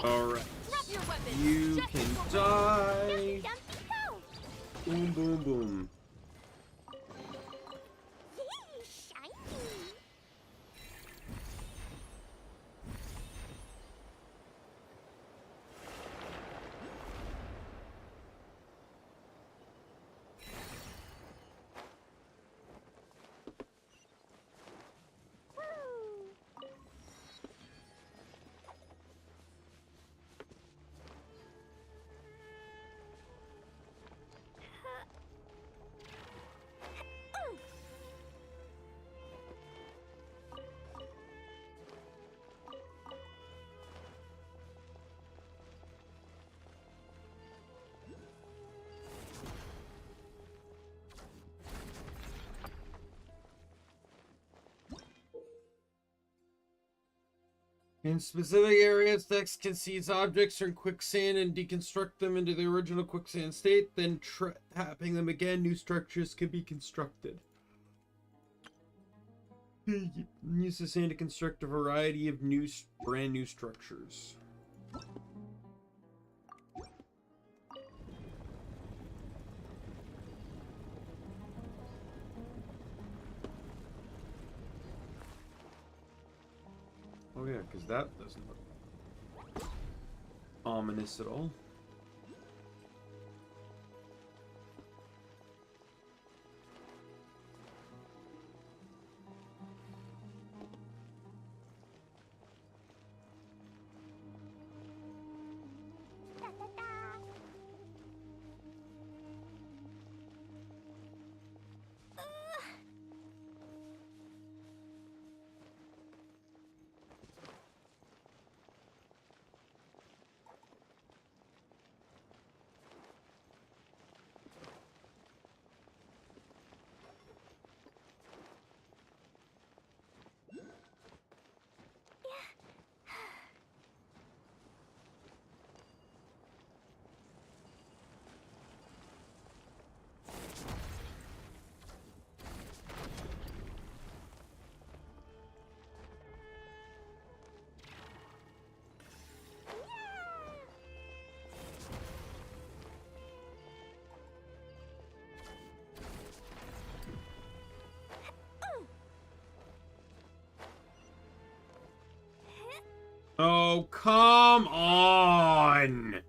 Alright. Drop your weapons. You Just can for die. Dumpty go! Boom, boom, boom. Yee, shiny! Woo! In specific areas, text can seize objects from quicksand and deconstruct them into the original quicksand state, then tapping them again, new structures can be constructed. Use the sand to construct a variety of brand new structures. Oh yeah, because that doesn't look ominous at all. Da, da, da. Oh, come on!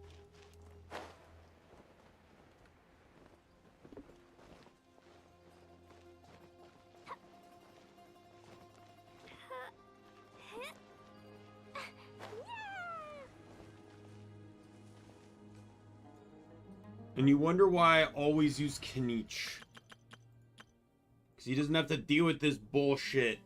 And you wonder why I always use Kanich. Because he doesn't have to deal with this bullshit.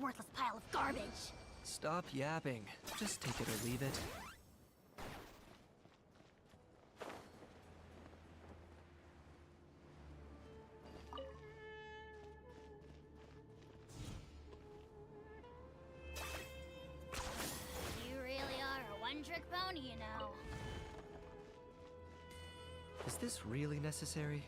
Worthless pile of garbage. Stop yapping. Just take it or leave it. You really are a one-trick pony, you know. Is this really necessary?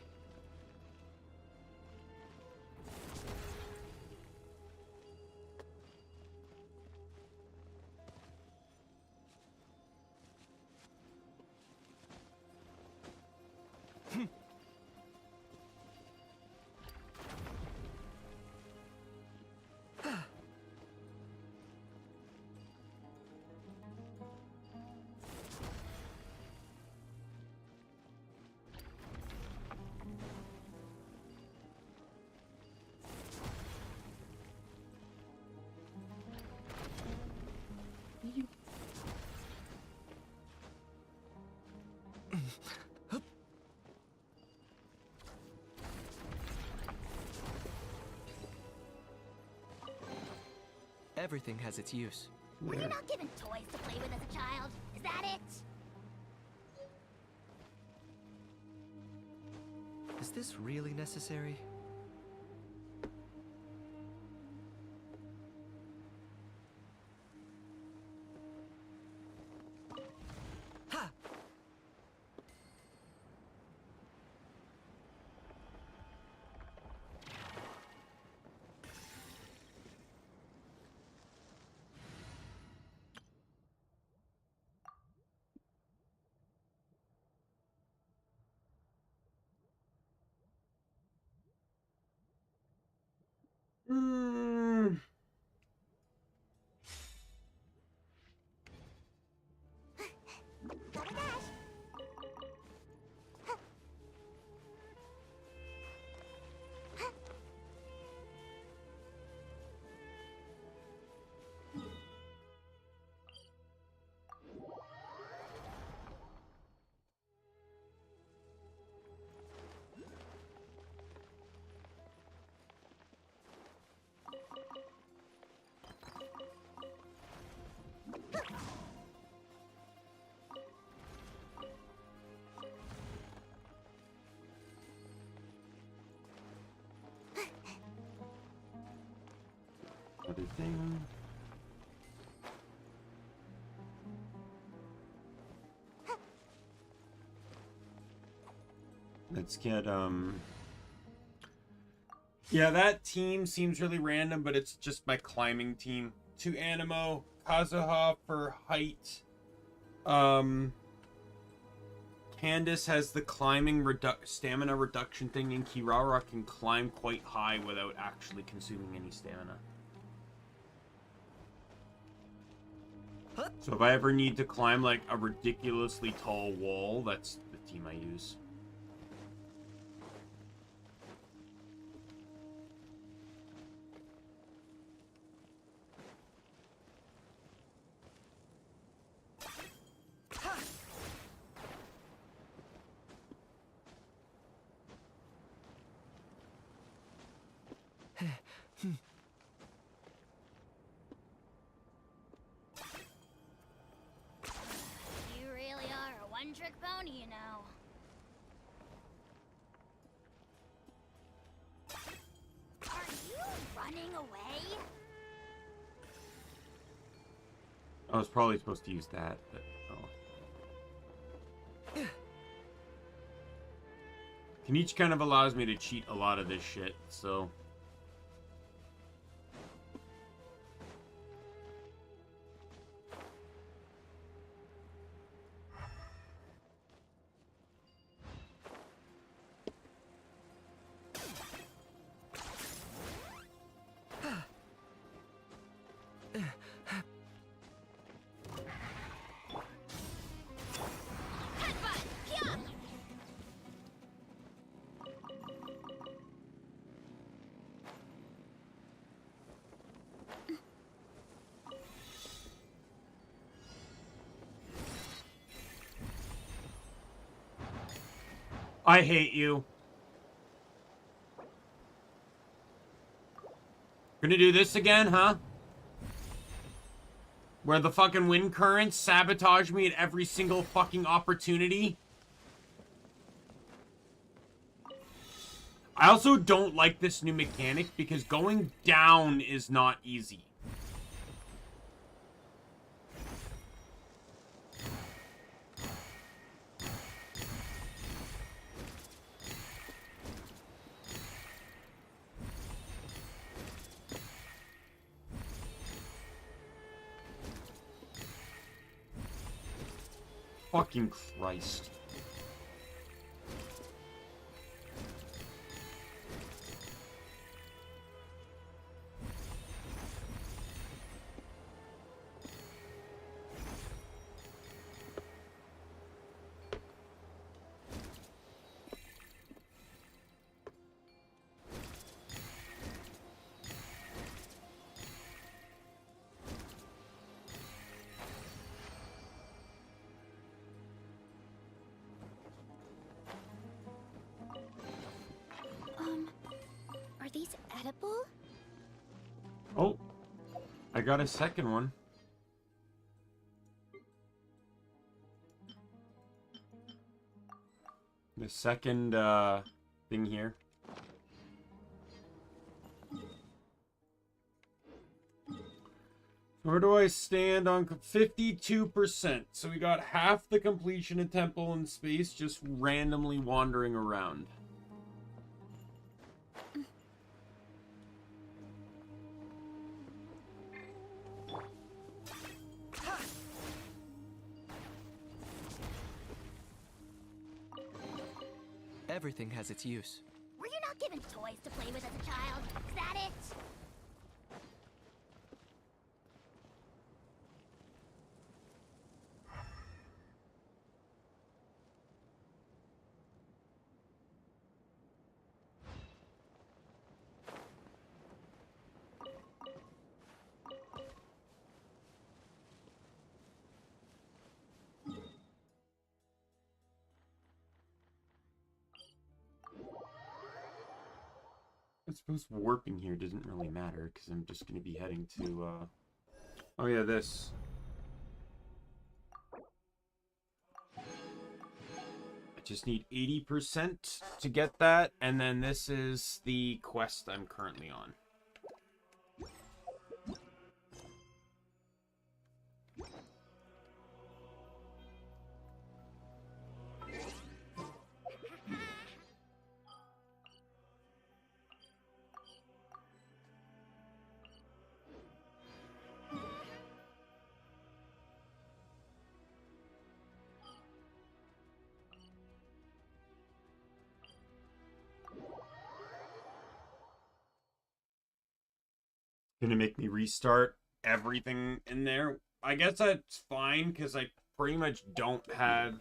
Everything has its use. Were you not given toys to play with as a child? Is that it? Is this really necessary? Ha! Mm. Gotta dash. Other thing. Let's get yeah, that team seems really random, but it's just my climbing team. 2 Animo, Kazuha for height. Candace has the climbing stamina reduction thing, and Kirara can climb quite high without actually consuming any stamina. So if I ever need to climb like a ridiculously tall wall, that's the team I use. You really are a one-trick pony, you know. Are you running away? I was probably supposed to use that, but oh. Kenichi kind of allows me to cheat a lot of this shit, so... I hate you. Gonna do this again, huh? Where the fucking wind currents sabotage me at every single fucking opportunity? I also don't like this new mechanic because going down is not easy. Fucking Christ. incredible? Oh, I got a second one. The second thing here. Where do I stand on 52%? So we got half the completion of Temple in Space just randomly wandering around. Everything has its use. Were you not given toys to play with as a child? Is that it? I suppose warping here doesn't really matter because I'm just going to be heading to, oh yeah, this. I just need 80% to get that, and then this is the quest I'm currently on. Gonna make me restart everything in there. I guess that's fine because I pretty much don't have.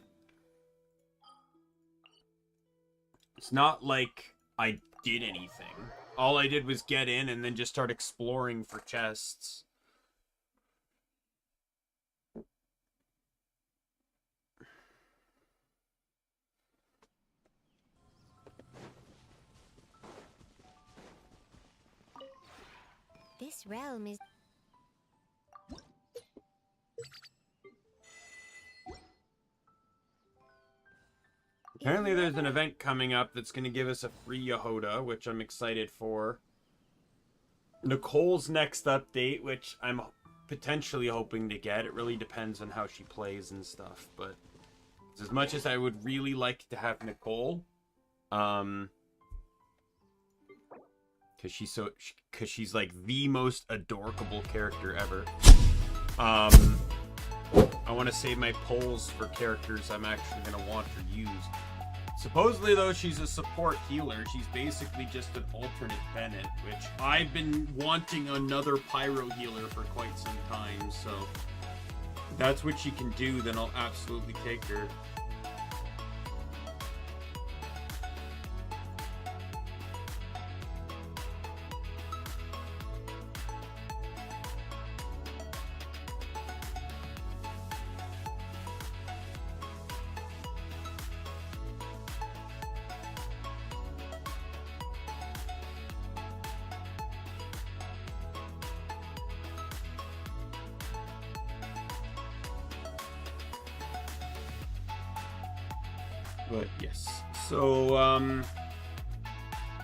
It's not like I did anything. All I did was get in and then just start exploring for chests. This realm is... Apparently there's an event coming up that's going to give us a free Yehoda, which I'm excited for. Nicole's next update, which I'm potentially hoping to get. It really depends on how she plays and stuff, but as much as I would really like to have Nicole, because she's like the most adorable character ever. I want to save my polls for characters I'm actually going to want to use. Supposedly, though, she's a support healer. She's basically just an alternate Bennett, which I've been wanting another pyro healer for quite some time, so if that's what she can do, then I'll absolutely take her. But yes, so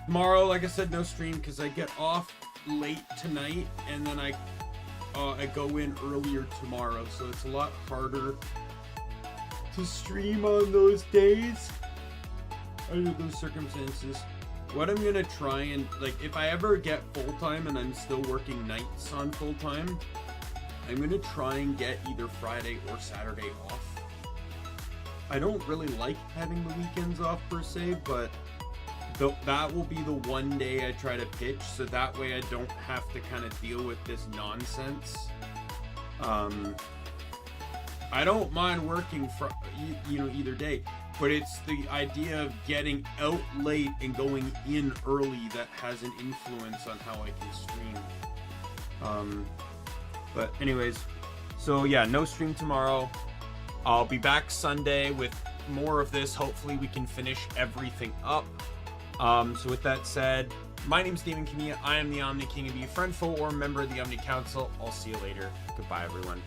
tomorrow, like I said, no stream because I get off late tonight and then I go in earlier tomorrow, so it's a lot harder to stream on those days under those circumstances. What I'm gonna try and, like, if I ever get full-time and I'm still working nights on full-time, I'm gonna try and get either Friday or Saturday off. I don't really like having the weekends off per se, but that will be the one day I try to pitch, so that way I don't have to kind of deal with this nonsense. I don't mind working for either day, but it's the idea of getting out late and going in early that has an influence on how I can stream. But anyways, so yeah, no stream tomorrow. I'll be back Sunday with more of this. Hopefully we can finish everything up. So with that said, My name's Daimien Kamiya. I am the Omni King. Be a friend, foe, or member of the Omni Council. I'll see you later. Goodbye, everyone.